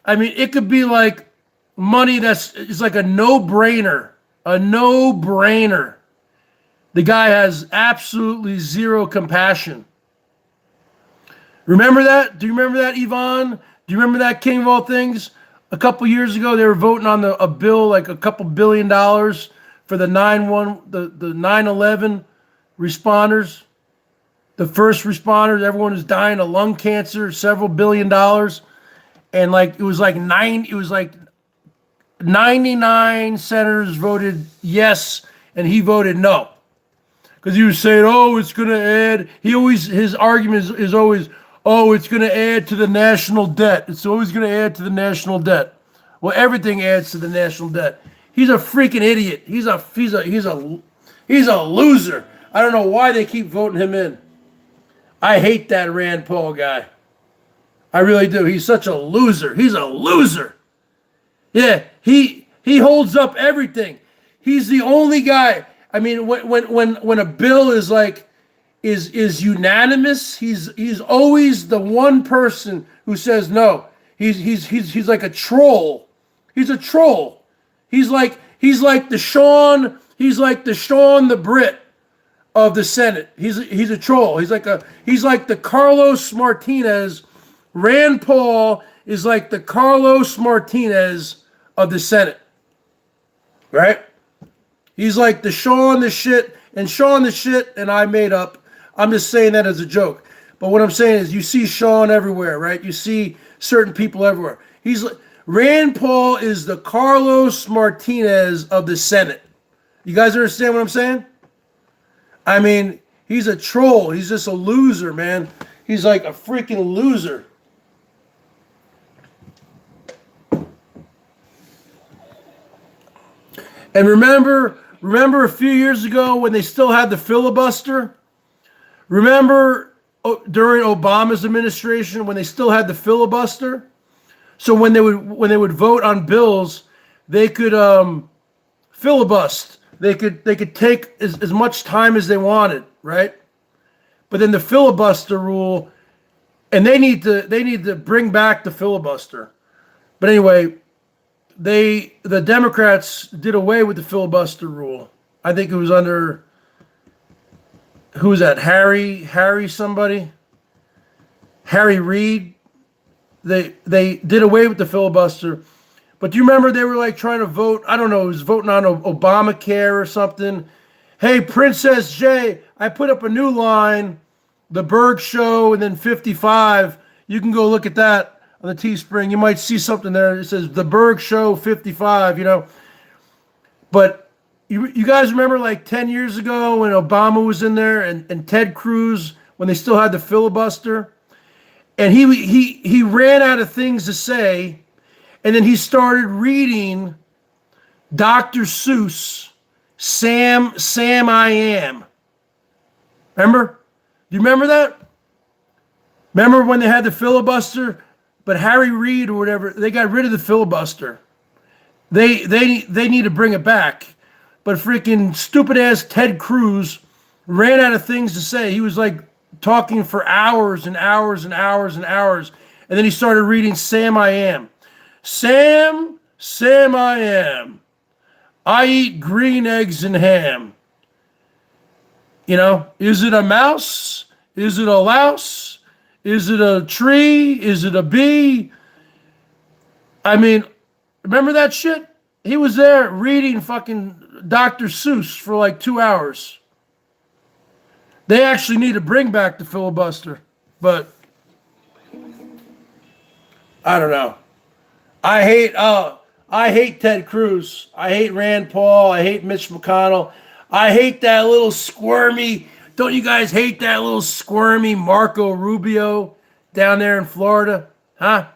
I mean, it could be like money it's like a no-brainer. A no-brainer. The guy has absolutely zero compassion. Remember that? Do you remember that, Yvonne? Do you remember that, King of all things? A couple years ago, they were voting on a bill like a couple $1 billion for the 9/11 responders, the first responders. Everyone is dying of lung cancer, several $1 billion, and it was like 99 senators voted yes, and he voted no, because he was saying, "Oh, it's going to add." His argument is always, "Oh, it's going to add to the national debt. It's always going to add to the national debt." Well, everything adds to the national debt. He's a freaking idiot. He's a loser. I don't know why they keep voting him in. I hate that Rand Paul guy. I really do. He's such a loser. He's a loser. Yeah, he holds up everything. He's the only guy. I mean, when a bill is like is unanimous, he's always the one person who says no. He's like a troll. He's a troll. He's like the Sean the Brit of the Senate. He's a troll. He's like the Carlos Martinez. Rand Paul is like the Carlos Martinez of the Senate. Right? He's like the Sean the shit, and Sean the shit, and I made up. I'm just saying that as a joke. But what I'm saying is you see Sean everywhere, right? You see certain people everywhere. Rand Paul is the Carlos Martinez of the Senate. You guys understand what I'm saying? I mean, he's a troll. He's just a loser, man. He's like a freaking loser. And remember a few years ago when they still had the filibuster? Remember during Obama's administration when they still had the filibuster? So when they would vote on bills, they could filibust. They could take as much time as they wanted, right? But then the filibuster rule, and they need to bring back the filibuster. But anyway, the Democrats did away with the filibuster rule. I think it was under, who was that? Harry somebody? Harry Reid. They did away with the filibuster. But do you remember they were like trying to vote? I don't know, it was voting on Obamacare or something. Hey, Princess J, I put up a new line, the BERGS Show, and then 55. You can go look at that on the Teespring. You might see something there. It says the BERGS Show 55, you know. But you guys remember like 10 years ago when Obama was in there and Ted Cruz, when they still had the filibuster? And he ran out of things to say, and then he started reading Dr. Seuss, Sam I Am. Remember? Do you remember that? Remember when they had the filibuster? But Harry Reid or whatever, they got rid of the filibuster. They need to bring it back. But freaking stupid ass Ted Cruz ran out of things to say. He was like talking for hours and hours and hours and hours. And then he started reading Sam I Am. Sam I Am. I eat green eggs and ham. You know, is it a mouse? Is it a louse? Is it a tree? Is it a bee? I mean, remember that shit? He was there reading fucking Dr. Seuss for like 2 hours. They actually need to bring back the filibuster, but I don't know. I hate Ted Cruz. I hate Rand Paul. I hate Mitch McConnell. I hate that little squirmy. Don't you guys hate that little squirmy Marco Rubio down there in Florida? Huh?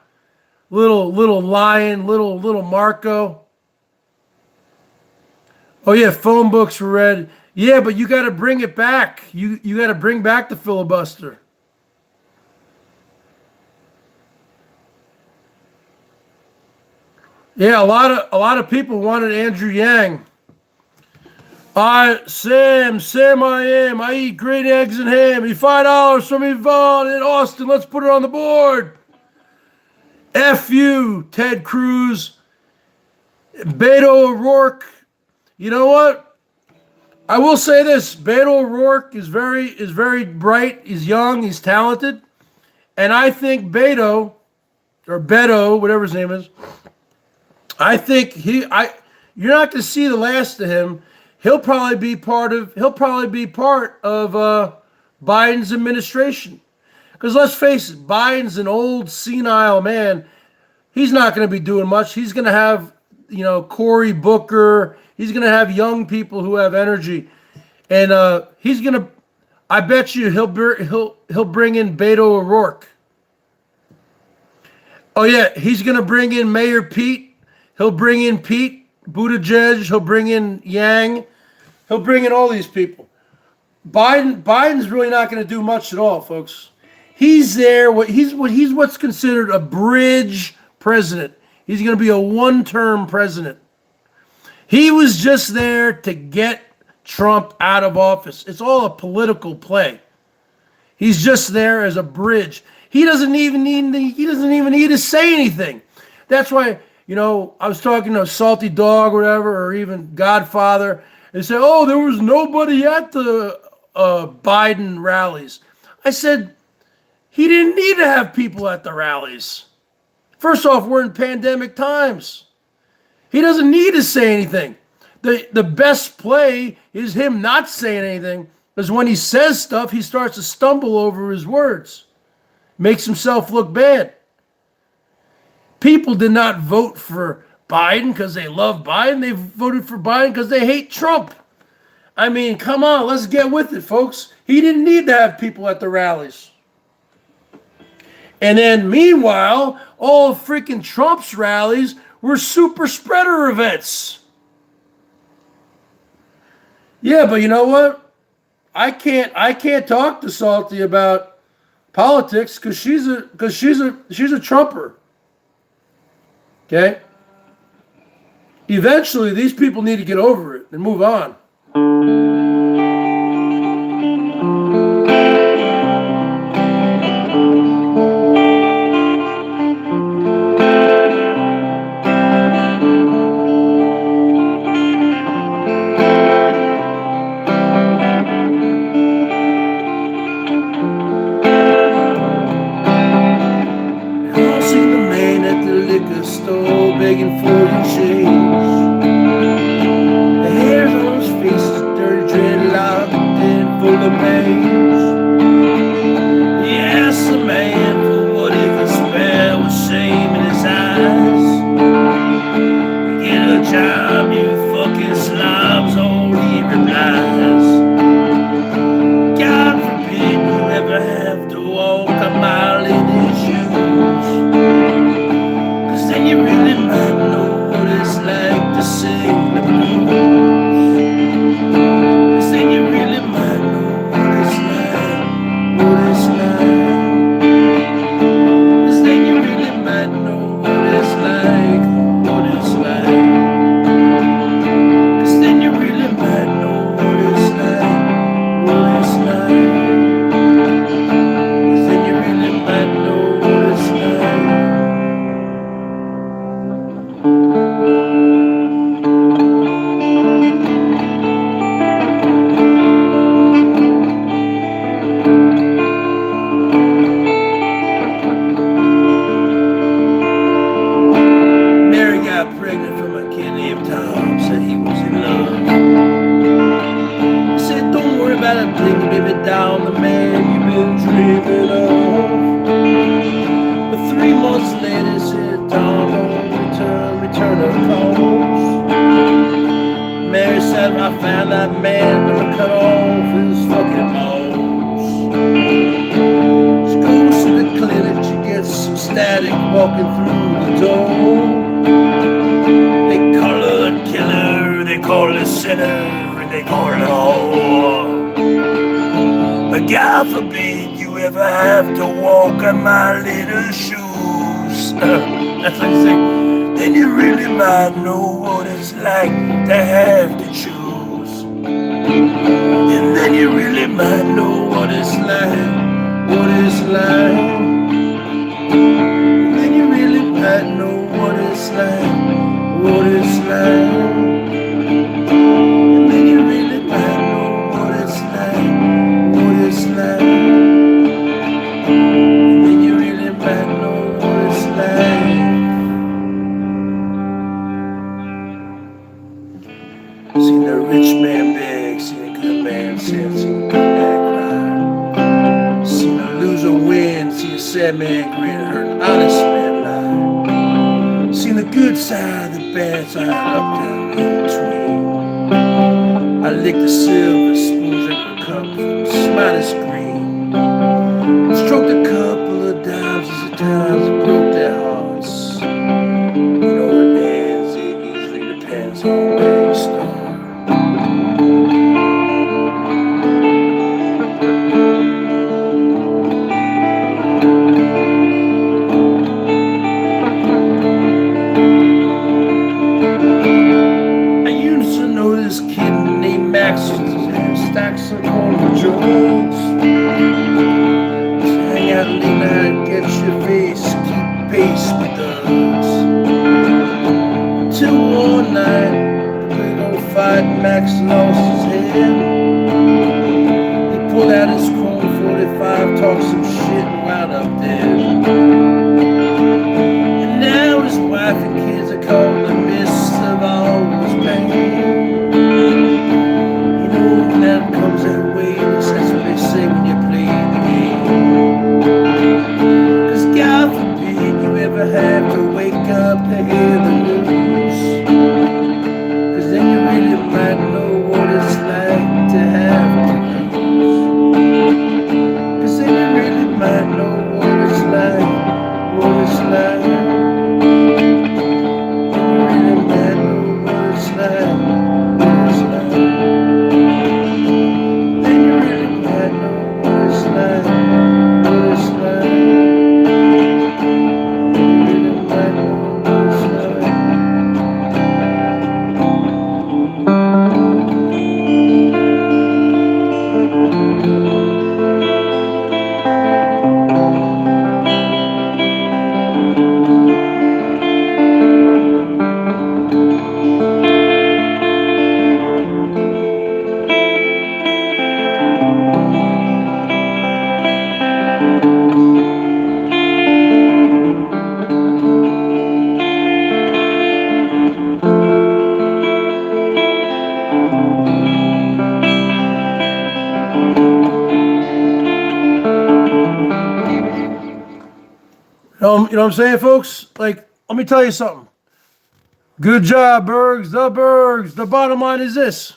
Little lion, little Marco. Oh yeah, phone books were read. Yeah, but you got to bring it back. You got to bring back the filibuster. Yeah, a lot of people wanted Andrew Yang. Sam I Am. I eat green eggs and ham. $5 from Yvonne in Austin. Let's put it on the board. F you, Ted Cruz. Beto O'Rourke. You know what? I will say this. Beto O'Rourke is very bright. He's young. He's talented. And I think Beto, or Beto, whatever his name is, I think you're not going to see the last of him. He'll probably be part of Biden's administration. Because let's face it, Biden's an old senile man. He's not going to be doing much. He's going to have, Cory Booker. He's going to have young people who have energy, and I bet you he'll bring in Beto O'Rourke. Oh yeah, he's going to bring in Mayor Pete. He'll bring in Pete Buttigieg. He'll bring in Yang. He'll bring in all these people. Biden's really not going to do much at all, folks. He's there. He's what's considered a bridge president. He's going to be a one-term president. He was just there to get Trump out of office. It's all a political play. He's just there as a bridge. He doesn't even need to say anything. That's why, I was talking to Salty Dog or whatever, or even Godfather, and say, "Oh, there was nobody at the Biden rallies." I said, he didn't need to have people at the rallies. First off, we're in pandemic times. He doesn't need to say anything. The best play is him not saying anything, because when he says stuff, he starts to stumble over his words. Makes himself look bad. People did not vote for Biden because they love Biden. They voted for Biden because they hate Trump. I mean, come on, let's get with it, folks. He didn't need to have people at the rallies. And then, meanwhile, all freaking Trump's rallies were super spreader events. Yeah, but you know what? I can't talk to Salty about politics because she's a Trumper. Okay? Eventually, these people need to get over it and move on. Begging for your change. The hairs on his face is dirty, dreadlocked and full of mange. Yes, a man for what he can spare with shame in his eyes. Get a job, you fucking slobs, all he replies. God forbid you ever have to walk a mile in his shoes. Then you really might know what it's like to sing the blues. 'Cause then you really might know what it's like, what it's like. 'Cause then you really might know what it's like, what it's like. 'Cause then you really might know what it's like, what it's like. 'Cause then you really might know what it's like. Down the man you've been dreaming of. But 3 months later, said Tom, don't return her calls. Mary said, I found that man gonna cut off his fucking balls. She goes to the clinic, she gets some static walking through the door. They call her a killer, they call her a sinner, and they call her a whore. But God forbid you ever have to walk in my little shoes. That's what you say. Then you really might know what it's like to have to choose. And then you really might know what it's like, what it's like. And then you really might know what it's like, what it's like. And then you really might know what it's like. It's like, and then you really might know what it's like. Seen a rich man beg, seen a good man sin, seen a good man cry. Seen a loser win, seen a sad man grin, heard an honest man lie. Seen the good side, the bad side, up down in between. I licked the silver spoons that could come from smiley screen. Stroked a couple of dimes as the times broke their hearts. You know it ends, it usually depends on where you start. might know what it's like, what it's like. You really might know what it's like, what it's like. Then you really might know what it's like, what it's like. You really might know what it's like. You know what I'm saying, folks? Like, let me tell you something. Good job, Bergs. The Bergs. The bottom line is this.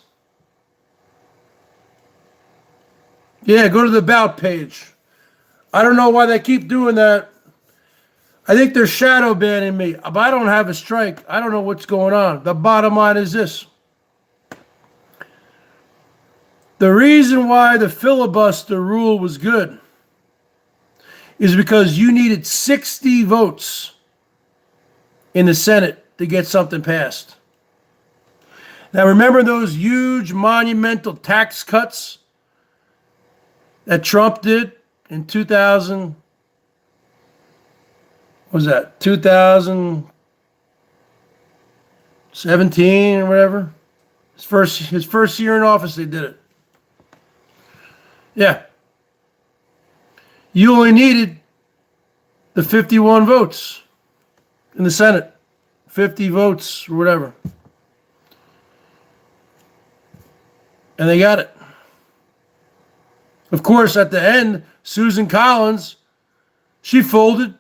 Yeah, go to the About page. I don't know why they keep doing that. I think they're shadow banning me, but I don't have a strike. I don't know what's going on. The bottom line is this. The reason why the filibuster rule was good is because you needed 60 votes in the Senate to get something passed. Now, remember those huge monumental tax cuts that Trump did in 2000? What was that? 2017 or whatever? His first year in office, they did it. Yeah. You only needed the 51 votes in the Senate. 50 votes or whatever. And they got it. Of course, at the end, Susan Collins, she folded.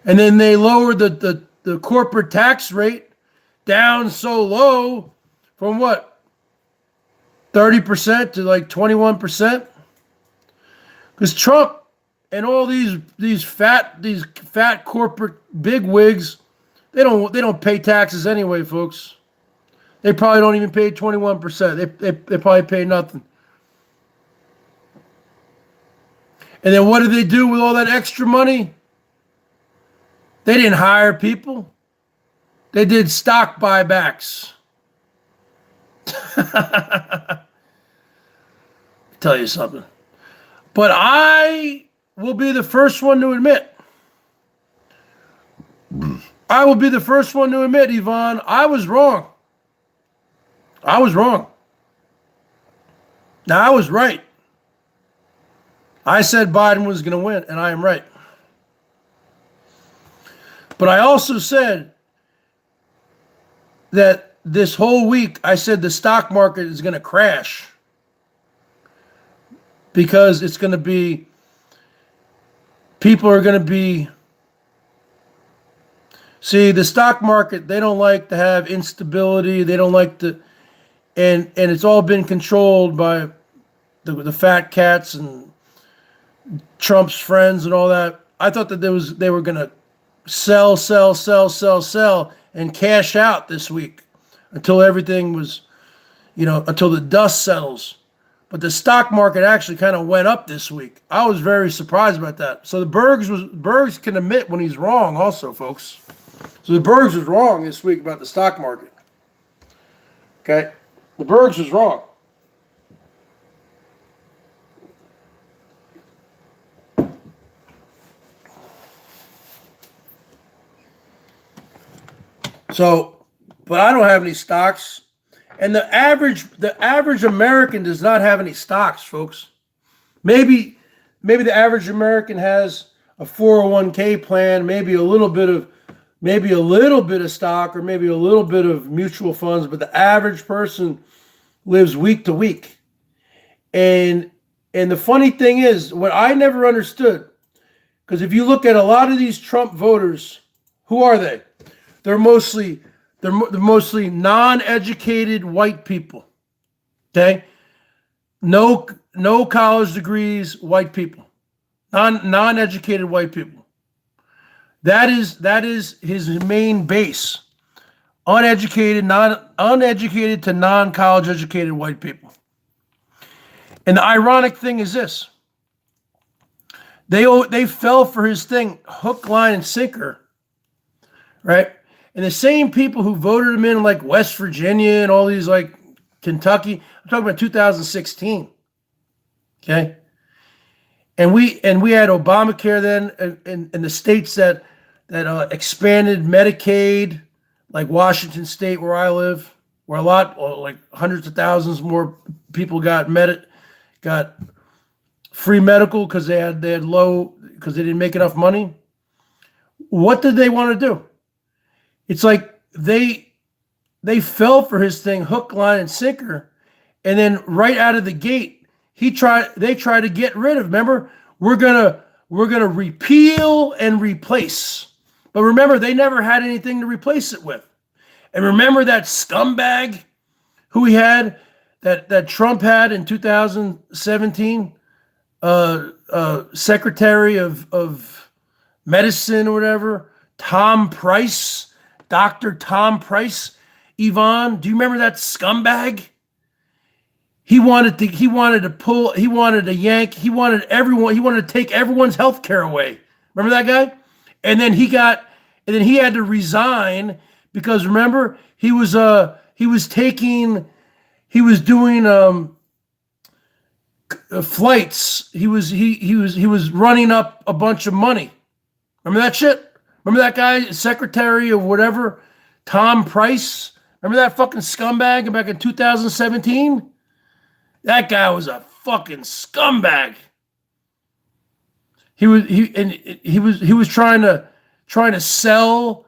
And then they lowered the corporate tax rate down so low from what? 30% to like 21%. Because Trump and all these fat corporate bigwigs, they don't pay taxes anyway, folks. They probably don't even pay 21%. They probably pay nothing. And then what did they do with all that extra money? They didn't hire people. They did stock buybacks. Tell you something. But I will be the first one to admit. Yvonne, I was wrong. I was wrong. Now, I was right. I said Biden was going to win, and I am right. But I also said that this whole week, I said the stock market is going to crash because it's going to be, people are going to be, see, the stock market, they don't like to have instability. They don't like to, and it's all been controlled by the fat cats and Trump's friends and all that. I thought that they were going to sell, and cash out this week until everything was, until the dust settles. But the stock market actually kind of went up this week. I was very surprised about that. So the Bergs can admit when he's wrong also, folks. So the Bergs was wrong this week about the stock market. Okay? The Bergs was wrong. So, but I don't have any stocks. And the average American does not have any stocks, folks. Maybe the average American has a 401k plan, maybe a little bit of stock, or maybe a little bit of mutual funds, but the average person lives week to week. And the funny thing is, what I never understood, because if you look at a lot of these Trump voters, who are they? They're mostly non-educated white people. Okay? No college degrees, white people. Non-educated white people. That is his main base. Uneducated to non-college educated white people. And the ironic thing is this. They fell for his thing, hook, line, and sinker, right? And the same people who voted him in, like West Virginia and all these, like Kentucky, I'm talking about 2016, okay? And we had Obamacare then, in the states that expanded Medicaid, like Washington State, where I live, where like hundreds of thousands more people got free medical because they had low, because they didn't make enough money. What did they want to do? It's like they fell for his thing, hook, line, and sinker, and then right out of the gate, they tried to get rid of. Remember, we're gonna repeal and replace. But remember, they never had anything to replace it with. And remember that scumbag who he had, that Trump had in 2017, Secretary of Medicine or whatever, Tom Price, Dr. Tom Price. Yvonne, do you remember that scumbag? He wanted to take everyone's health care away. Remember that guy? And then he had to resign because remember, he was doing flights. He was running up a bunch of money. Remember that shit? Remember that guy, Secretary of whatever, Tom Price? Remember that fucking scumbag back in 2017? That guy was a fucking scumbag. He was trying to sell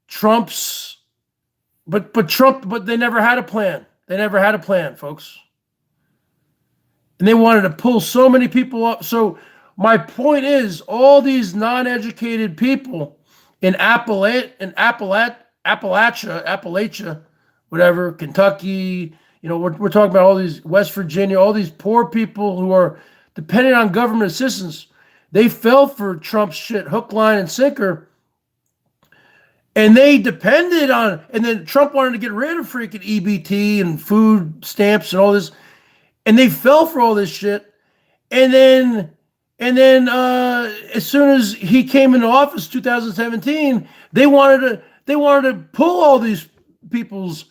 Trump's, but they never had a plan. They never had a plan, folks. And they wanted to pull so many people up. So my point is, all these non-educated people in Appalachia, whatever, Kentucky, we're talking about all these West Virginia, all these poor people who are dependent on government assistance. They fell for Trump's shit, hook, line, and sinker. And they depended on, and then Trump wanted to get rid of freaking EBT and food stamps and all this. And they fell for all this shit. And then as soon as he came into office, 2017, they wanted to pull all these people's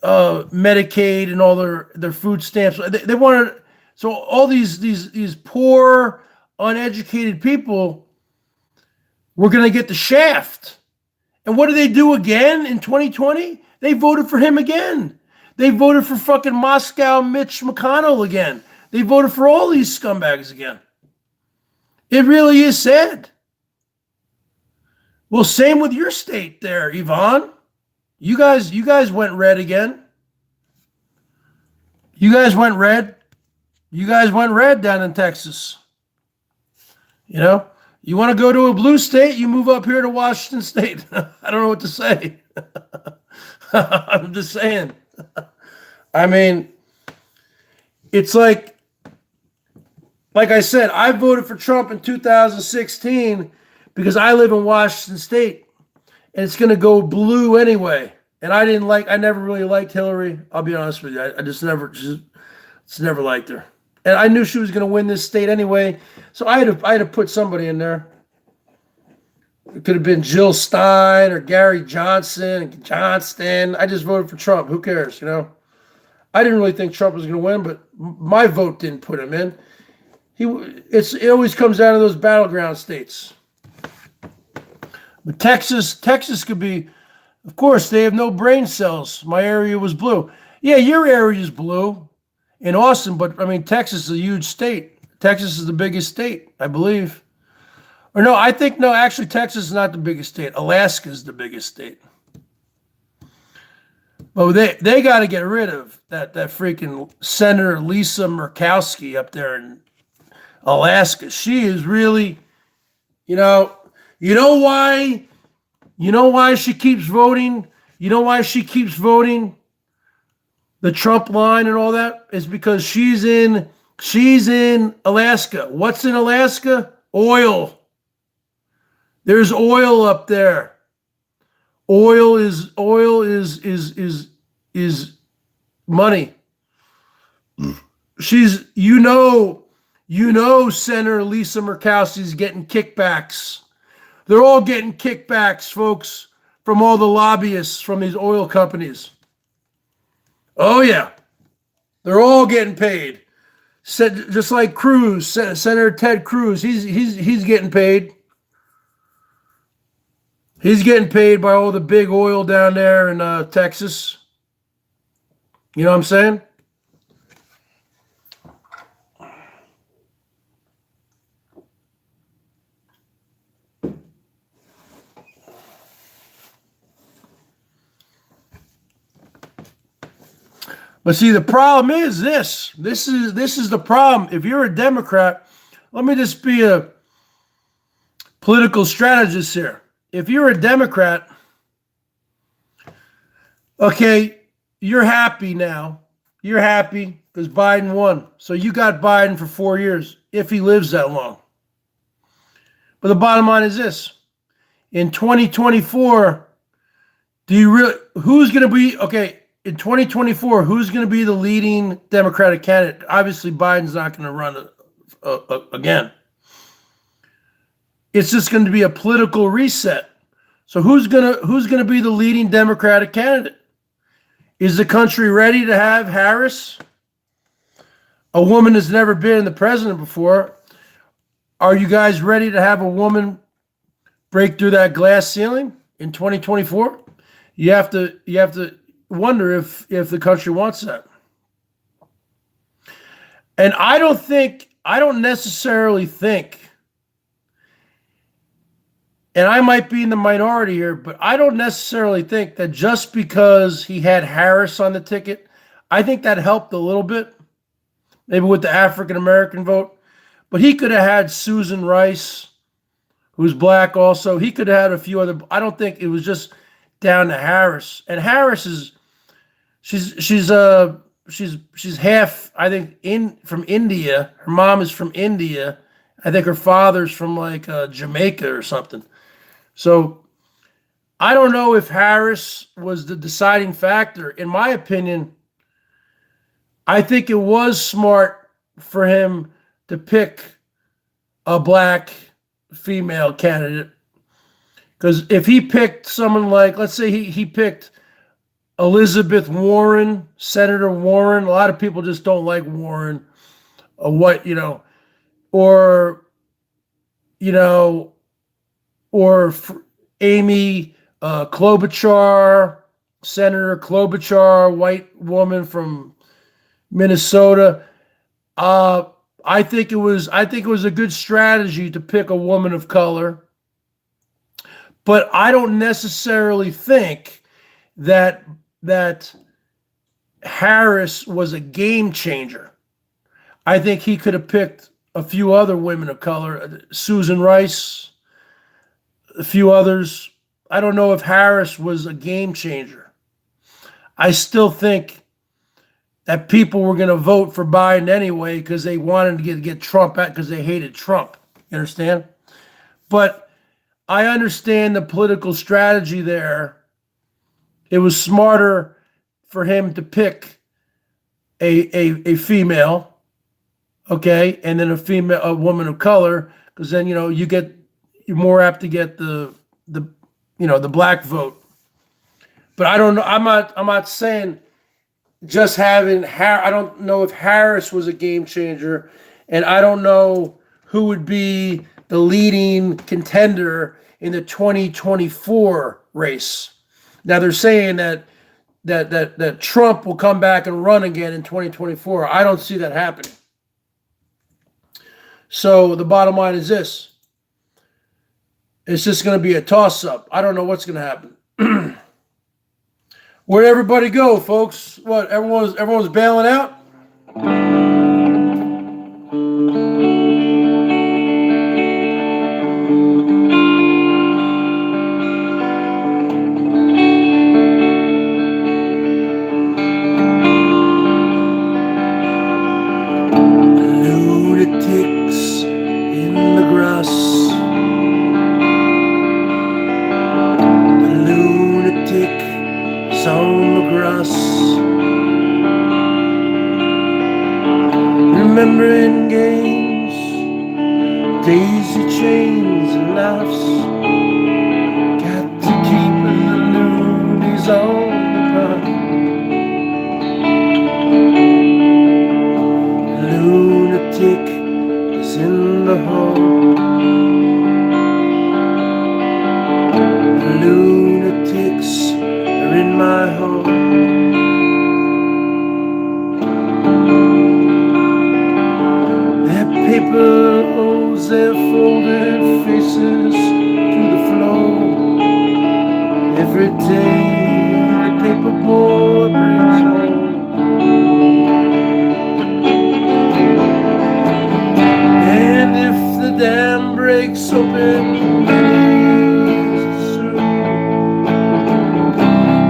Medicaid and all their food stamps. They wanted, so all these poor, uneducated people were going to get the shaft. And what did they do again in 2020? They voted for him again. They voted for fucking Moscow Mitch McConnell again. They voted for all these scumbags again. It really is sad. Well, same with your state there, Yvonne. You guys went red again. You guys went red. You guys went red down in Texas. You want to go to a blue state, you move up here to Washington State. I don't know what to say. I'm just saying. I mean, it's like I said, I voted for Trump in 2016 because I live in Washington State, and it's going to go blue anyway. And I never really liked Hillary. I'll be honest with you. I just never liked her. And I knew she was going to win this state anyway, so I had to put somebody in there. It could have been Jill Stein or Gary Johnston. I just voted for Trump. Who cares, I didn't really think Trump was going to win, but my vote didn't put him in. It always comes down to those battleground states. But Texas could be, of course, they have no brain cells. My area was blue. Yeah, your area is blue in Austin, but I mean, Texas is a huge state. Texas is the biggest state, I believe. Or no, actually Texas is not the biggest state. Alaska is the biggest state. But they got to get rid of that freaking Senator Lisa Murkowski up there in Alaska. She is really, you know why she keeps voting? You know why she keeps voting the Trump line and all that? Is because she's in Alaska. What's in Alaska? Oil. There's oil up there. Oil is money. She's Senator Lisa Murkowski's getting kickbacks. They're all getting kickbacks, folks, from all the lobbyists from these oil companies. Oh yeah, they're all getting paid. Just like Cruz, Senator Ted Cruz, he's getting paid. He's getting paid by all the big oil down there in Texas. You know what I'm saying? But see, the problem is this. This is the problem. If you're a Democrat, let me just be a political strategist here. If you're a Democrat, okay, you're happy now. You're happy because Biden won. So you got Biden for 4 years, if he lives that long. But the bottom line is this. In 2024, who's going to be, okay, in 2024, who's going to be the leading Democratic candidate? Obviously, Biden's not going to run again. It's just going to be a political reset. So who's going to be the leading Democratic candidate? Is the country ready to have Harris, a woman that's never been the president before? Are you guys ready to have a woman break through that glass ceiling in 2024? You have to wonder if the country wants that. And I don't necessarily think, and I might be in the minority here, but I don't necessarily think that just because he had Harris on the ticket, I think that helped a little bit, maybe with the African American vote. But he could have had Susan Rice, who's black also. He could have had a few other. I don't think it was just down to Harris. And Harris is, she's half, I think, from India. Her mom is from India. I think her father's from like Jamaica or something. So I don't know if Harris was the deciding factor. In my opinion, I think it was smart for him to pick a black female candidate. Because if he picked someone like, let's say he picked Elizabeth Warren, Senator Warren, a lot of people just don't like Warren, or Amy Klobuchar, Senator Klobuchar, white woman from Minnesota. I think it was a good strategy to pick a woman of color, but I don't necessarily think that Harris was a game changer. I think he could have picked a few other women of color, Susan Rice, a few others. I don't know if Harris was a game changer. I still think that people were going to vote for Biden anyway because they wanted to get Trump out because they hated Trump. You understand? But I understand the political strategy there. It was smarter for him to pick a female, okay, and then a woman of color, because then you're more apt to get the black vote. But I don't know. I'm not saying just having I don't know if Harris was a game changer, and I don't know who would be the leading contender in the 2024 race. Now they're saying that Trump will come back and run again in 2024. I don't see that happening. So the bottom line is this. It's just going to be a toss-up. I don't know what's going to happen. Where'd everybody go, folks? What, everyone's bailing out? Lunatics in the ground. bus. The lunatic is on the grass, remembering games, daisy chains and laughs. Got to keep the loonies on the path. The lunatic is in the hall. The lunatics are in my hall. Their paper holds their folded faces to the floor. Every day the paper boy brings home. And if the dam breaks open many years soon,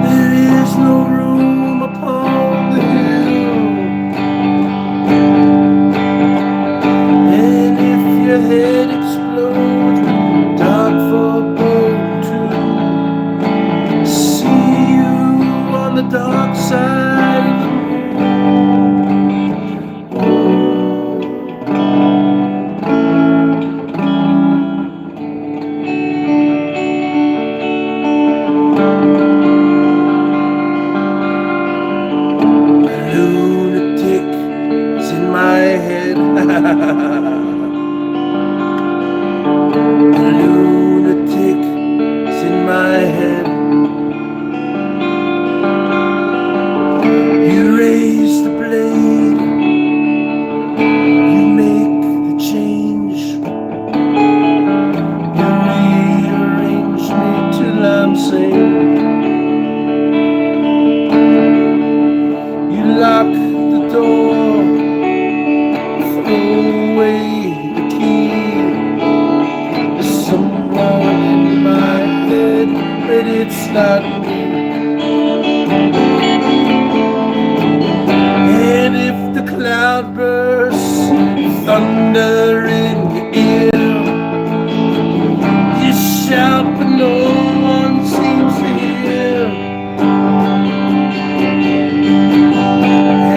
there is no room upon the hill. And if your head explodes with dark foreboding too, see you on the dark side of the lunatic is in my head. The lunatic is in my head. You raise the blade, you make the change, you rearrange me till I'm sane. You lock the door, throw away the key. There's someone in my head, but it's not me. And if the cloud bursts, thunder in your ear, you shout but no one seems to hear.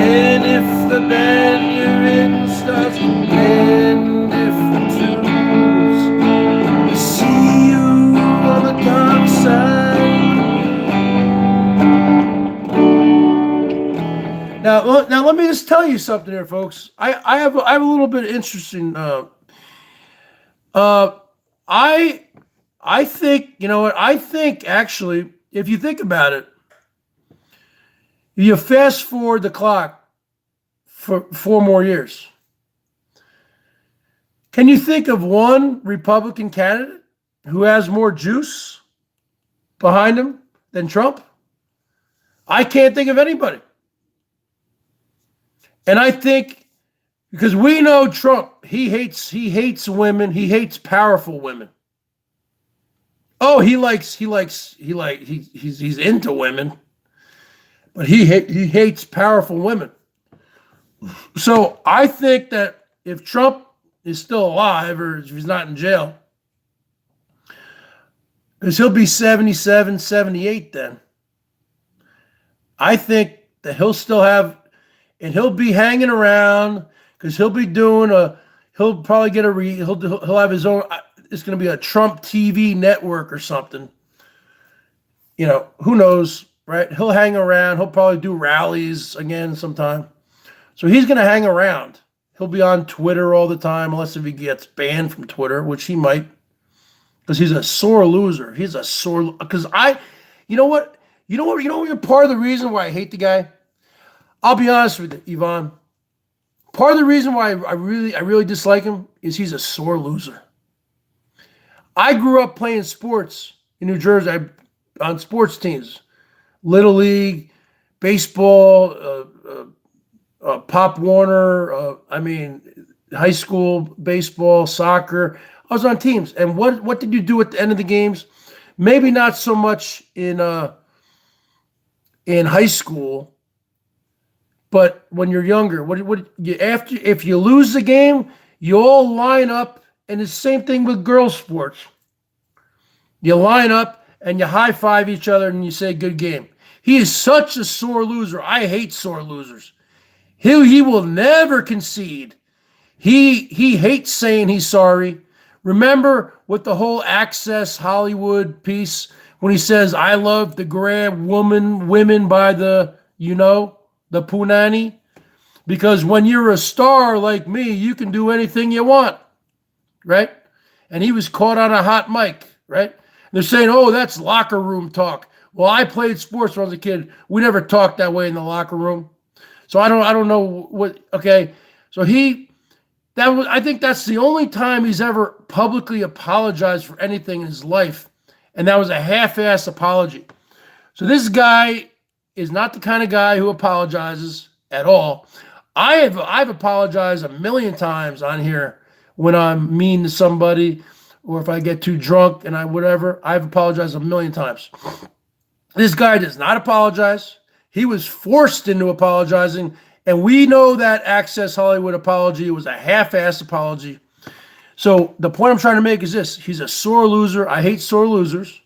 And if the band you're in starts playing different tunes, I see you on the dark side. Now let me just tell you something here, folks. I have a little bit interesting. I think, you know what? I think actually, if you think about it, you fast forward the clock for 4 more years. Can you think of one Republican candidate who has more juice behind him than Trump? I can't think of anybody. And I think, because we know Trump, he hates women, he hates powerful women. Oh, he's into women, but he hates powerful women. So I think that if Trump is still alive, or if he's not in jail, because he'll be 77, 78 then, I think that he'll still have, and he'll be hanging around, because he'll be doing he'll probably get he'll have his own, it's going to be a Trump TV network or something. You know, who knows, right? He'll hang around. He'll probably do rallies again sometime. So he's going to hang around. He'll be on Twitter all the time, unless if he gets banned from Twitter, which he might, because he's a sore loser. He's a sore, because you know what, part of the reason why I hate the guy? I'll be honest with you, Yvonne. Part of the reason why I really dislike him is he's a sore loser. I grew up playing sports in New Jersey on sports teams, Little League, baseball, Pop Warner. High school baseball, soccer. I was on teams. And what did you do at the end of the games? Maybe not so much in high school. But when you're younger, if you lose the game, you all line up And the same thing with girls' sports. You line up and you high five each other and you say, good game. He is such a sore loser. I hate sore losers. He will never concede. He hates saying he's sorry. Remember with the whole Access Hollywood piece when he says, I love to grab women by the punani? Because when you're a star like me, you can do anything you want, right? And he was caught on a hot mic, right? They're saying, oh, that's locker room talk. Well, I played sports when I was a kid. We never talked that way in the locker room. So I don't know what, okay. So I think that's the only time he's ever publicly apologized for anything in his life. And that was a half-ass apology. So this guy is not the kind of guy who apologizes at all. I've apologized a million times on here when I'm mean to somebody or if I get too drunk and I've apologized a million times. This guy does not apologize. He was forced into apologizing, and we know that Access Hollywood apology was a half-assed apology. So the point I'm trying to make is this. He's a sore loser. I hate sore losers.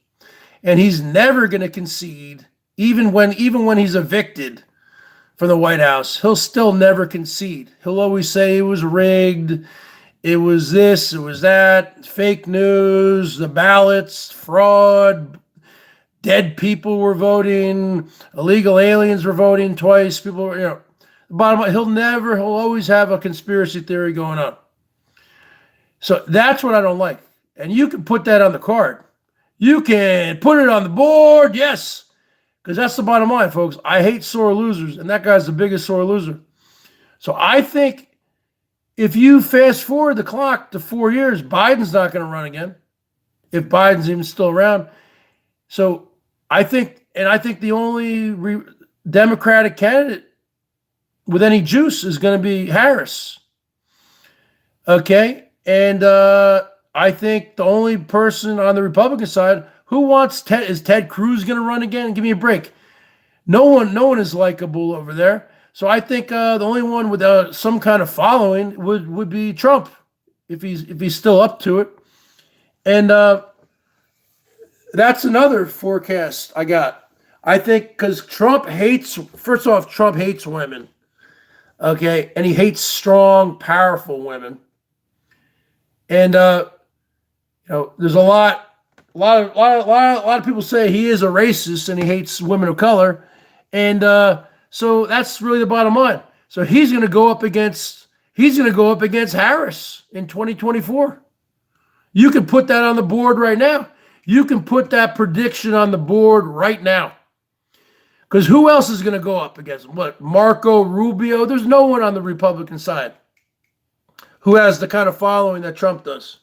And he's never going to concede, even when he's evicted from the White House. He'll still never concede. He'll always say it was rigged. It was this, it was that, fake news, the ballots, fraud, dead people were voting, illegal aliens were voting twice. People were, the bottom line, he'll always have a conspiracy theory going on. So that's what I don't like. And you can put that on the card. You can put it on the board, yes. Because that's the bottom line, folks. I hate sore losers, and that guy's the biggest sore loser. So I think if you fast forward the clock to 4 years, Biden's not going to run again, if Biden's even still around. So I think the only Democratic candidate with any juice is going to be Harris. Okay? And I think the only person on the Republican side who wants is Ted Cruz going to run again? Give me a break. No one is likable over there. So I think the only one with some kind of following would be Trump, if he's still up to it. And that's another forecast I got. I think because Trump hates women, okay, and he hates strong, powerful women. And there's a lot of people say he is a racist and he hates women of color, and so that's really the bottom line. So he's going to go up against Harris in 2024. You can put that on the board right now. You can put that prediction on the board right now. Because who else is going to go up against him? What, Marco Rubio? There's no one on the Republican side who has the kind of following that Trump does.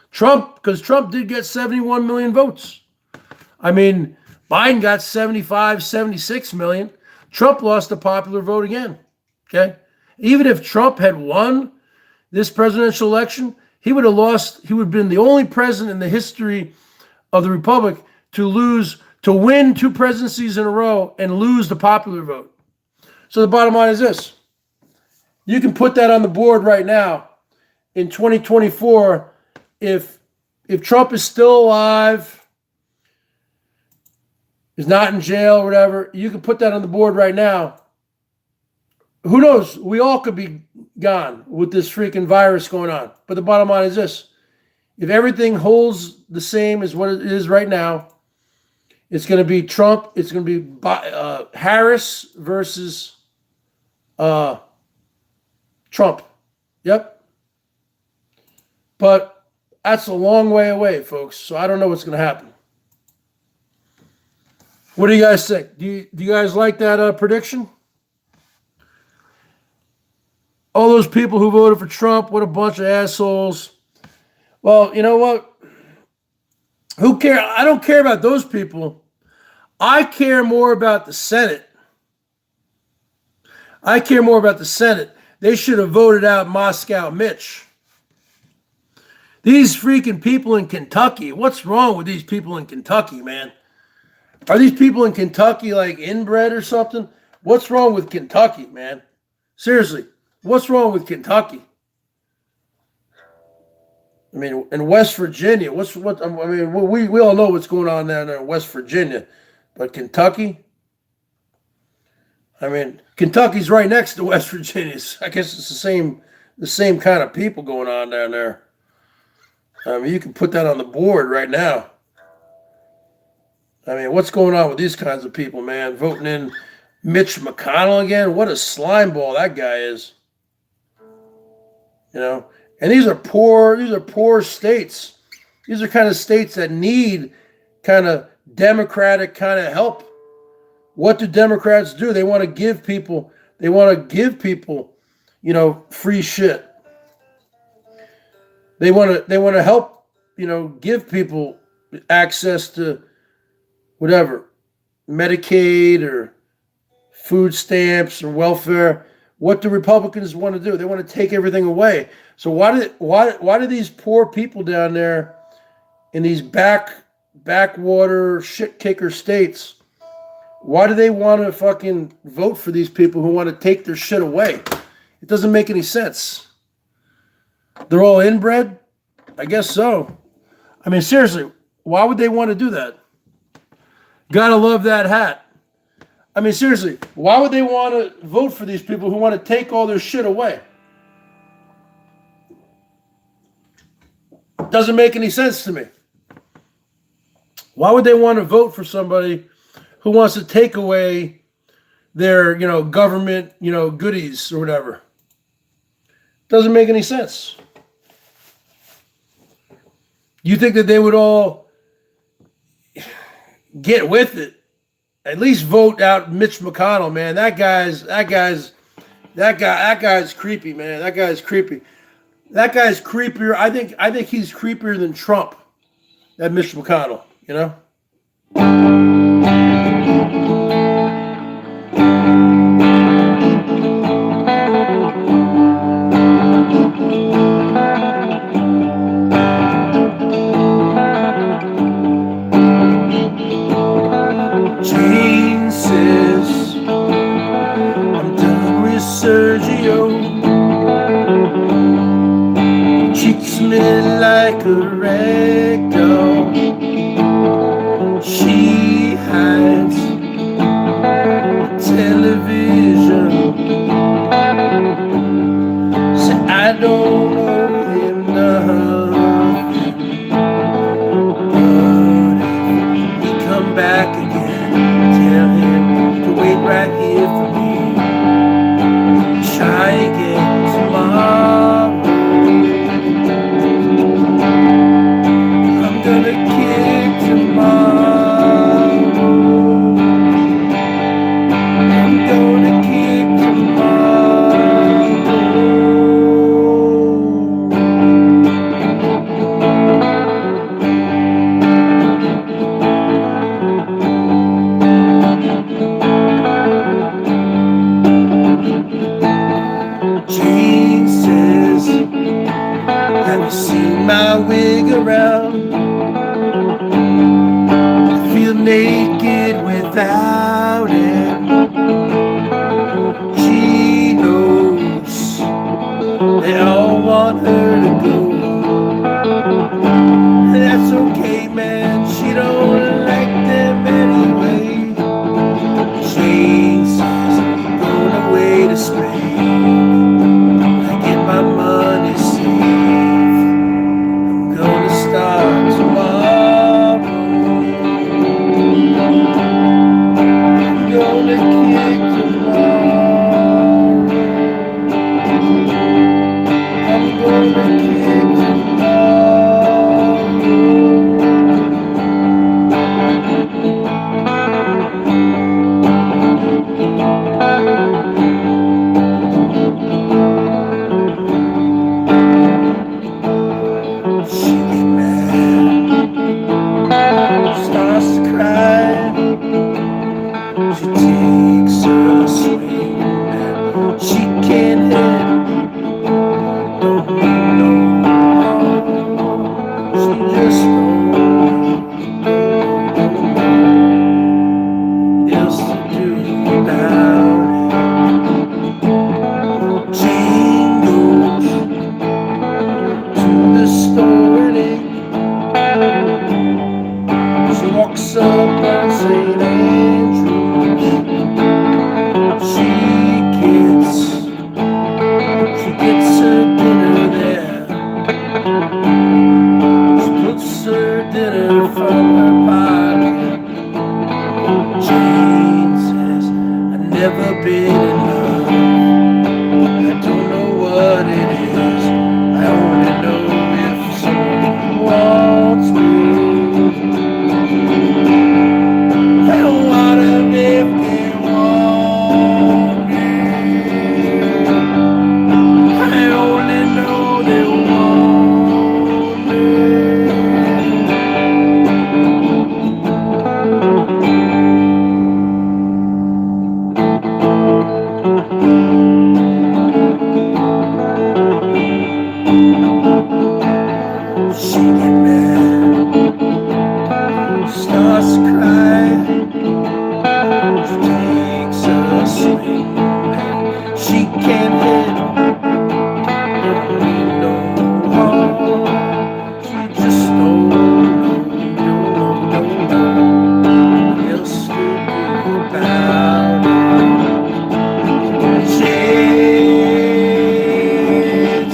Because Trump did get 71 million votes. I mean, Biden got 75, 76 million. Trump lost the popular vote again. Okay? Even if Trump had won this presidential election, he would have been the only president in the history of the Republic to win 2 presidencies in a row and lose the popular vote. So the bottom line is this. You can put that on the board right now. In 2024, if Trump is still alive, is not in jail or whatever, you can put that on the board right now. Who knows? We all could be gone with this freaking virus going on. But the bottom line is this. If everything holds the same as what it is right now, it's going to be Trump. It's going to be Harris versus Trump. Yep. But that's a long way away, folks. So I don't know what's going to happen. What do you guys think? Do you guys like that prediction? All those people who voted for Trump, what a bunch of assholes. Well, you know what? Who cares? I don't care about those people. I care more about the Senate. They should have voted out Moscow Mitch. These freaking people in Kentucky. What's wrong with these people in Kentucky, man? Are these people in Kentucky like inbred or something? What's wrong with Kentucky, man? Seriously, what's wrong with Kentucky? I mean, in West Virginia, we all know what's going on down there in West Virginia, but Kentucky. I mean, Kentucky's right next to West Virginia. I guess it's the same kind of people going on down there. I mean, you can put that on the board right now. I mean, what's going on with these kinds of people, man? Voting in Mitch McConnell again? What a slime ball that guy is. You know, and these are poor states. These are kind of states that need kind of Democratic kind of help. What do Democrats do? They want to give people, you know, free shit. They want to help, you know, give people access to whatever, Medicaid or food stamps or welfare. What do Republicans want to do? They want to take everything away. So why do these poor people down there in these backwater shit kicker states, why do they want to fucking vote for these people who want to take their shit away? It doesn't make any sense. They're all inbred? I guess so. I mean, seriously, why would they want to do that? Gotta love that hat. I mean, seriously, why would they want to vote for these people who want to take all their shit away? Doesn't make any sense to me. Why would they want to vote for somebody who wants to take away their, you know, government, you know, goodies or whatever? Doesn't make any sense. You think that they would all get with it? At least vote out Mitch McConnell, man. That guy's creepy, man. That guy's creepy. That guy's creepier. I think he's creepier than Trump. That Mitch McConnell, you know? Jane says, I'm done with Sergio. Treats me like a rag doll. She hides the television. Say I don't owe him nothing, but if he come back again, tell him to wait right here for me. Try again tomorrow. I'm gonna kick tomorrow. I'm gonna kick tomorrow. Jane says, have you seen my wig around? I feel naked without it. She knows they all want her to go. That's okay, man. She don't like them anyway. Jane says, I'm going away to Spain. I get my money saved. I'm gonna start tomorrow. I'm gonna kick tomorrow. I'm gonna kick tomorrow. She get mad, starts to cry. She takes a swing and she can't hit. No, she just don't know else to do about it. Jane goes to the store. dinner from her pocket. Jane says, I've never been in love. I don't know what it is. I only know if someone wants me. And what if they want me? I only know they want me. She get mad, starts to cry, takes a swing, and she can't hit, don't mean no harm. She just don't know what else to do about it. Jane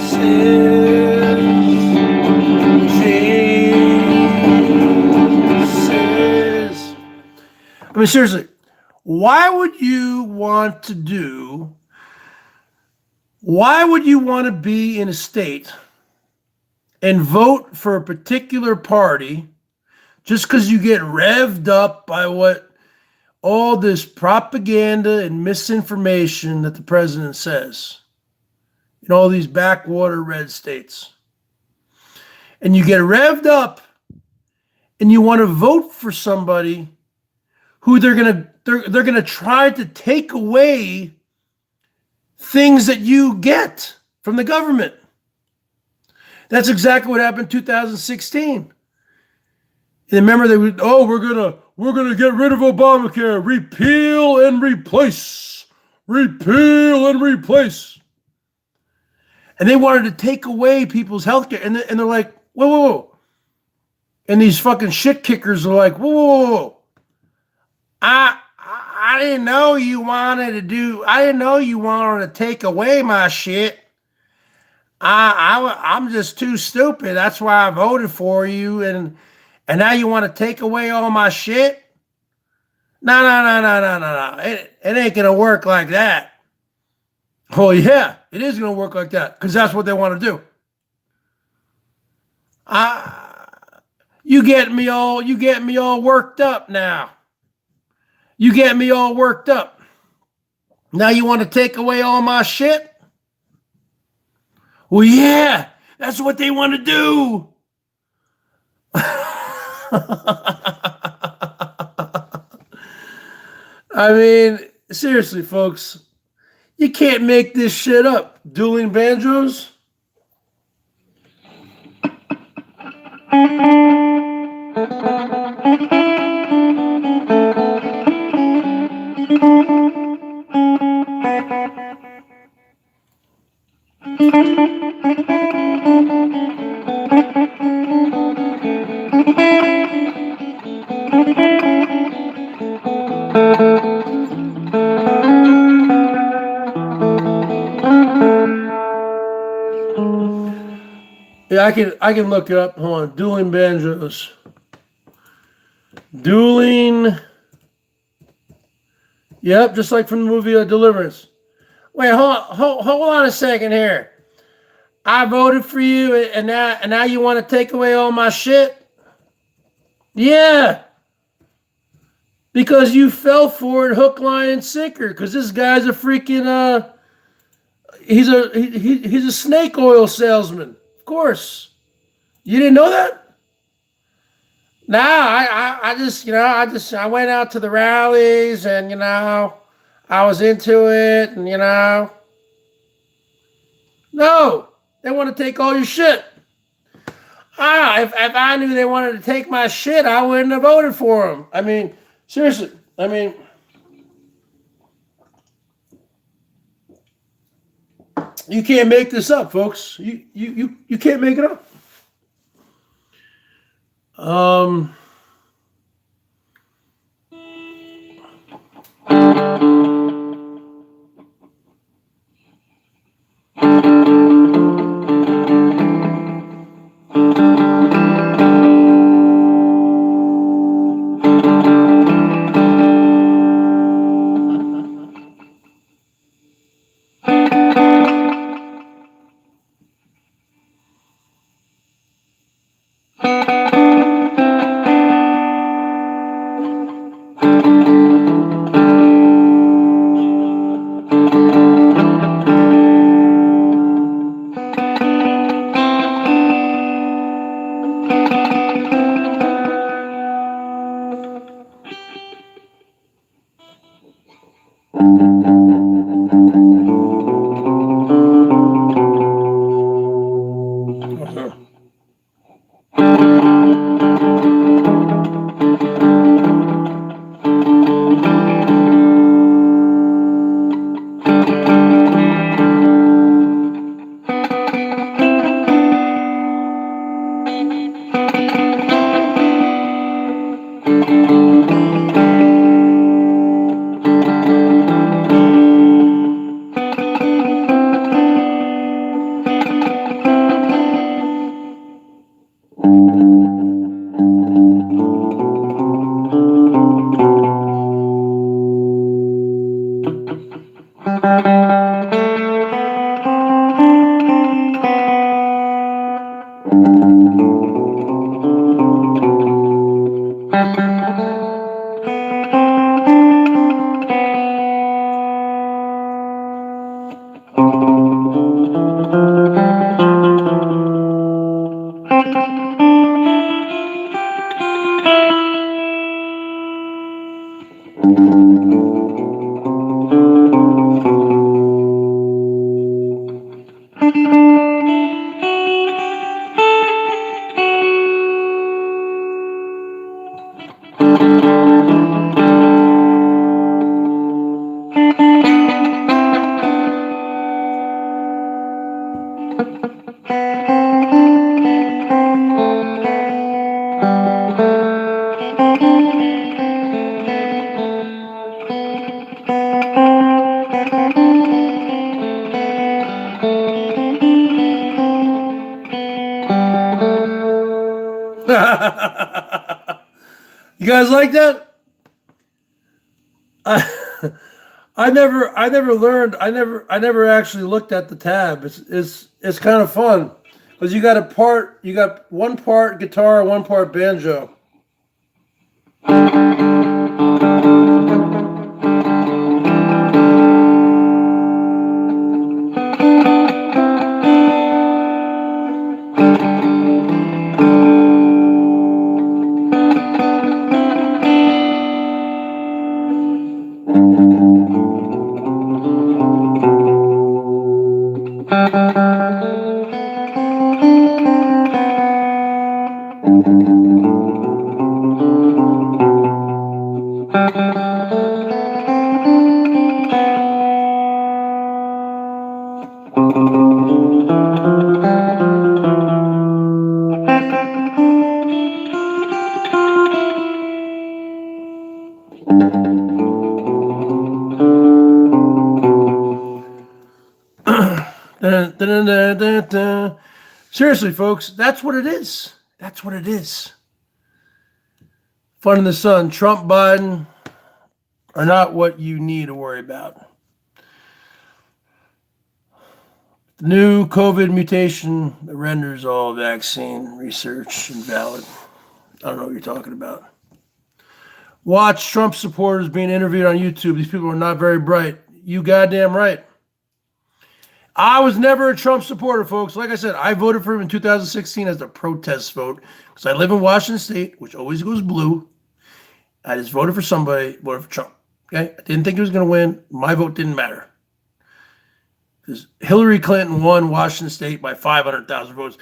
says, I mean, seriously, why would you want to be in a state and vote for a particular party just because you get revved up by what all this propaganda and misinformation that the president says in all these backwater red states? And you get revved up and you want to vote for somebody who they're gonna try to take away things that you get from the government. That's exactly what happened in 2016. And remember, we're gonna get rid of Obamacare, repeal and replace, and they wanted to take away people's health care, and they're like, whoa, and these fucking shit kickers are like, whoa. I didn't know you wanted to take away my shit. I'm just too stupid. That's why I voted for you. And now you want to take away all my shit? No. It ain't going to work like that. Oh yeah, it is going to work like that because that's what they want to do. You get me all worked up now. You get me all worked up. Now you want to take away all my shit? Well, yeah, that's what they want to do. I mean, seriously, folks, you can't make this shit up. Dueling banjos? Yeah, I can look it up. Hold on. Dueling banjos. Dueling. Yep, just like from the movie Deliverance. Wait, hold on a second here. I voted for you, and now you want to take away all my shit? Yeah. Because you fell for it hook, line, and sinker. Because this guy's a freaking he's a snake oil salesman. Of course. You didn't know that? No, I went out to the rallies and I was into it and no, they want to take all your shit. If I knew they wanted to take my shit, I wouldn't have voted for them. I mean, seriously. I mean, you can't make this up, folks. You can't make it up. You guys like that? I never learned. I never actually looked at the tab. It's kind of fun because you got one part guitar, one part banjo. Dun, dun, dun, dun, dun. Seriously, folks, that's what it is. That's what it is. Fun in the sun. Trump, Biden are not what you need to worry about. The new COVID mutation that renders all vaccine research invalid. I don't know what you're talking about. Watch Trump supporters being interviewed on YouTube. These people are not very bright. You goddamn right. I was never a Trump supporter, folks. Like I said, I voted for him in 2016 as a protest vote because I live in Washington State, which always goes blue. I just voted for somebody, voted for Trump. Okay, I didn't think he was going to win. My vote didn't matter because Hillary Clinton won Washington State by 500,000 votes.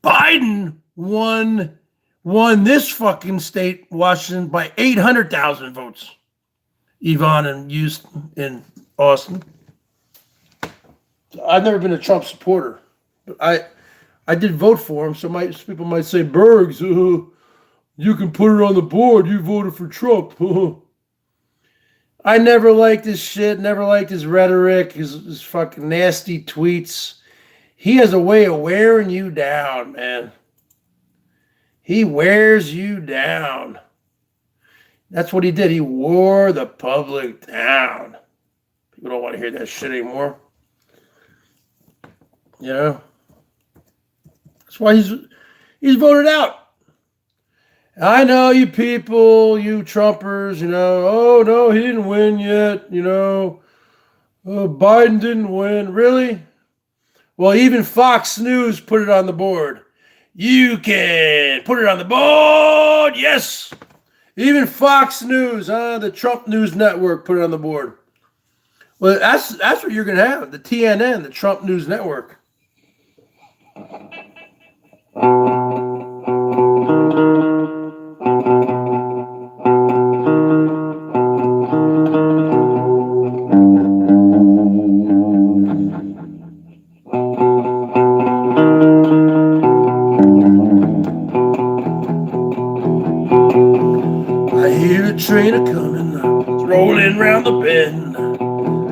Biden won this fucking state, Washington, by 800,000 votes. Yvonne and Houston in Austin. I've never been a Trump supporter, but I did vote for him. So people might say, Bergs, you can put it on the board. You voted for Trump. I never liked this shit. Never liked his rhetoric, his fucking nasty tweets. He has a way of wearing you down, man. He wears you down. That's what he did. He wore the public down. People don't want to hear that shit anymore. You know, that's why he's voted out. I know you people, you Trumpers, you know, oh no, he didn't win yet, you know, Biden didn't win. Really? Well, even Fox News put it on the board. You can put it on the board, yes. Even Fox News, the Trump News Network put it on the board. Well, that's what you're going to have, the TNN, the Trump News Network. I hear a train a-coming, it's rolling round the bend.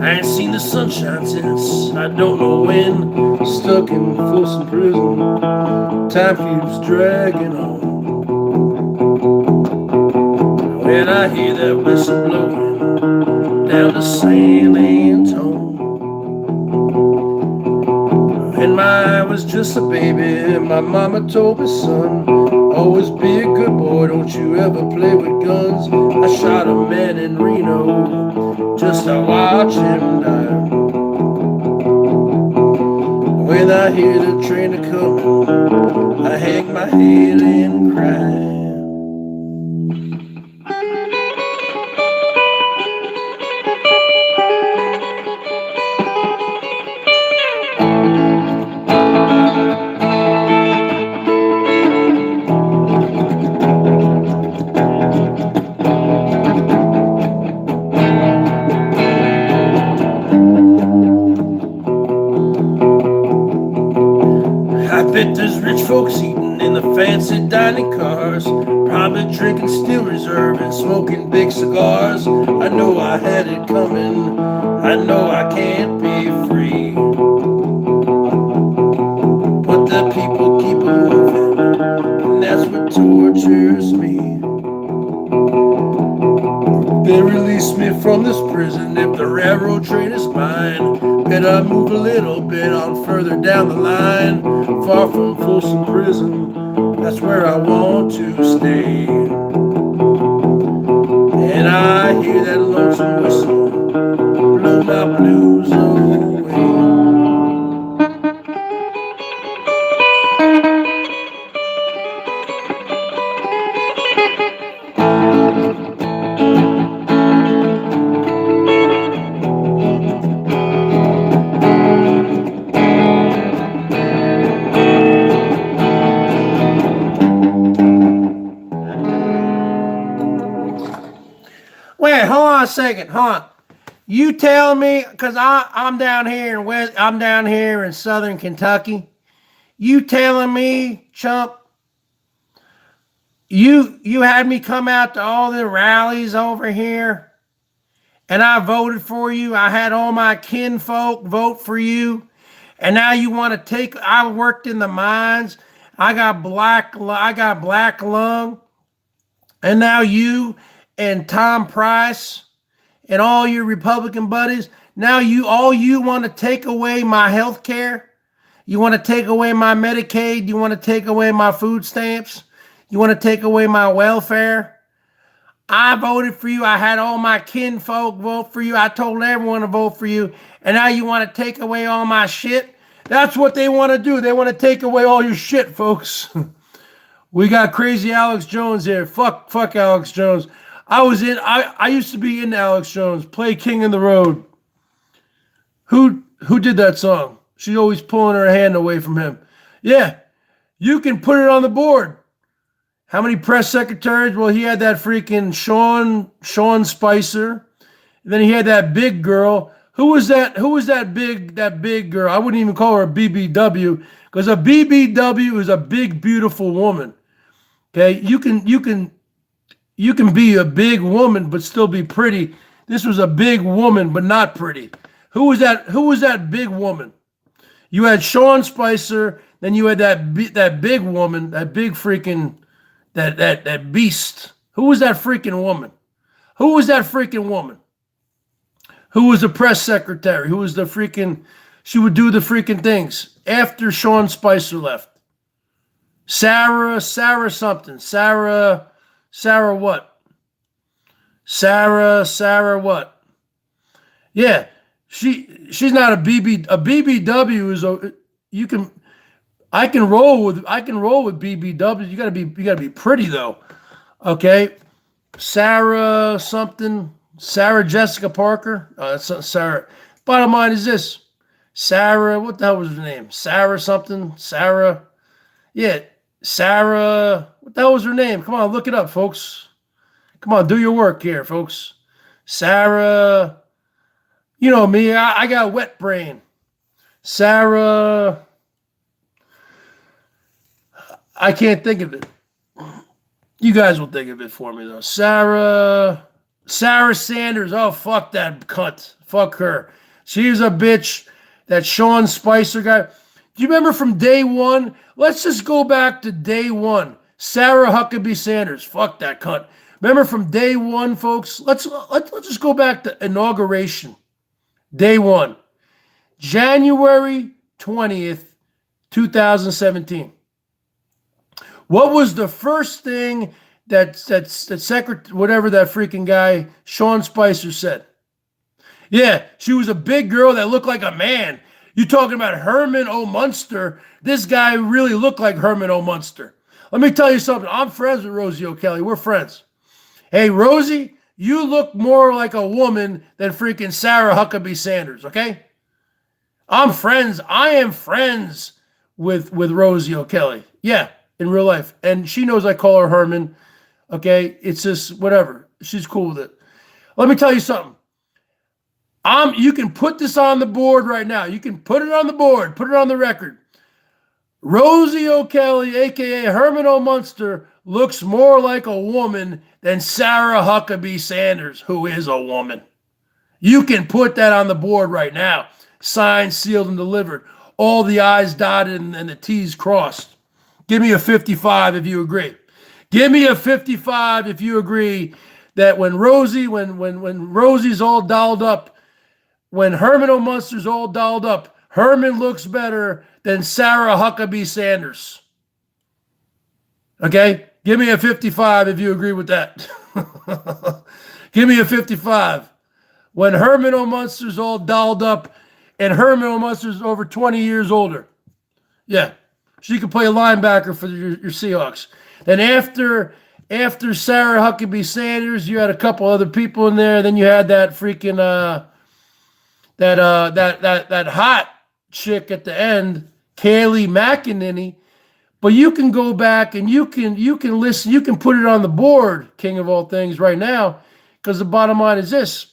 I ain't seen the sunshine since I don't know when. Stuck in Folsom Prison, time keeps dragging on. When I hear that whistle blowing down to San Antone. When I was just a baby, my mama told me, son, always be a good boy, don't you ever play with guns. I shot a man in Reno just to watch him die. When I hear the train a-coming, I hang my head and cry. I bet there's rich folks eating in the fancy dining cars, probably drinking Steel Reserve and smoking big cigars. I know I had it coming, I know I can't be free, but the people keep moving, and that's what tortures me. They release me from this prison if the railroad train is mine. Bet I move a little bit on further down the line, far from Folsom Prison, that's where I want to stay. And I hear that lonesome whistle blow my blues away. Wait, hold on a second, hold on. You tell me, cause I'm down here in I'm down here in Southern Kentucky. You telling me, chump, you had me come out to all the rallies over here, and I voted for you. I had all my kinfolk vote for you, and now you want to take? I worked in the mines. I got black lung, and now you and Tom Price and all your Republican buddies, now all you want to take away my health care? You want to take away my Medicaid? You want to take away my food stamps? You want to take away my welfare? I voted for you. I had all my kinfolk vote for you. I told everyone to vote for you. And now you want to take away all my shit? That's what they want to do. They want to take away all your shit, folks. We got crazy Alex Jones here. Fuck Alex Jones. I used to be into Alex Jones. Play King in the Road. Who did that song? She's always pulling her hand away from him. Yeah, you can put it on the board. How many press secretaries? Well, he had that freaking Sean Spicer. And then he had that big girl. Who was that big girl? I wouldn't even call her a BBW, because a BBW is a big, beautiful woman. Okay, you can be a big woman but still be pretty. This was a big woman but not pretty. Who was that big woman? You had Sean Spicer, then you had that big woman, that big freaking that beast. Who was that freaking woman? Who was that freaking woman? Who was the press secretary? Who was the freaking? She would do the freaking things after Sean Spicer left. Sarah something. Sarah what? Sarah what? Yeah, she's not a BB. A BBW is a you can. I can roll with BBW. You gotta be pretty though. Okay, Sarah something. Sarah Jessica Parker. That's not Sarah. Bottom line is this: Sarah. What the hell was her name? Sarah something. Sarah. Yeah, Sarah. What the hell was her name? Come on, look it up, folks. Come on, do your work here, folks. Sarah. You know me. I got wet brain. Sarah. I can't think of it. You guys will think of it for me, though. Sarah Sanders. Oh, fuck that cunt. Fuck her. She's a bitch. That Sean Spicer guy. Do you remember from day one? Let's just go back to day one. Sarah Huckabee Sanders. Fuck that cunt. Remember from day one, folks? Let's just go back to inauguration. Day one. January 20th, 2017. What was the first thing that secretary, whatever that freaking guy, Sean Spicer said? Yeah, she was a big girl that looked like a man. You talking about Herman O. Munster? This guy really looked like Herman O. Munster. Let me tell you something. I'm friends with Rosie O'Kelly. We're friends. Hey, Rosie, you look more like a woman than freaking Sarah Huckabee Sanders, okay? I'm friends. I am friends with Rosie O'Kelly. Yeah, in real life. And she knows I call her Herman, okay? It's just whatever. She's cool with it. Let me tell you something. You can put this on the board right now. You can put it on the board, put it on the record. Rosie O'Kelly, a.k.a. Herman O. Munster, looks more like a woman than Sarah Huckabee Sanders, who is a woman. You can put that on the board right now. Signed, sealed, and delivered. All the I's dotted and the T's crossed. Give me a 55 if you agree. Give me a 55 if you agree that when Rosie's all dolled up, when Herman O. Munster's all dolled up, Herman looks better than Sarah Huckabee Sanders. Okay? Give me a 55 if you agree with that. Give me a 55. When Herman O. Munster's all dolled up and Herman O. Munster's over 20 years older. Yeah. She could play a linebacker for your Seahawks. Then after Sarah Huckabee Sanders, you had a couple other people in there. Then you had that freaking that hot chick at the end, Kayleigh McEnany. But you can go back and you can listen, you can put it on the board, king of all things, right now, because the bottom line is this.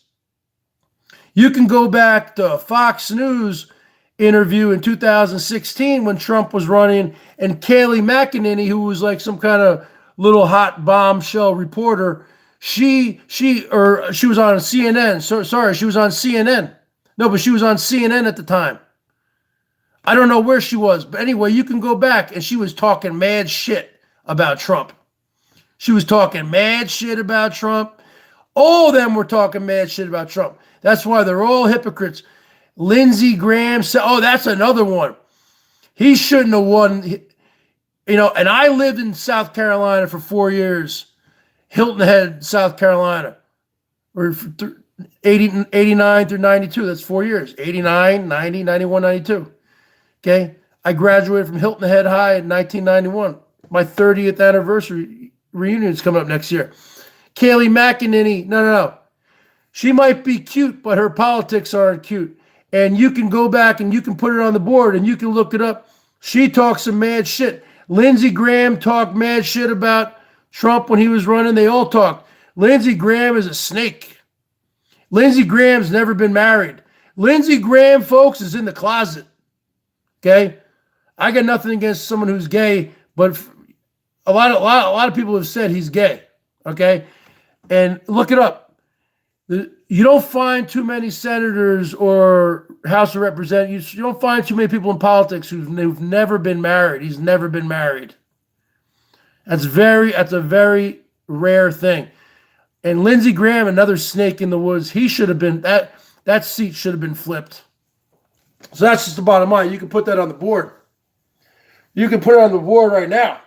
You can go back to a Fox News interview in 2016 when Trump was running, and Kayleigh McEnany, who was like some kind of little hot bombshell reporter, she was on CNN. She was on CNN. No, but she was on CNN at the time. I don't know where she was, but anyway, you can go back, and she was talking mad shit about Trump. She was talking mad shit about Trump. All of them were talking mad shit about Trump. That's why they're all hypocrites. Lindsey Graham said, oh, that's another one. He shouldn't have won. You know, and I lived in South Carolina for 4 years. Hilton Head, South Carolina. Or 89 through 92. That's 4 years. 89, 90, 91, 92. Okay? I graduated from Hilton Head High in 1991. My 30th anniversary reunion is coming up next year. Kayleigh McEnany, no. She might be cute, but her politics aren't cute. And you can go back and you can put it on the board and you can look it up. She talks some mad shit. Lindsey Graham talked mad shit about Trump when he was running. They all talked. Lindsey Graham is a snake. Lindsey Graham's never been married. Lindsey Graham, folks, is in the closet. Okay? I got nothing against someone who's gay, but a lot of people have said he's gay. Okay? And look it up. You don't find too many senators or House of Representatives. You don't find too many people in politics who've never been married. He's never been married. That's a very rare thing. And Lindsey Graham, another snake in the woods, he should have been, that seat should have been flipped. So that's just the bottom line. You can put that on the board. You can put it on the board right now.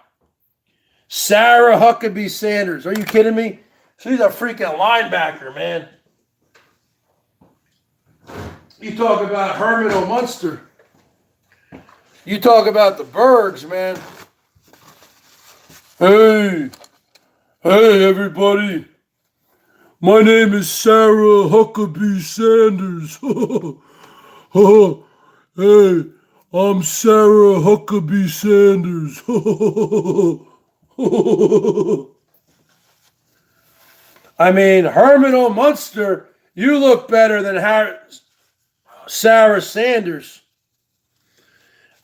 Sarah Huckabee Sanders. Are you kidding me? She's a freaking linebacker, man. You talk about Herman O. Munster. You talk about the Bergs, man. Hey everybody. My name is Sarah Huckabee Sanders. Hey, I'm Sarah Huckabee Sanders. I mean, Herman O. Munster, you look better than Sarah Sanders.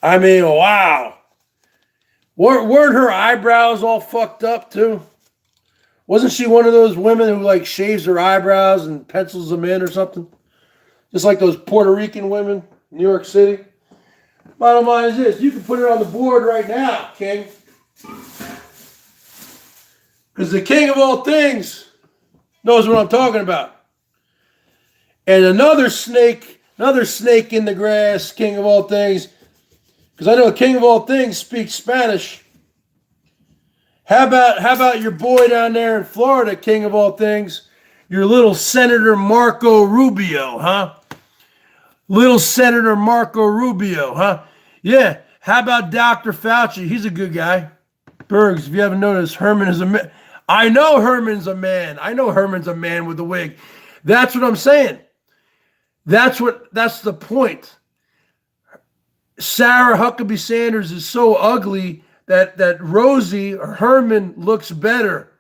I mean, wow. Weren't her eyebrows all fucked up too? Wasn't she one of those women who like shaves her eyebrows and pencils them in or something? Just like those Puerto Rican women in New York City. Bottom line is this. You can put it on the board right now, King. Because the king of all things knows what I'm talking about. And another snake in the grass, king of all things. Because I know king of all things speaks Spanish. How about your boy down there in Florida, king of all things? Your little Senator Marco Rubio, huh? Little Senator Marco Rubio, huh? Yeah. How about Dr. Fauci? He's a good guy. Bergs, if you haven't noticed, Herman is a man. I know Herman's a man. I know Herman's a man with a wig. That's what I'm saying. That's the point. Sarah Huckabee Sanders is so ugly that Rosie or Herman looks better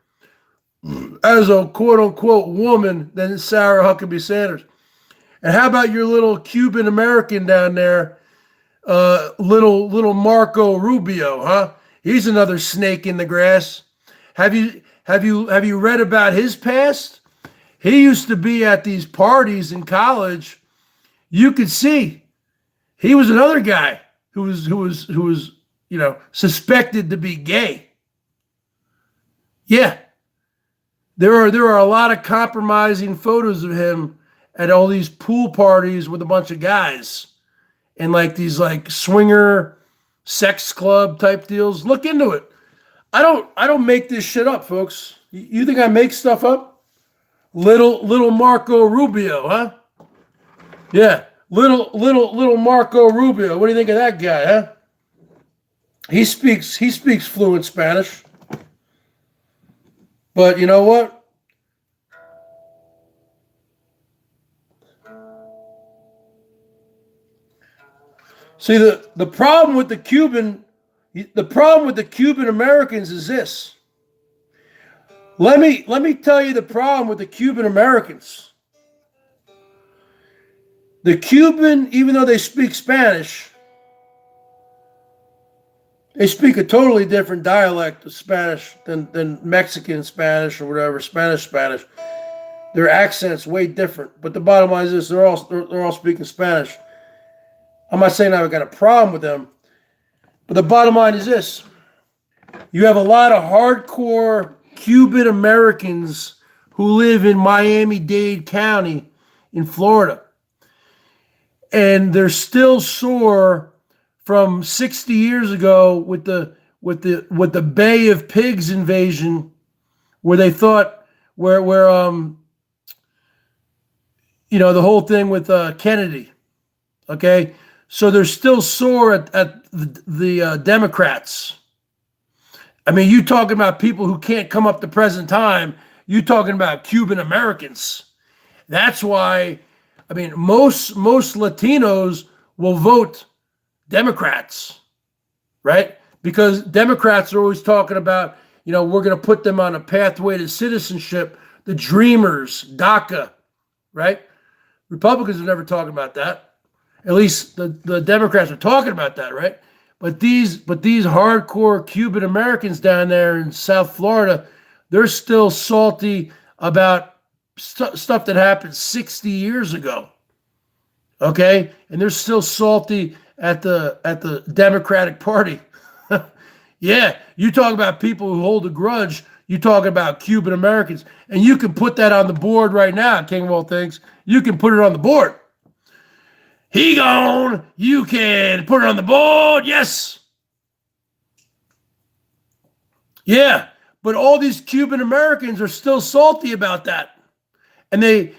as a quote-unquote woman than Sarah Huckabee Sanders. And how about your little Cuban American down there, little Marco Rubio, huh? He's another snake in the grass. Have you read about his past? He used to be at these parties in college. You could see he was another guy who was suspected to be gay. Yeah. There are a lot of compromising photos of him at all these pool parties with a bunch of guys and like these like swinger sex club type deals. Look into it. I don't make this shit up, folks. You think I make stuff up? Little Marco Rubio, huh? Yeah, little Marco Rubio. What do you think of that guy, huh? He speaks fluent Spanish. But you know what? See, the problem with the Cuban Americans is this. Let me tell you the problem with the Cuban Americans. The Cuban, even though they speak Spanish, they speak a totally different dialect of Spanish than Mexican Spanish or whatever, Spanish. Their accent's way different. But the bottom line is this, they're all speaking Spanish. I'm not saying I've got a problem with them, but the bottom line is this. You have a lot of hardcore Cuban Americans who live in Miami-Dade County in Florida. And they're still sore from 60 years ago with the Bay of Pigs invasion, where they thought where the whole thing with Kennedy. Okay? So they're still sore at the Democrats. I mean, you talking about people who can't come up to present time. You talking about Cuban Americans. That's why, I mean, most Latinos will vote Democrats, right? Because Democrats are always talking about, we're going to put them on a pathway to citizenship, the Dreamers, DACA, right? Republicans are never talking about that. At least the Democrats are talking about that, right? But these hardcore Cuban Americans down there in South Florida, they're still salty about stuff that happened 60 years ago. Okay? And they're still salty at the Democratic Party. Yeah, you talk about people who hold a grudge, you talk about Cuban Americans, and you can put that on the board right now, King of all things. You can put it on the board. He gone. You can put it on the board. Yes. Yeah. But all these Cuban Americans are still salty about that. And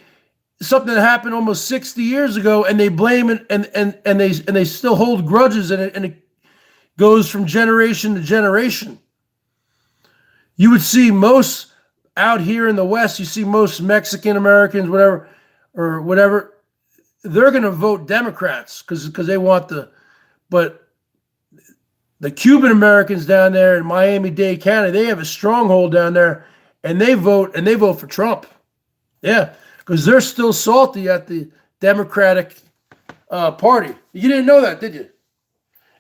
something that happened almost 60 years ago, and they blame it and they still hold grudges, and it goes from generation to generation. You would see most out here in the West, you see most Mexican Americans, whatever, they're going to vote Democrats because they want but the Cuban Americans down there in Miami-Dade County, they have a stronghold down there, and they vote for Trump. Yeah, because they're still salty at the Democratic Party. You didn't know that, did you?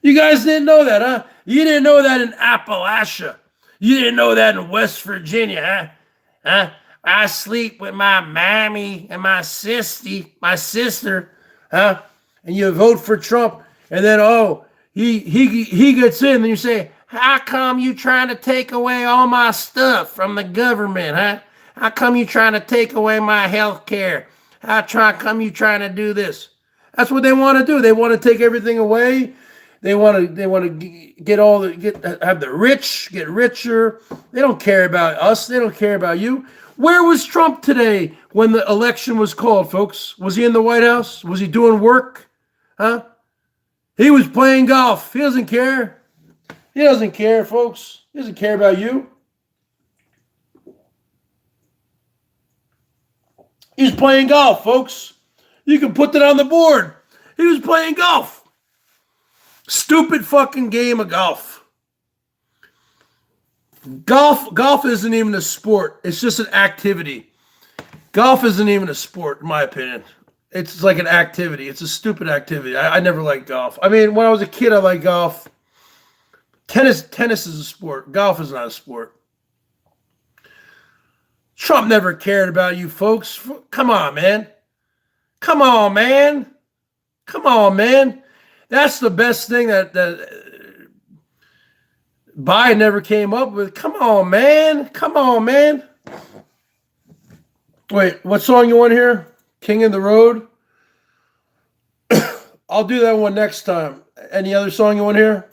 You guys didn't know that, huh? You didn't know that in Appalachia. You didn't know that in West Virginia, huh? Huh? I sleep with my mammy and my sister, huh? And you vote for Trump, and then he gets in, and you say, how come you trying to take away all my stuff from the government, huh? How come you trying to take away my health care? Come you trying to do this? That's what they want to do. They want to take everything away. They want to have the rich get richer. They don't care about us. They don't care about you. Where was Trump today when the election was called, folks? Was he in the White House? Was he doing work? Huh? He was playing golf. He doesn't care. He doesn't care, folks. He doesn't care about you. He's playing golf, folks. You can put that on the board. He was playing golf. Stupid fucking game of golf. Golf isn't even a sport. It's just an activity. Golf isn't even a sport, in my opinion. It's like an activity. It's a stupid activity. I never liked golf. I mean, when I was a kid, I liked golf. Tennis is a sport. Golf is not a sport. Trump never cared about you folks. Come on, man. Come on, man. Come on, man. That's the best thing that Biden never came up with. Come on, man. Come on, man. Wait, what song you want here? King of the Road? I'll do that one next time. Any other song you want here?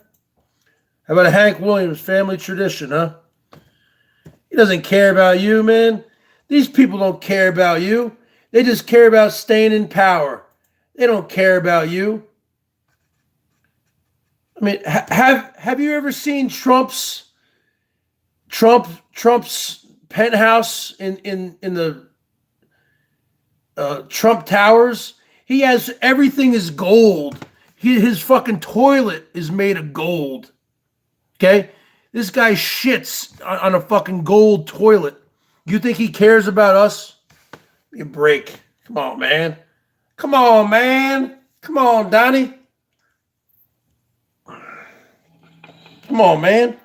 How about a Hank Williams, Family Tradition, huh? He doesn't care about you, man. These people don't care about you. They just care about staying in power. They don't care about you. I mean, have you ever seen Trump's penthouse in the Trump Towers? He has everything is gold. His fucking toilet is made of gold. Okay? This guy shits on a fucking gold toilet. You think he cares about us? Give me a break. Come on, man. Come on, man. Come on, Donnie. Come on, man.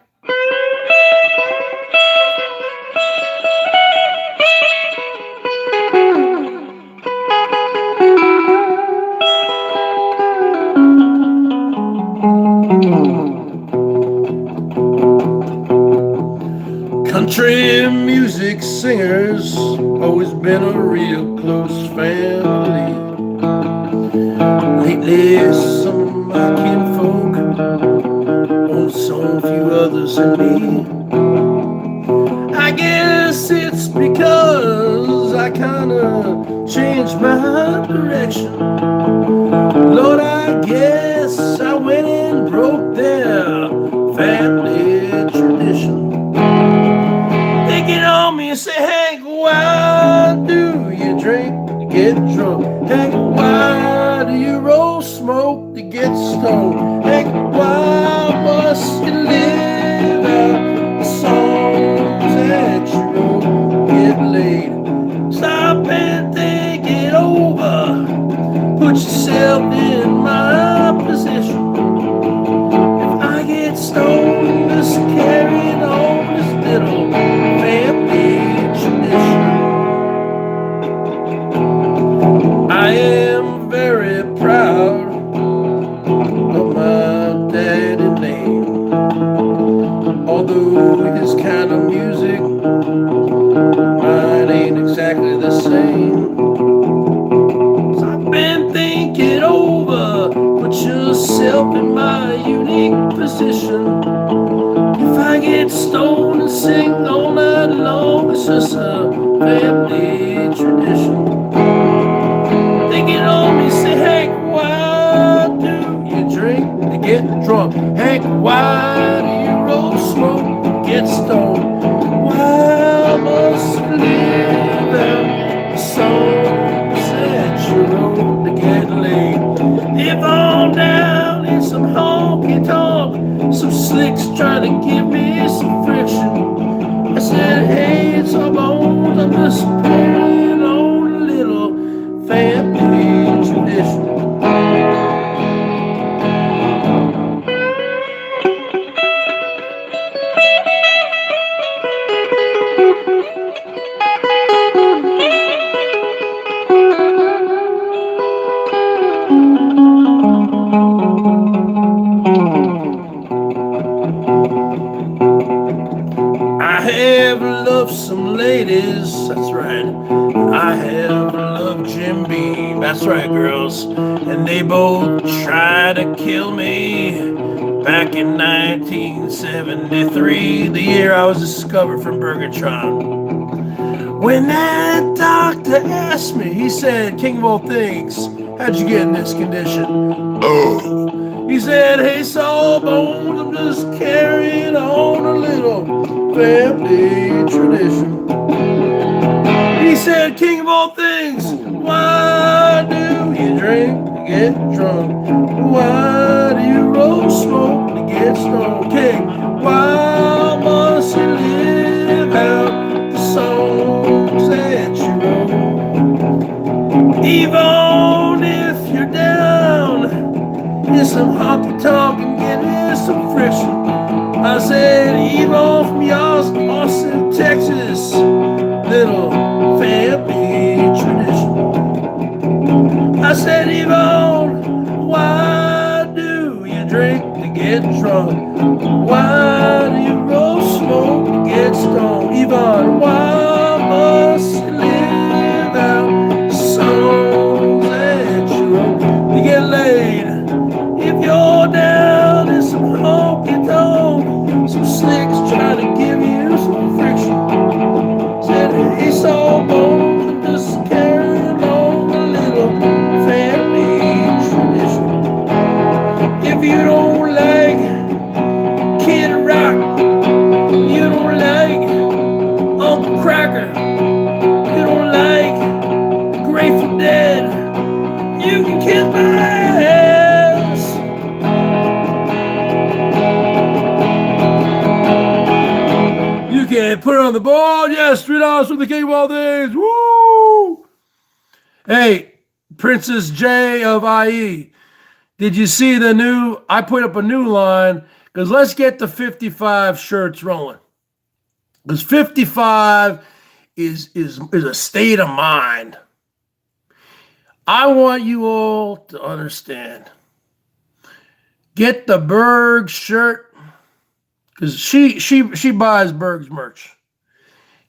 Country music singers always been a real close family. Lately, some of my kinfolk own so few others than me. I guess it's because I kinda changed my direction. Lord, I guess I went and broke their family tradition. They get on me and say, Hank, why do you drink to get drunk? Hank, why do you roll smoke to get stoned? Hank, why must you live out the songs that you wrote? Get laid. Stop and think it over. Put yourself in my position. If I get stoned, just carrying on this little family tradition. I am very proud of my daddy name. Although his kind of music, mine ain't exactly the same. So I've been thinking over, put yourself in my unique position. If I get stoned and sing all night long, it's just a family tradition. They get on me, say, Hank, why do you drink to get drunk? Hank, why do you roll smoke to get stoned? Why must you live out the songs that you wrote to get laid? If I'm down in some honky tonk, some slicks trying to give me some friction, I said, hey, it's our bones, I'm just playing on a little family tradition. I have loved some ladies, that's right. I have loved Jim Beam, that's right, girls. And they both tried to kill me back in 1973, the year I was discovered from Bergatron. When that doctor asked me, he said, King of all things, how'd you get in this condition? Oh. He said, hey, Sawbones, I'm just carrying on a little family tradition. He said, King of all things, why do you drink to get drunk? Why do you roll smoke to get stoned? King, why must you live out the songs that you wrote? Even if you're down in some honky tonk and getting some friction. I said, even from y'all's Austin, Texas, little family tradition. I said, Yvonne, why do you drink to get drunk? Why do you roll smoke to get stoned? Yvonne, why must you live out the songs that you wrote to get laid? If you're down in some honky tonk, some slicks trying to give you some friction. Said, hey, Sawbones, I'm just carrying on a little family tradition. If you don't like Kid Rock, you don't like Uncle Cracker, you don't like Grateful Dead, you can kiss my ass. You can put it on the board. Yes, $3 from the King of all things. Woo! Hey, Princess J of IE. Did you see the new? I put up a new line because let's get the 55 shirts rolling. Because 55 is a state of mind. I want you all to understand. Get the Berg shirt. Because she buys Berg's merch.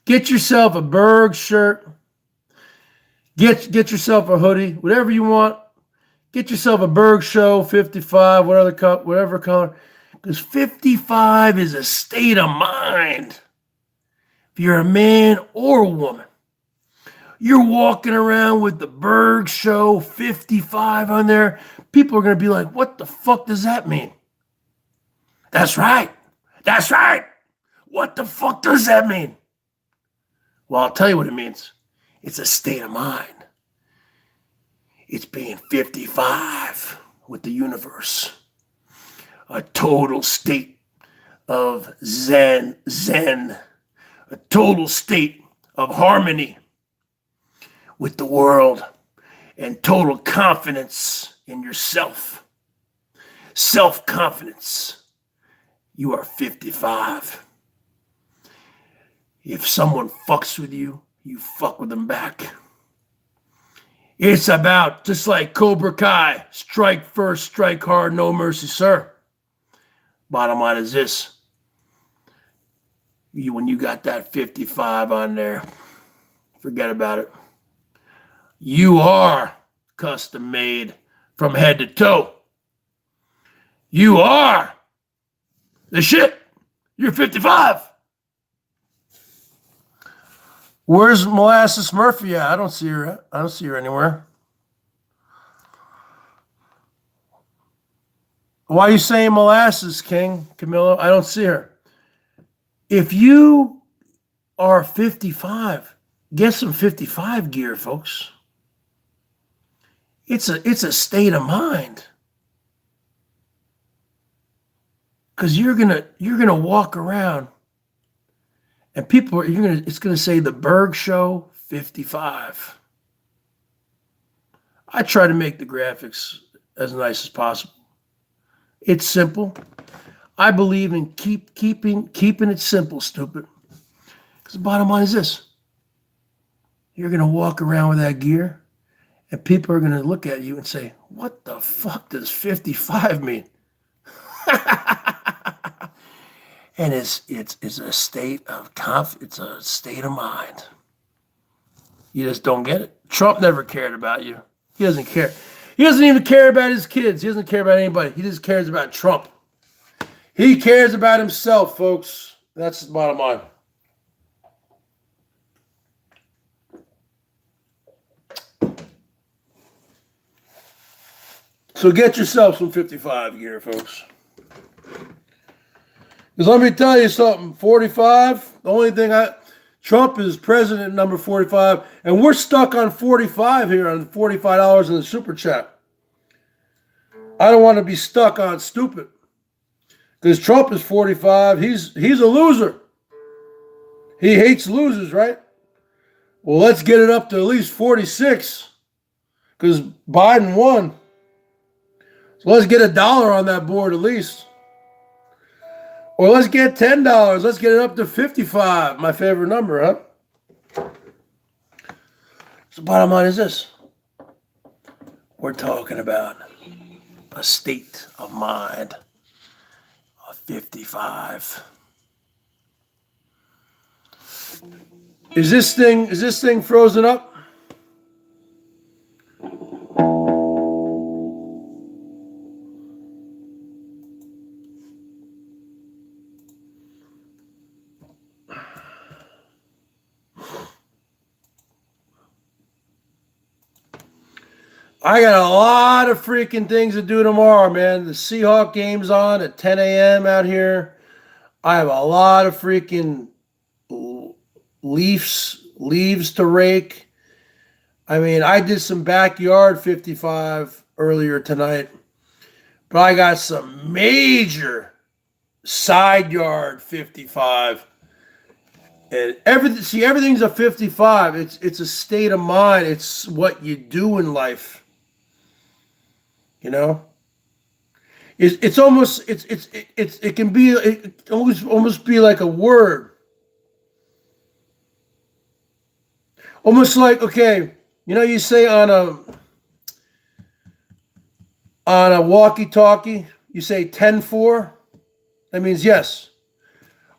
Get yourself a Berg shirt. Get yourself a hoodie, whatever you want. Get yourself a Berg Show 55, whatever color. Because 55 is a state of mind. If you're a man or a woman, you're walking around with the BERGS Show 55 on there, people are going to be like, what the fuck does that mean? That's right. That's right. What the fuck does that mean? Well, I'll tell you what it means. It's a state of mind. It's being 55 with the universe. A total state of zen, a total state of harmony with the world and total confidence in yourself. Self-confidence. You are 55. If someone fucks with you, you fuck with them back. It's about, just like Cobra Kai, strike first, strike hard, no mercy, sir. Bottom line is this. When you got that 55 on there, forget about it. You are custom made from head to toe. You are the shit. You're 55. Where's Molasses Murphy at? I don't see her anywhere. Why are you saying Molasses, King? Camilo? I don't see her. If you are 55, get some 55 gear, folks. It's a state of mind. Because you're gonna walk around and it's gonna say the Berg Show 55. I try to make the graphics as nice as possible. It's simple. I believe in keeping it simple, stupid. Because the bottom line is this. You're gonna walk around with that gear, and people are gonna look at you and say, what the fuck does 55 mean? And it's a state of it's a state of mind. You just don't get it. Trump never cared about you. He doesn't care. He doesn't even care about his kids. He doesn't care about anybody. He just cares about Trump. He cares about himself, folks. That's the bottom line. So get yourself some 55 gear, folks. Because let me tell you something, 45, the only thing Trump is president number 45, and we're stuck on 45 here on $45 in the super chat. I don't want to be stuck on stupid. Because Trump is 45, he's a loser. He hates losers, right? Well, let's get it up to at least 46. Because Biden won. So let's get $1 on that board at least. Or let's get $10. Let's get it up to 55. My favorite number, huh? So bottom line is this. We're talking about a state of mind of 55. Is this thing frozen up? I got a lot of freaking things to do tomorrow, man. The Seahawk game's on at 10 a.m. out here. I have a lot of freaking leaves to rake. I mean, I did some backyard 55 earlier tonight, but I got some major side yard 55. And everything's a 55. It's a state of mind. It's what you do in life. You know, it can almost be like a word, almost like, okay, you know, you say on a walkie-talkie, you say 10-4. That means yes.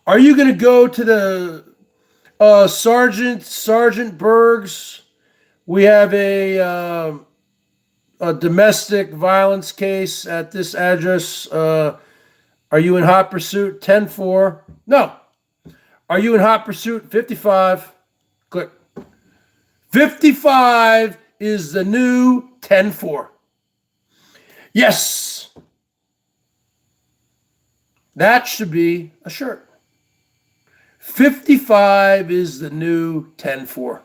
Are you going to go to the Sergeant Berg's? We have a domestic violence case at this address. Are you in hot pursuit? 10-4. No. Are you in hot pursuit? 55. Click. 55 is the new 10-4. Yes. That should be a shirt. 55 is the new 10-4.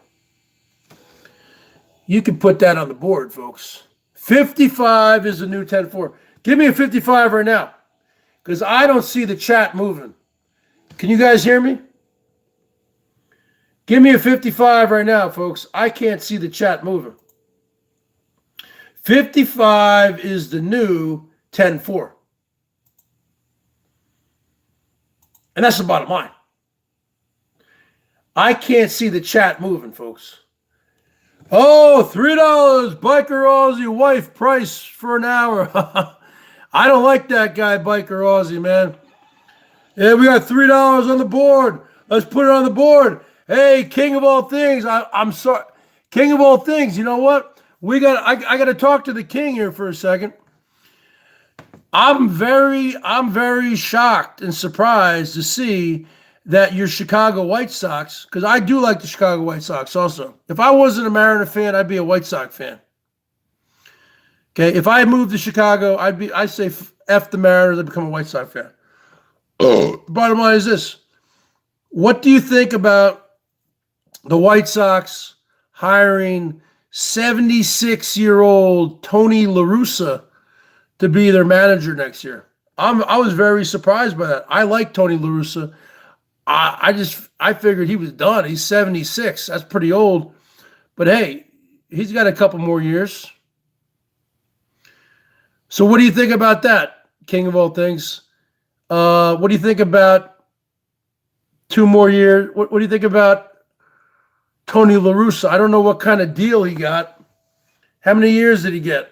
You can put that on the board, folks. 55 is the new 10-4. Give me a 55 right now, because I don't see the chat moving. Can you guys hear me? Give me a 55 right now, folks. I can't see the chat moving. 55 is the new 10-4. And that's the bottom line. I can't see the chat moving, folks. Oh, $3, Biker Aussie wife price for an hour. I don't like that guy, Biker Aussie, man. Yeah, we got $3 on the board. Let's put it on the board. Hey, king of all things. I'm sorry. King of all things. You know what? I got to talk to the king here for a second. I'm very shocked and surprised to see that your Chicago White Sox, because I do like the Chicago White Sox also. If I wasn't a Mariner fan, I'd be a White Sox fan. Okay, if I moved to Chicago, I'd say F the Mariners, I'd become a White Sox fan. Bottom line is this. What do you think about the White Sox hiring 76-year-old Tony La Russa to be their manager next year? I was very surprised by that. I like Tony La Russa. I figured he was done. He's 76. That's pretty old. But hey, he's got a couple more years. So what do you think about that, king of all things? What do you think about 2 more years? What do you think about Tony La Russa? I don't know what kind of deal he got. How many years did he get?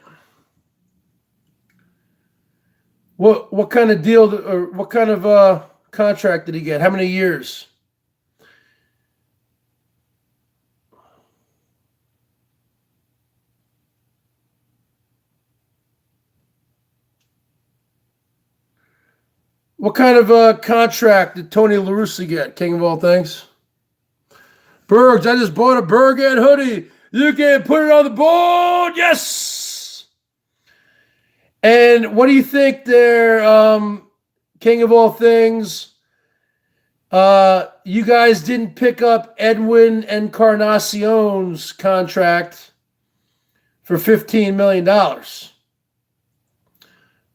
What kind of deal or what kind of contract did he get? How many years? What kind of contract did Tony La Russa get, king of all things? Bergs, I just bought a Berg hoodie. You can put it on the board. Yes. And what do you think there, king of all things? You guys didn't pick up Edwin Encarnacion's contract for $15 million.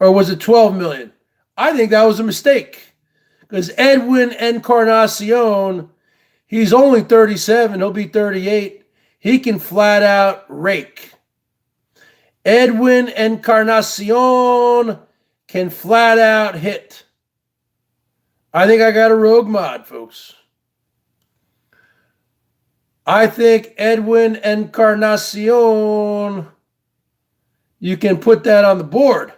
Or was it $12 million? I think that was a mistake. Because Edwin Encarnacion, he's only 37. He'll be 38. He can flat out rake. Edwin Encarnacion can flat out hit. I think I got a rogue mod, folks. I think Edwin Encarnacion, you can put that on the board.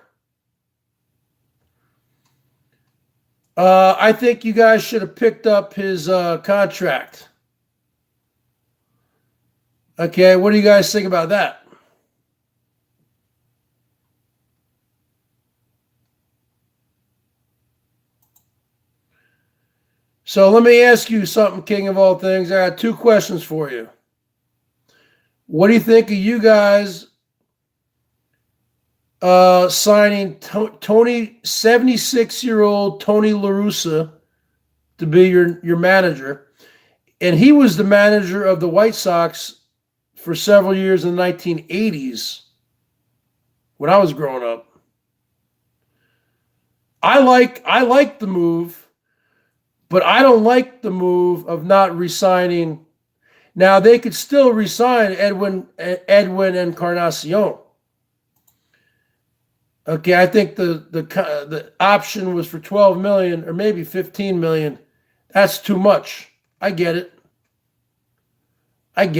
I think you guys should have picked up his contract. Okay, what do you guys think about that? So let me ask you something, king of all things. I got 2 questions for you. What do you think of you guys signing Tony, 76-year-old Tony La Russa to be your manager? And he was the manager of the White Sox for several years in the 1980s when I was growing up. I like the move. But I don't like the move of not re-signing. Now, they could still re-sign Edwin Encarnacion. Okay, I think the option was for $12 million or maybe $15 million. That's too much. I get it. But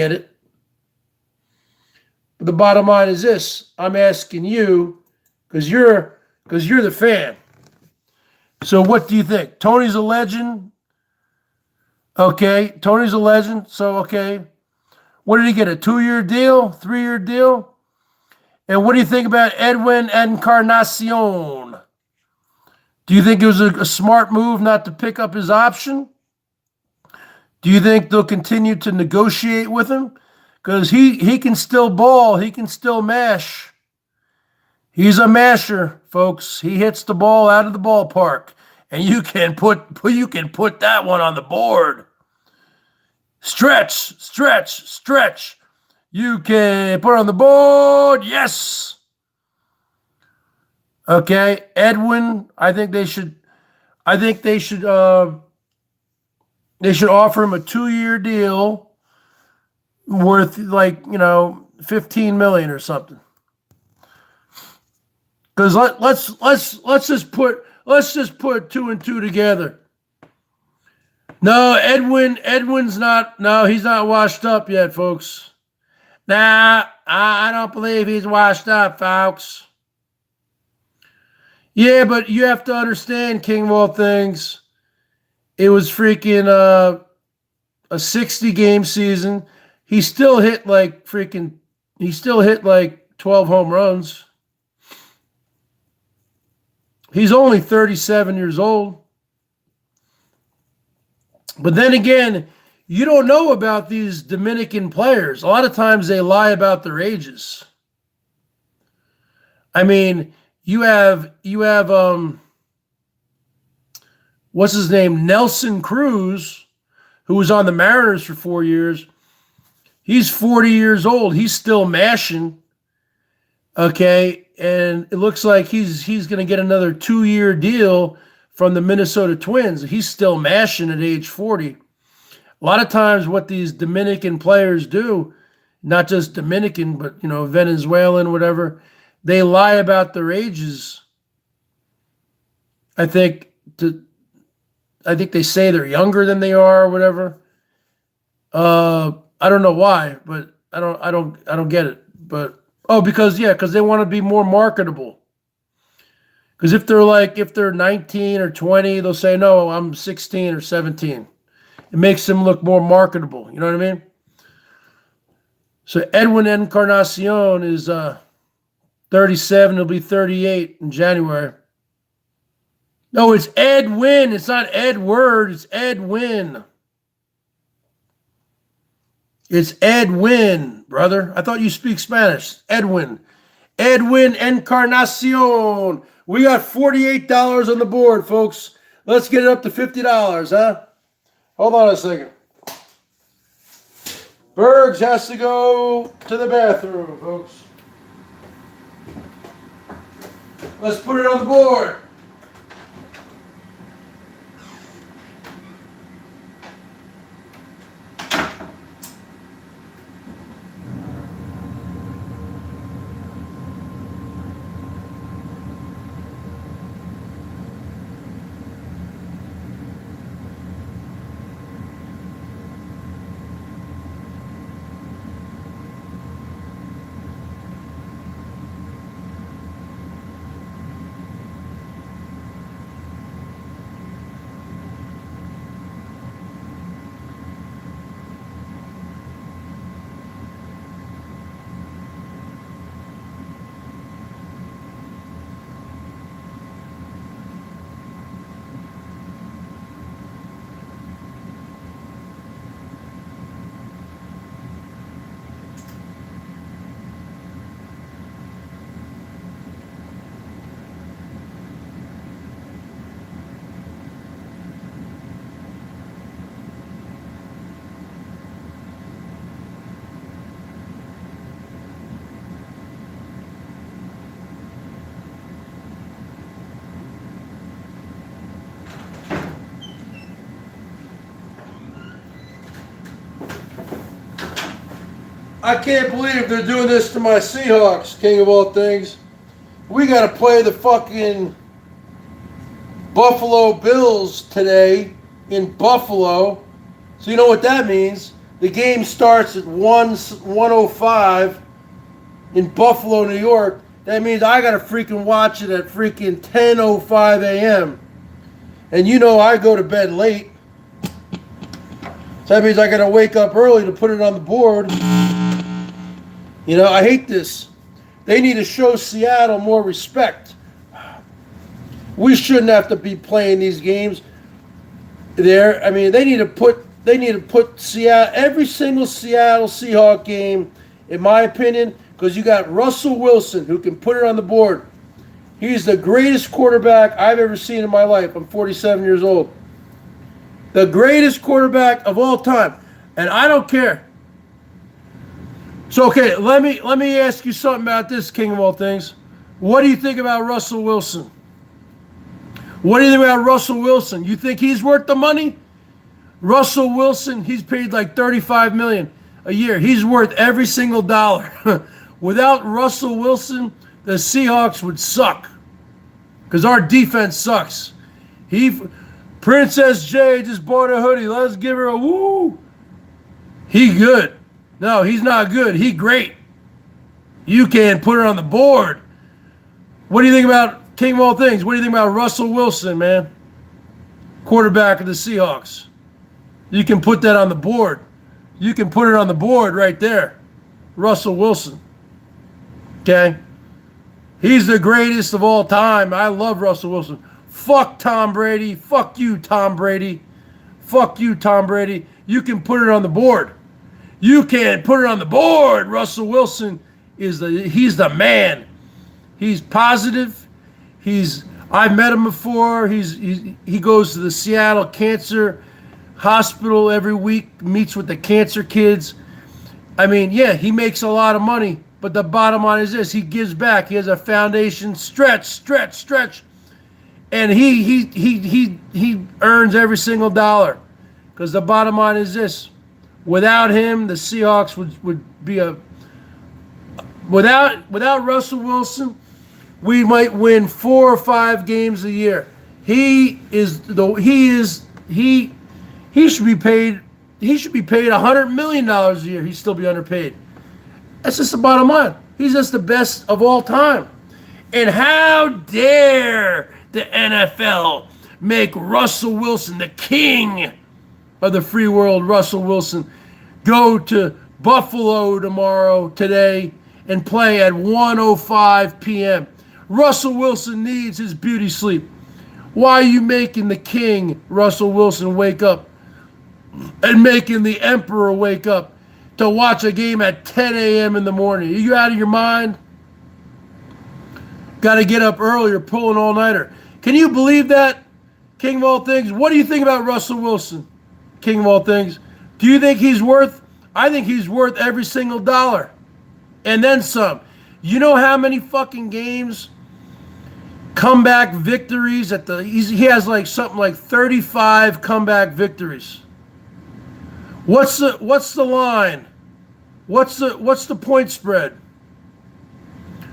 the bottom line is this. I'm asking you because you're the fan. So what do you think? Tony's a legend. Okay, Tony's a legend. So, okay. What did he get, a 2-year deal, 3-year deal? And what do you think about Edwin Encarnacion? Do you think it was a smart move not to pick up his option? Do you think they'll continue to negotiate with him? Because he can still ball. He can still mash. He's a masher, folks. He hits the ball out of the ballpark, and you can put that one on the board. Stretch. You can put it on the board. Yes. Okay, Edwin. I think they should offer him a 2-year deal worth $15 million or something. Because let's just put 2 and 2 together. No, Edwin's not. No, he's not washed up yet, folks. Nah, I don't believe he's washed up, folks. Yeah, but you have to understand, king of all things. It was freaking a 60-game season. He still hit like 12 home runs. He's only 37 years old. But then again, you don't know about these Dominican players. A lot of times they lie about their ages. I mean, you have what's his name? Nelson Cruz, who was on the Mariners for 4 years. He's 40 years old. He's still mashing. Okay. And it looks like he's going to get another 2-year deal from the Minnesota Twins. He's still mashing at age 40. A lot of times what these Dominican players do, not just Dominican, but, Venezuelan, whatever, they lie about their ages. I think they say they're younger than they are or whatever. I don't know why, but I don't get it. But because they want to be more marketable. Because if they're 19 or 20, they'll say, no, I'm 16 or 17. It makes them look more marketable. You know what I mean? So Edwin Encarnacion is 37. He'll be 38 in January. No, it's Edwin. It's not Edward. It's Edwin. It's Edwin, brother. I thought you speak Spanish. Edwin. Edwin Encarnacion. We got $48 on the board, folks. Let's get it up to $50, huh? Hold on a second. Bergs has to go to the bathroom, folks. Let's put it on the board. I can't believe they're doing this to my Seahawks, king of all things. We got to play the fucking Buffalo Bills today in Buffalo. So you know what that means. The game starts at 1:05 in Buffalo, New York. That means I got to freaking watch it at freaking 10:05 a.m. And you know I go to bed late. So that means I got to wake up early to put it on the board. You know, I hate this. They need to show Seattle more respect. We shouldn't have to be playing these games there. I mean, they need to put Seattle, every single Seattle Seahawk game, in my opinion, because you got Russell Wilson who can put it on the board. He's the greatest quarterback I've ever seen in my life. I'm 47 years old. The greatest quarterback of all time. And I don't care. So, okay, let me ask you something about this, king of all things. What do you think about Russell Wilson? What do you think about Russell Wilson? You think he's worth the money? Russell Wilson, he's paid like $35 million a year. He's worth every single dollar. Without Russell Wilson, the Seahawks would suck. Because our defense sucks. Princess J just bought a hoodie. Let's give her a woo. He good. No, he's not good. He great. You can't put it on the board. What do you think about king of all things? What do you think about Russell Wilson, man? Quarterback of the Seahawks. You can put that on the board. You can put it on the board right there. Russell Wilson. Okay? He's the greatest of all time. I love Russell Wilson. Fuck Tom Brady. Fuck you, Tom Brady. Fuck you, Tom Brady. You can put it on the board. You can't put it on the board. Russell Wilson he's the man. He's positive. I've met him before. He goes to the Seattle Cancer Hospital every week, meets with the cancer kids. I mean, yeah, he makes a lot of money, but the bottom line is this: he gives back. He has a foundation. Stretch. And he earns every single dollar. Because the bottom line is this: without him, the Seahawks would be without Russell Wilson, we might win 4 or 5 games a year. He should be paid $100 million a year. He'd still be underpaid. That's just the bottom line. He's just the best of all time. And how dare the NFL make Russell Wilson, the king of the free world, Russell Wilson, go to Buffalo today, and play at 1:05 p.m. Russell Wilson needs his beauty sleep. Why are you making the king, Russell Wilson, wake up and making the emperor wake up to watch a game at 10 a.m. in the morning? Are you out of your mind? Got to get up early or pull an all-nighter. Can you believe that? King of all things. What do you think about Russell Wilson? King of all things. Do you think he's worth? I think he's worth every single dollar. And then some. You know how many fucking games, comeback victories he has like something like 35 comeback victories. What's the line? What's the point spread?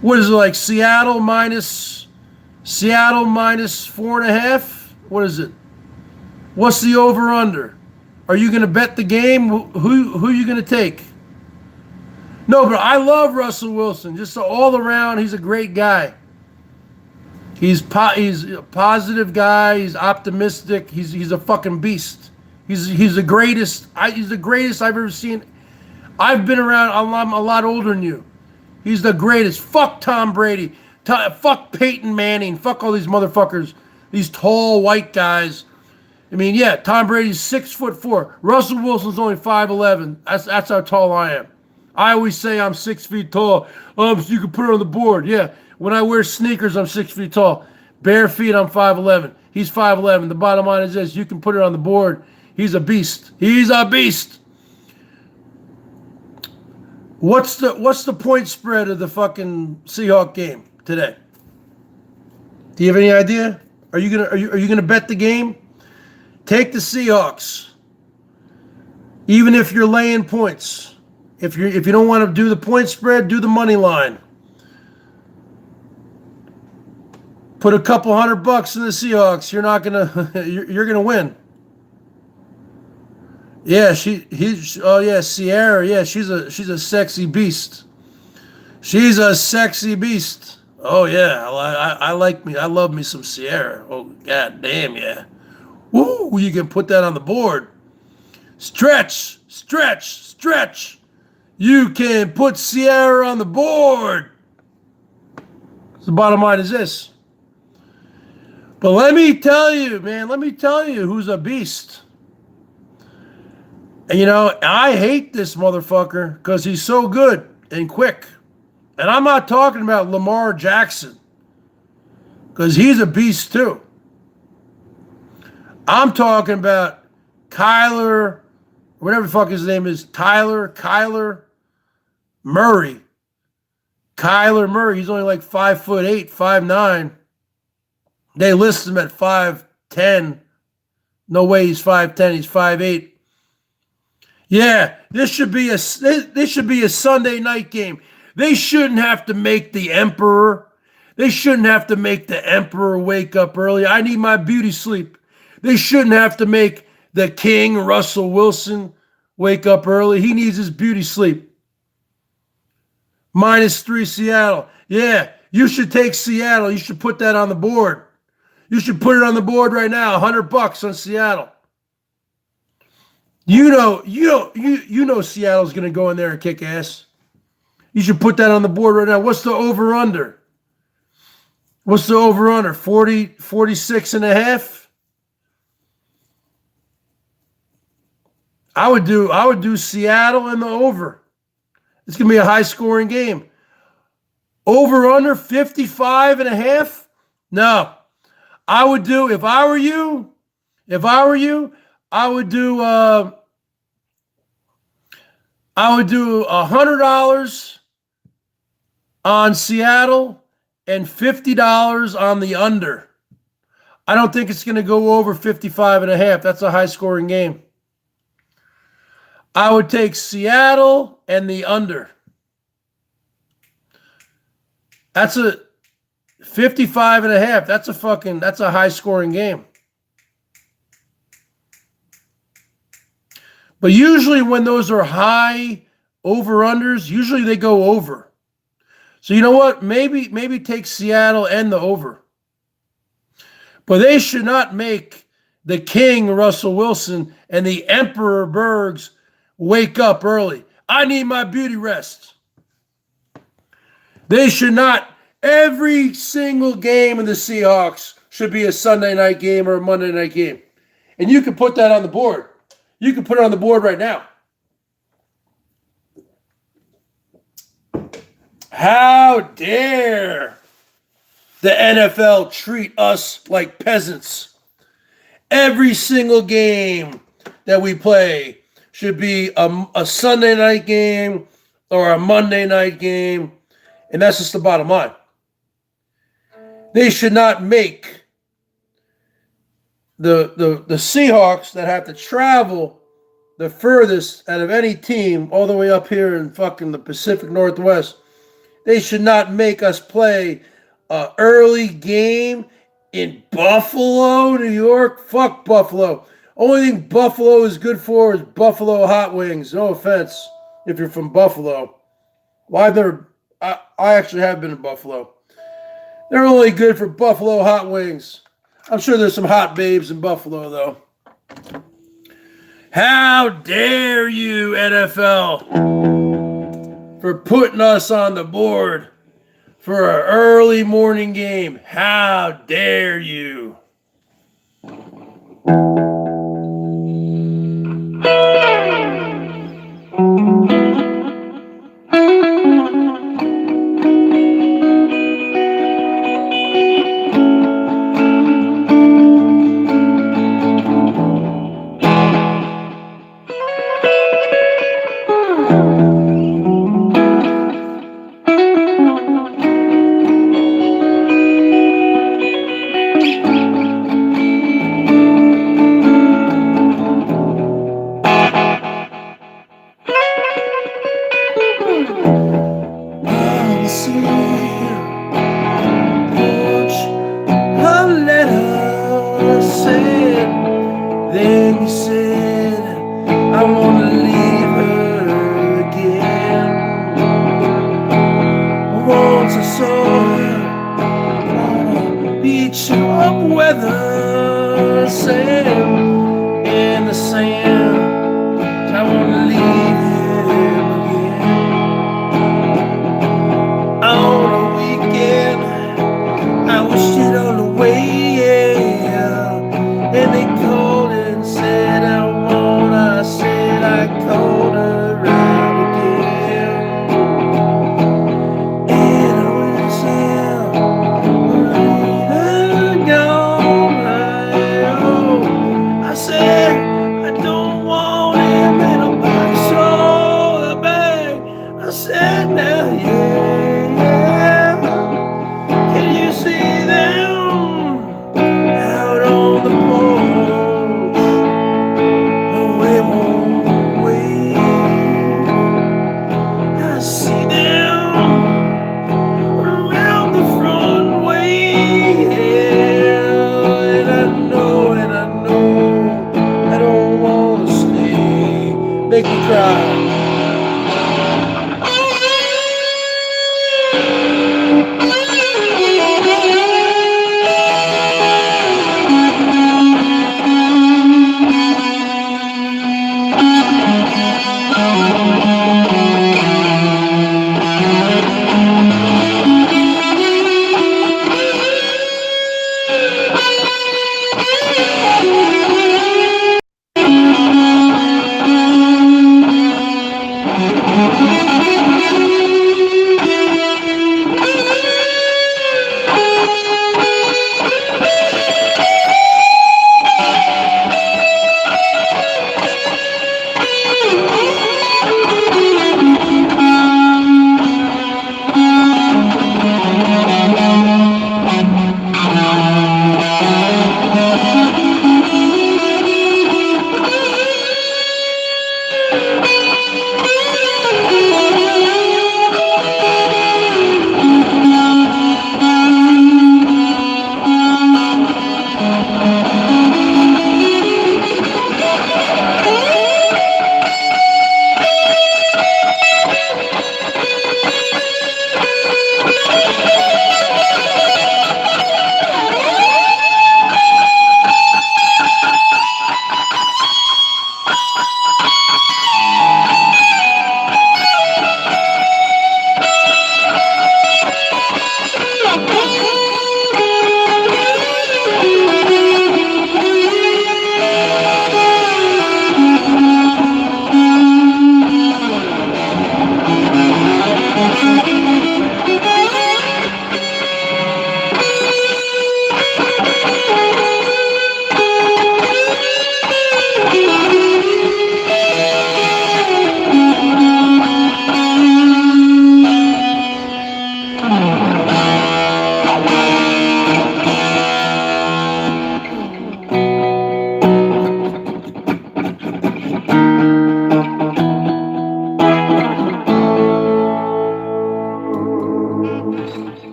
What is it, like Seattle minus 4.5? What is it? What's the over under? Are you going to bet the game? Who are you going to take? No, but I love Russell Wilson. Just all around, he's a great guy. He's a positive guy. He's optimistic. He's a fucking beast. He's the greatest. He's the greatest I've ever seen. I've been around. I'm a lot older than you. He's the greatest. Fuck Tom Brady. Fuck Peyton Manning. Fuck all these motherfuckers. These tall white guys. I mean, yeah, Tom Brady's 6'4". Russell Wilson's only 5'11". That's how tall I am. I always say I'm 6 feet tall. So you can put it on the board. Yeah. When I wear sneakers, I'm 6 feet tall. Bare feet, I'm 5'11". He's 5'11". The bottom line is this: you can put it on the board. He's a beast. He's a beast. What's the point spread of the fucking Seahawk game today? Do you have any idea? Are you gonna bet the game? Take the Seahawks. Even if you're laying points. If you don't want to do the point spread, do the money line. Put a couple $100 in the Seahawks. You're not gonna you're gonna win. Yeah, Sierra. Yeah, she's a sexy beast. She's a sexy beast. Oh yeah, I love me some Sierra. Oh god damn yeah. Woo, you can put that on the board. Stretch. You can put Sierra on the board. The bottom line is this. But let me tell you, man, who's a beast. And I hate this motherfucker because he's so good and quick. And I'm not talking about Lamar Jackson because he's a beast too. I'm talking about Kyler, whatever the fuck his name is, Kyler Murray. Kyler Murray, he's only like 5'8", 5'9". They list him at 5'10". No way he's 5'10", he's 5'8". Yeah, this should be a Sunday night game. They shouldn't have to make the emperor. They shouldn't have to make the emperor wake up early. I need my beauty sleep. They shouldn't have to make the king, Russell Wilson, wake up early. He needs his beauty sleep. -3 Seattle. Yeah, you should take Seattle. You should put that on the board. You should put it on the board right now. $100 on Seattle. You know Seattle's going to go in there and kick ass. You should put that on the board right now. What's the over-under? 46.5? I would do Seattle and the over. It's going to be a high-scoring game. Over-under 55.5? No. I would do, if I were you, I would do $100 on Seattle and $50 on the under. I don't think it's going to go over 55.5. That's a high-scoring game. I would take Seattle and the under. That's a 55.5. That's a high-scoring game. But usually when those are high over-unders, usually they go over. So you know what? Maybe take Seattle and the over. But they should not make the king, Russell Wilson, and the emperor, Bergs, wake up early. I need my beauty rest. They should not. Every single game in the Seahawks should be a Sunday night game or a Monday night game. And you can put that on the board. You can put it on the board right now. How dare the NFL treat us like peasants? Every single game that we play should be a Sunday night game or a Monday night game, and that's just the bottom line. They should not make the Seahawks that have to travel the furthest out of any team all the way up here in fucking the Pacific Northwest. They should not make us play an early game in Buffalo, New York. Fuck Buffalo. Only thing Buffalo is good for is Buffalo hot wings. No offense if you're from Buffalo. Well, I actually have been to Buffalo. They're only good for Buffalo hot wings. I'm sure there's some hot babes in Buffalo, though. How dare you, NFL, for putting us on the board for an early morning game. How dare you? Then you said, I want to leave her again. Once I saw her on a beach of weather, sand in the sand. I want to leave him again. On a weekend, I wished it all away, yeah. And they called and said I won't. I said I called her out again. And I was out, gone. I said I don't want him in a box or a bag. I said now, yeah, can you see them out on the porch? Oh, it won't wait. I see them around the front way, yeah. And I know I don't want to stay. Make me cry.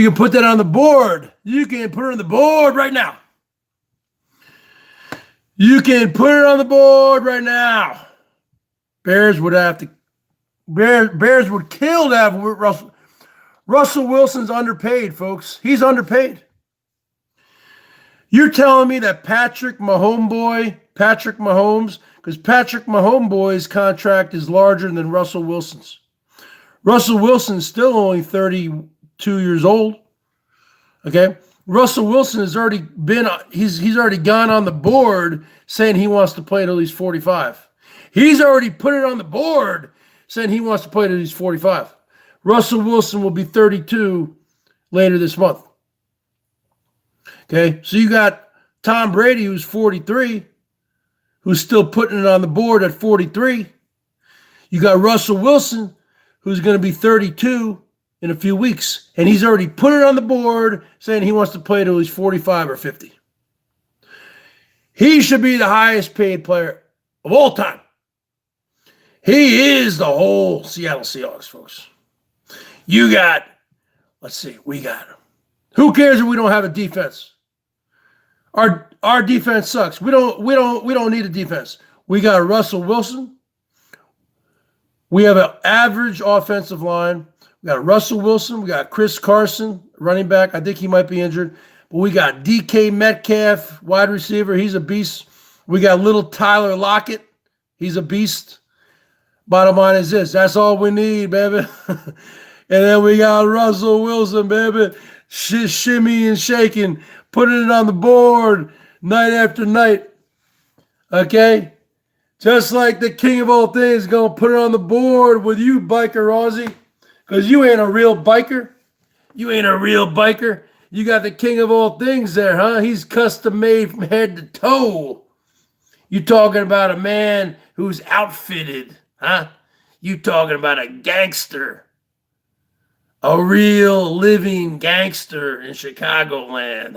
You can put that on the board. You can put it on the board right now. You can put it on the board right now. Bears would have to. Bears would kill to have Russell. Russell Wilson's underpaid, folks. He's underpaid. You're telling me that Patrick Mahomes, because Patrick Mahomes' contract is larger than Russell Wilson's. Russell Wilson's still only 32 years old. Okay? Russell Wilson has already been, he's already gone on the board saying he wants to play till he's 45. He's already put it on the board saying he wants to play till he's 45. Russell Wilson will be 32 later this month. Okay, so you got Tom Brady, who's 43, who's still putting it on the board at 43. You got Russell Wilson, who's going to be 32 in a few weeks, and he's already put it on the board saying he wants to play till he's 45 or 50. He should be the highest paid player of all time. He is the whole Seattle Seahawks, folks. You got, let's see, we got him. Who cares if we don't have a defense? Our defense sucks. We don't need a defense. We got Russell Wilson. We have an average offensive line. We got Russell Wilson. We got Chris Carson, running back. I think he might be injured. But we got DK Metcalf, wide receiver. He's a beast. We got little Tyler Lockett. He's a beast. Bottom line is this. That's all we need, baby. And then we got Russell Wilson, baby. Shimmy and shaking. Putting it on the board night after night. Okay? Just like the king of all things going to put it on the board with you, biker Aussie. Because you ain't a real biker. You ain't a real biker. You got the king of all things there, huh? He's custom made from head to toe. You talking about a man who's outfitted, huh? You talking about a gangster. A real living gangster in Chicagoland,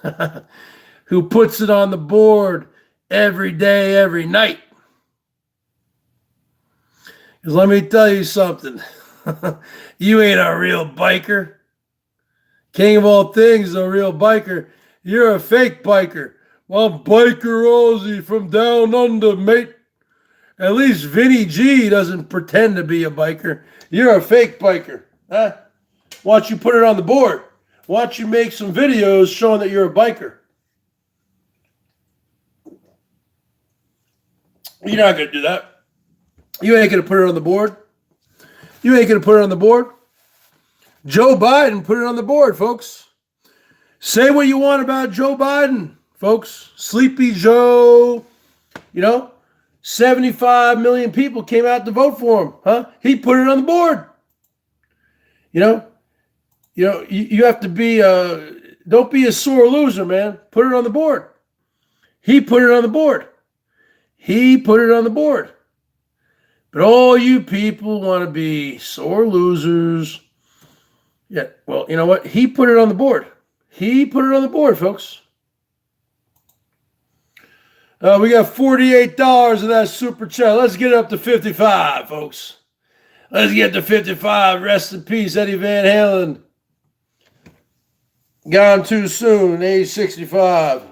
huh? Who puts it on the board every day, every night. Because let me tell you something. You ain't a real biker. King of all things is a real biker. You're a fake biker. Well, biker Aussie from down under, mate. At least Vinny G doesn't pretend to be a biker. You're a fake biker. Huh? Why don't you put it on the board? Why don't you make some videos showing that you're a biker? You're not going to do that. You ain't going to put it on the board. You ain't going to put it on the board. Joe Biden put it on the board, folks. Say what you want about Joe Biden, folks. Sleepy Joe, 75 million people came out to vote for him, huh? He put it on the board. You have to be, don't be a sore loser, man. Put it on the board. He put it on the board. He put it on the board. But all you people want to be sore losers. Yeah, well, you know what? He put it on the board. He put it on the board, folks. We got $48 of that super chat. Let's get it up to 55, folks. Let's get to 55. Rest in peace, Eddie Van Halen. Gone too soon, age 65.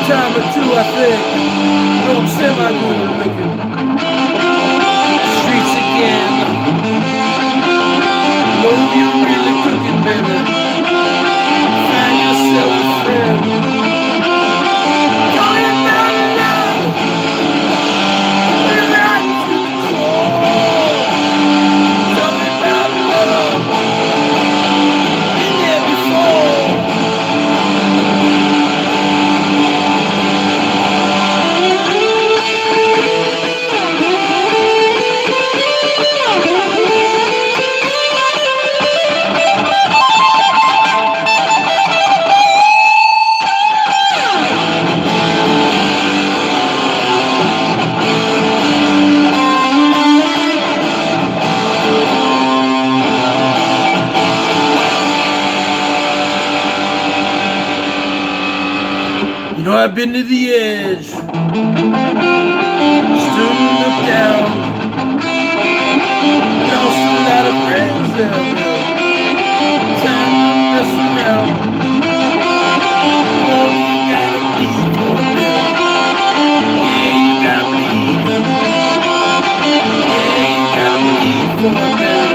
Time or two, I think. I'm semi-good at looking. Streets again. Know you're really cooking, baby. Find yourself a friend. Going down low. We're riding to the core. I've been to the edge, stood and looked down, lost a lot of friends there, time to mess around. Oh, you gotta bleed for a bill. Yeah, you gotta bleed. Yeah, you gotta bleed for a bill.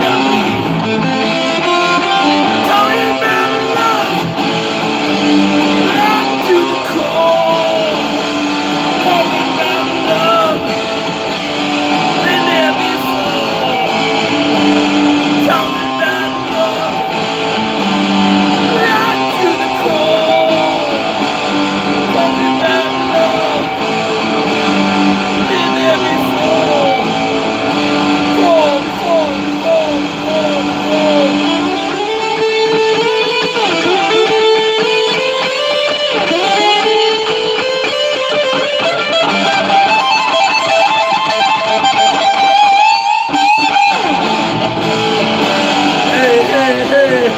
Gotta bleed. Talking about love, out to the core. Talking about love, been there before. Talking about love, out to the core. Talking about love, been there before. Fall, fall, fall, fall, fall. Hey, hey, hey.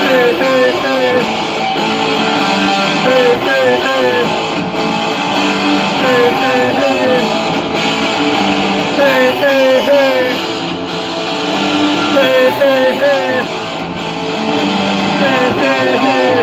Hey, hey, hey. Hey, hey, hey. Hey, hey, hey. Hey, hey, hey. Hey, hey, hey. Hey, hey, hey.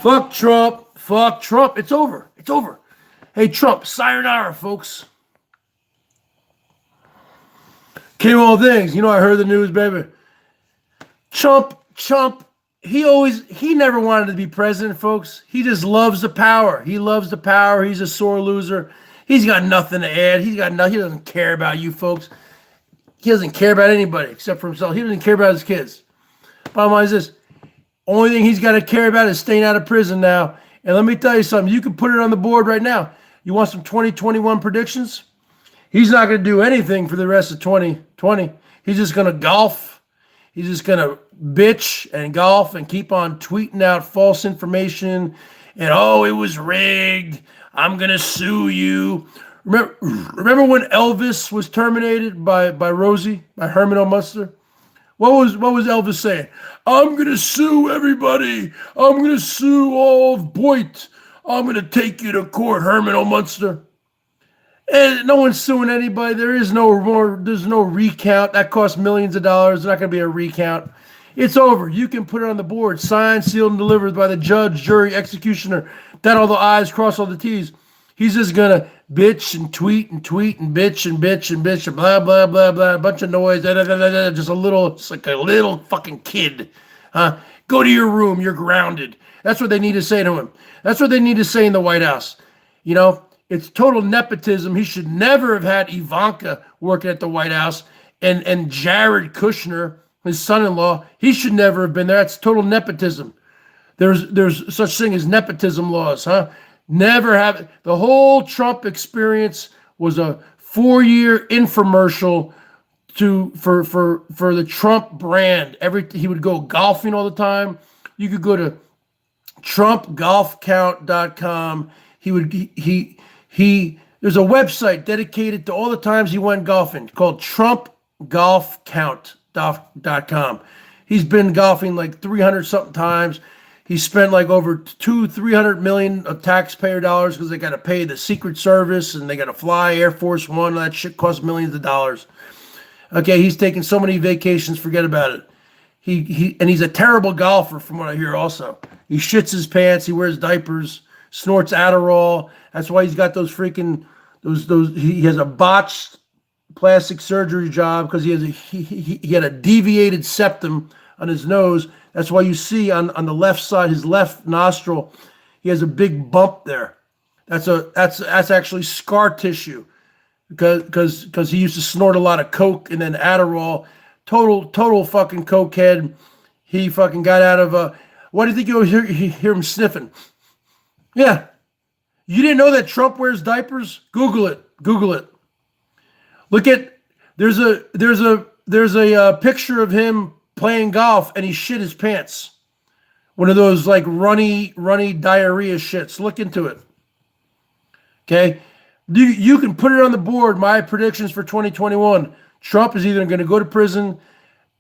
Fuck Trump. Fuck Trump. It's over. It's over. Hey, Trump, sayonara, folks. Came all things. You know, I heard the news, baby. Trump, he never wanted to be president, folks. He just loves the power. He loves the power. He's a sore loser. He's got nothing to add. He doesn't care about you folks. He doesn't care about anybody except for himself. He doesn't care about his kids. Bottom line is this. Only thing he's got to care about is staying out of prison now. And let me tell you something. You can put it on the board right now. You want some 2021 predictions? He's not going to do anything for the rest of 2020. He's just going to golf. He's just going to bitch and golf and keep on tweeting out false information. And, oh, it was rigged. I'm going to sue you. Remember when Elvis was terminated by Rosie, by Herman O. Munster? What was Elvis saying? I'm going to sue everybody. I'm going to sue all of BOYT. I'm going to take you to court, Herman O. Munster. And no one's suing anybody. There's no recount. That costs millions of dollars. There's not going to be a recount. It's over. You can put it on the board. Signed, sealed, and delivered by the judge, jury, executioner. Dot all the I's, cross all the T's. He's just going to bitch and tweet and tweet and bitch and bitch and bitch and blah, blah, blah, blah. A bunch of noise. Just it's like a little fucking kid. Go to your room. You're grounded. That's what they need to say to him. That's what they need to say in the White House. You know, it's total nepotism. He should never have had Ivanka working at the White House and Jared Kushner, his son-in-law. He should never have been there. That's total nepotism. There's such thing as nepotism laws, Never have it. The whole Trump experience was a 4-year infomercial for the Trump brand. He would go golfing all the time. You could go to TrumpGolfCount.com. There's a website dedicated to all the times he went golfing called TrumpGolfCount.com. He's been golfing like 300 something times. He spent like over $300 million of taxpayer dollars because they got to pay the Secret Service and they got to fly Air Force One. All that shit costs millions of dollars. Okay, he's taken so many vacations, forget about it. He's a terrible golfer from what I hear also. He shits his pants, he wears diapers, snorts Adderall. That's why he's got those freaking he has a botched plastic surgery job because he had a deviated septum on his nose. That's why you see on the left side, his left nostril, he has a big bump there. That's actually scar tissue. because he used to snort a lot of coke and then Adderall. Total fucking cokehead. He fucking got out of a. Why do you think you always hear him sniffing? Yeah, you didn't know that Trump wears diapers? Google it. Google it. Look at there's a picture of him playing golf and he shit his pants. One of those like runny diarrhea shits. Look into it. Okay, you can put it on the board. My predictions for 2021: Trump is either going to go to prison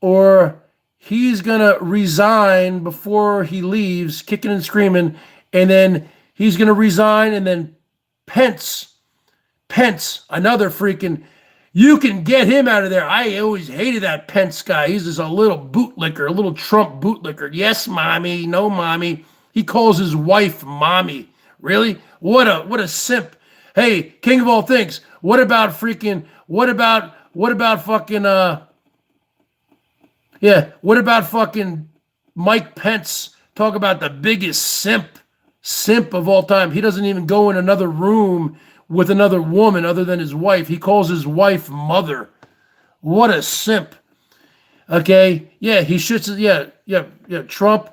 or he's going to resign before he leaves, kicking and screaming, and then he's going to resign, and then Pence, another freaking. You can get him out of there. I always hated that Pence guy. He's just a little bootlicker, a little Trump bootlicker. Yes, mommy. No, mommy. He calls his wife mommy. Really? What a simp. Hey, king of all things. What about fucking what about fucking Mike Pence? Talk about the biggest simp of all time. He doesn't even go in another room with another woman other than his wife. He calls his wife mother. What a simp. Okay. Yeah, he shits. Yeah. Trump.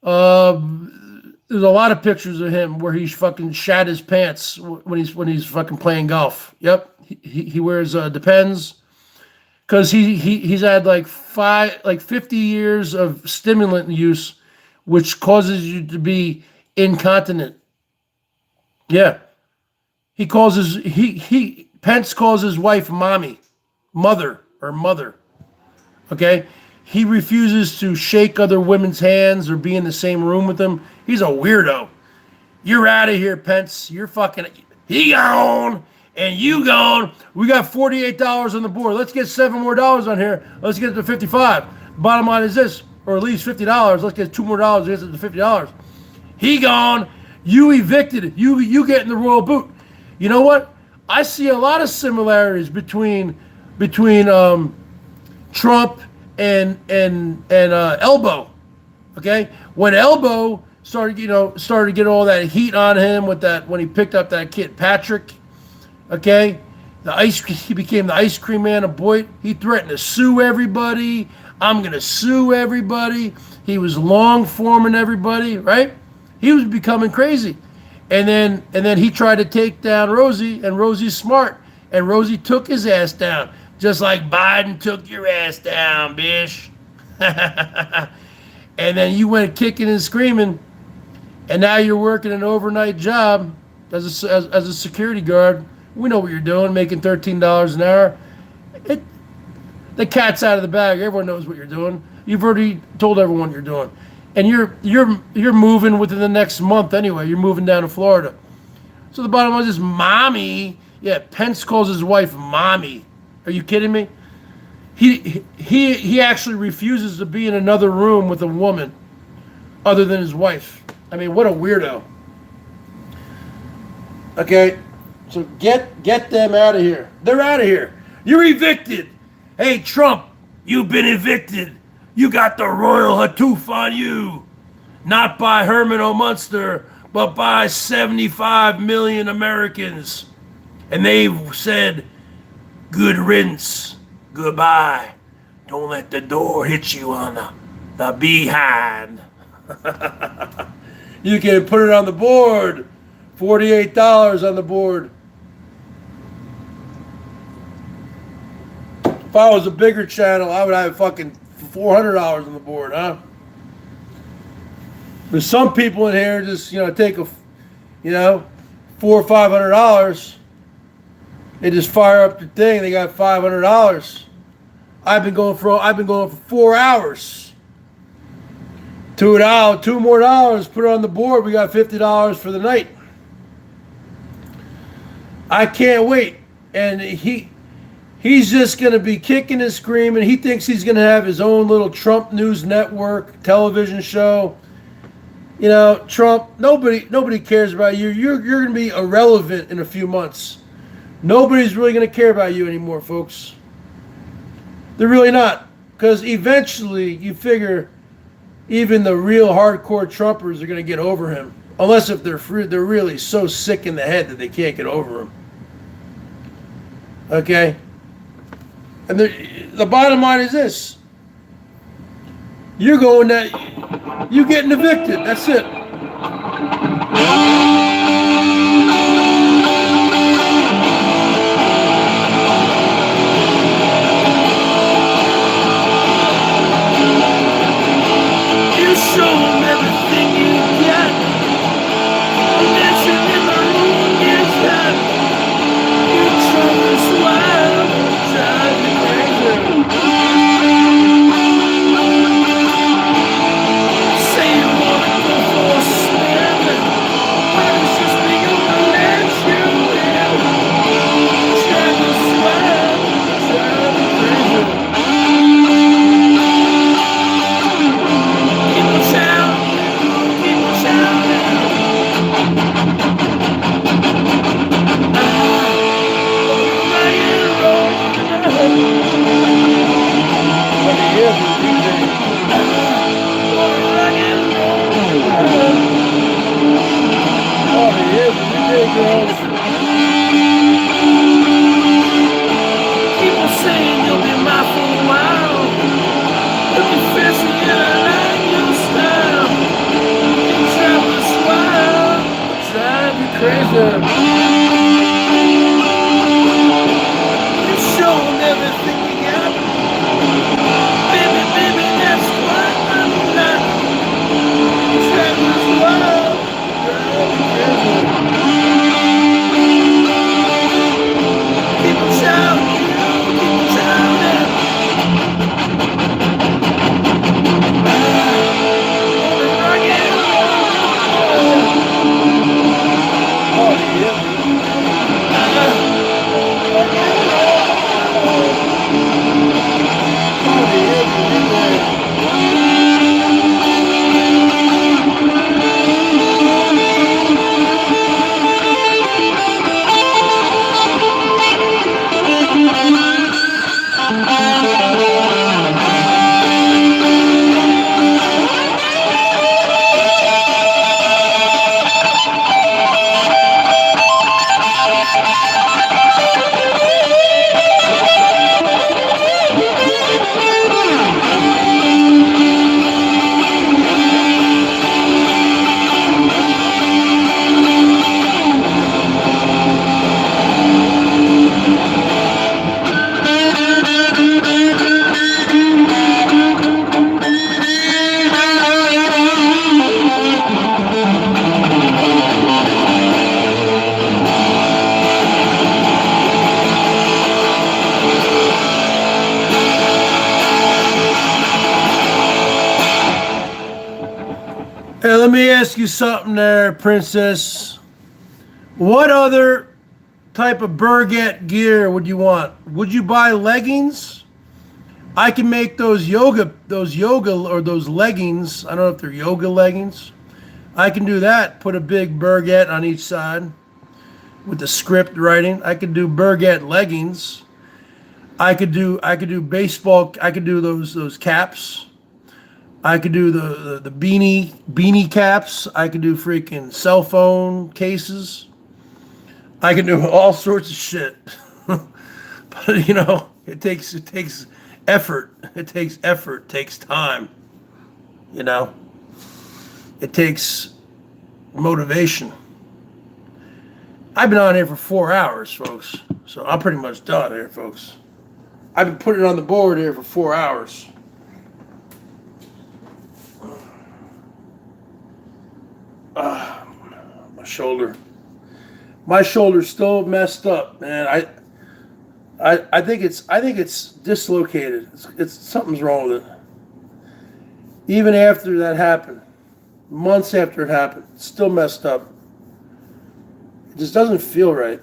There's a lot of pictures of him where he's fucking shat his pants when he's fucking playing golf. Yep. He wears Depends because he's had like 50 years of stimulant use, which causes you to be incontinent. Yeah. Pence calls his wife mommy, mother. Okay? He refuses to shake other women's hands or be in the same room with them. He's a weirdo. You're out of here, Pence. You're fucking, he gone and you gone. We got $48 on the board. Let's get $7 more on here. Let's get it to 55. Bottom line is this, or at least $50. Let's get $2 more. Get it to $50. He gone. You evicted. You get in the royal boot. You know what? I see a lot of similarities between Trump and Elbow. Okay, when Elbow started to get all that heat on him with that when he picked up that kid Patrick. Okay, he became the ice cream man of BOYT. He threatened to sue everybody. I'm gonna sue everybody. He was long forming everybody. Right? He was becoming crazy. And then he tried to take down Rosie, and Rosie's smart, and Rosie took his ass down, just like Biden took your ass down, bitch. And then you went kicking and screaming, and now you're working an overnight job as a security guard. We know what you're doing, making $13 an hour. The cat's out of the bag. Everyone knows what you're doing. You've already told everyone what you're doing. And you're moving within the next month anyway. You're moving down to Florida. So the bottom line is mommy. Yeah, Pence calls his wife mommy. Are you kidding me? He actually refuses to be in another room with a woman other than his wife. I mean, what a weirdo. Okay, so get them out of here. They're out of here. You're evicted. Hey, Trump, you've been evicted. You got the royal hatoof on you. Not by Herman O. Munster, but by 75 million Americans. And they've said, good riddance, goodbye. Don't let the door hit you on the behind. You can put it on the board. $48 on the board. If I was a bigger channel, I would have fucking $400 on the board, huh? But some people in here just, take $400 or $500. They just fire up the thing. They got $500. I've been going for 4 hours. $2 more dollars. Put it on the board. We got $50 for the night. I can't wait. And he's just going to be kicking and screaming. He thinks he's going to have his own little Trump News Network television show. Trump, nobody cares about you. You're going to be irrelevant in a few months. Nobody's really going to care about you anymore, folks. They're really not. Because eventually, you figure, even the real hardcore Trumpers are going to get over him. Unless if they're really so sick in the head that they can't get over him. Okay? And the bottom line is this. You're getting evicted. That's it. You show them everything you got. Dancing in the room gets hot. You try to swallow, drive me crazy. Say you wanna go for a spin, but it's just me gonna let you in. Try to swallow, drive me crazy. Keep on shouting, keep on shouting. People saying you'll be mine for a while. Looking fancy and I like your style. You travel wild, drive me crazy. You show them everything you got. Baby, baby, that's what I'm not. Travel wild, drive me crazy. Keep on shouting, keep on shouting. Hey, let me ask you something there, Princess. What other type of Bergette gear would you want? Would you buy leggings? I can make those yoga or those leggings. I don't know if they're yoga leggings. I can do that. Put a big Bergette on each side with the script writing. I could do Bergette leggings. I could do baseball. I could do those caps. I could do the beanie caps. I could do freaking cell phone cases. I can do all sorts of shit. But you know, it takes effort. It takes effort. It takes time. You know, it takes motivation. I've been on here for 4 hours, folks. So I'm pretty much done here, folks. I've been putting it on the board here for 4 hours. My shoulder's still messed up, man. I think it's dislocated. It's something's wrong with it. Even after that happened, months after it happened, it's still messed up. It just doesn't feel right.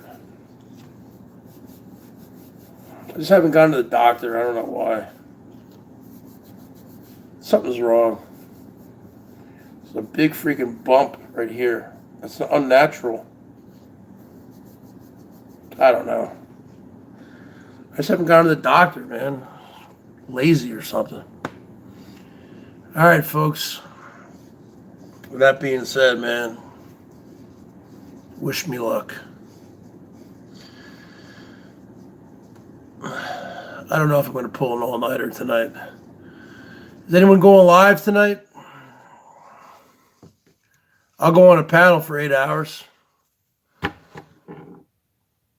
I just haven't gone to the doctor. I don't know why. Something's wrong. There's a big freaking bump right here. That's unnatural. I don't know. I just haven't gone to the doctor, man. Lazy or something. All right, folks. With that being said, man, wish me luck. I don't know if I'm going to pull an all-nighter tonight. Is anyone going live tonight? I'll go on a panel for 8 hours. Then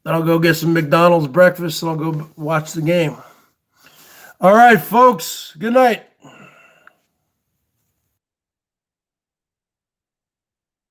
I'll go get some McDonald's breakfast and I'll go watch the game. All right, folks. Good night.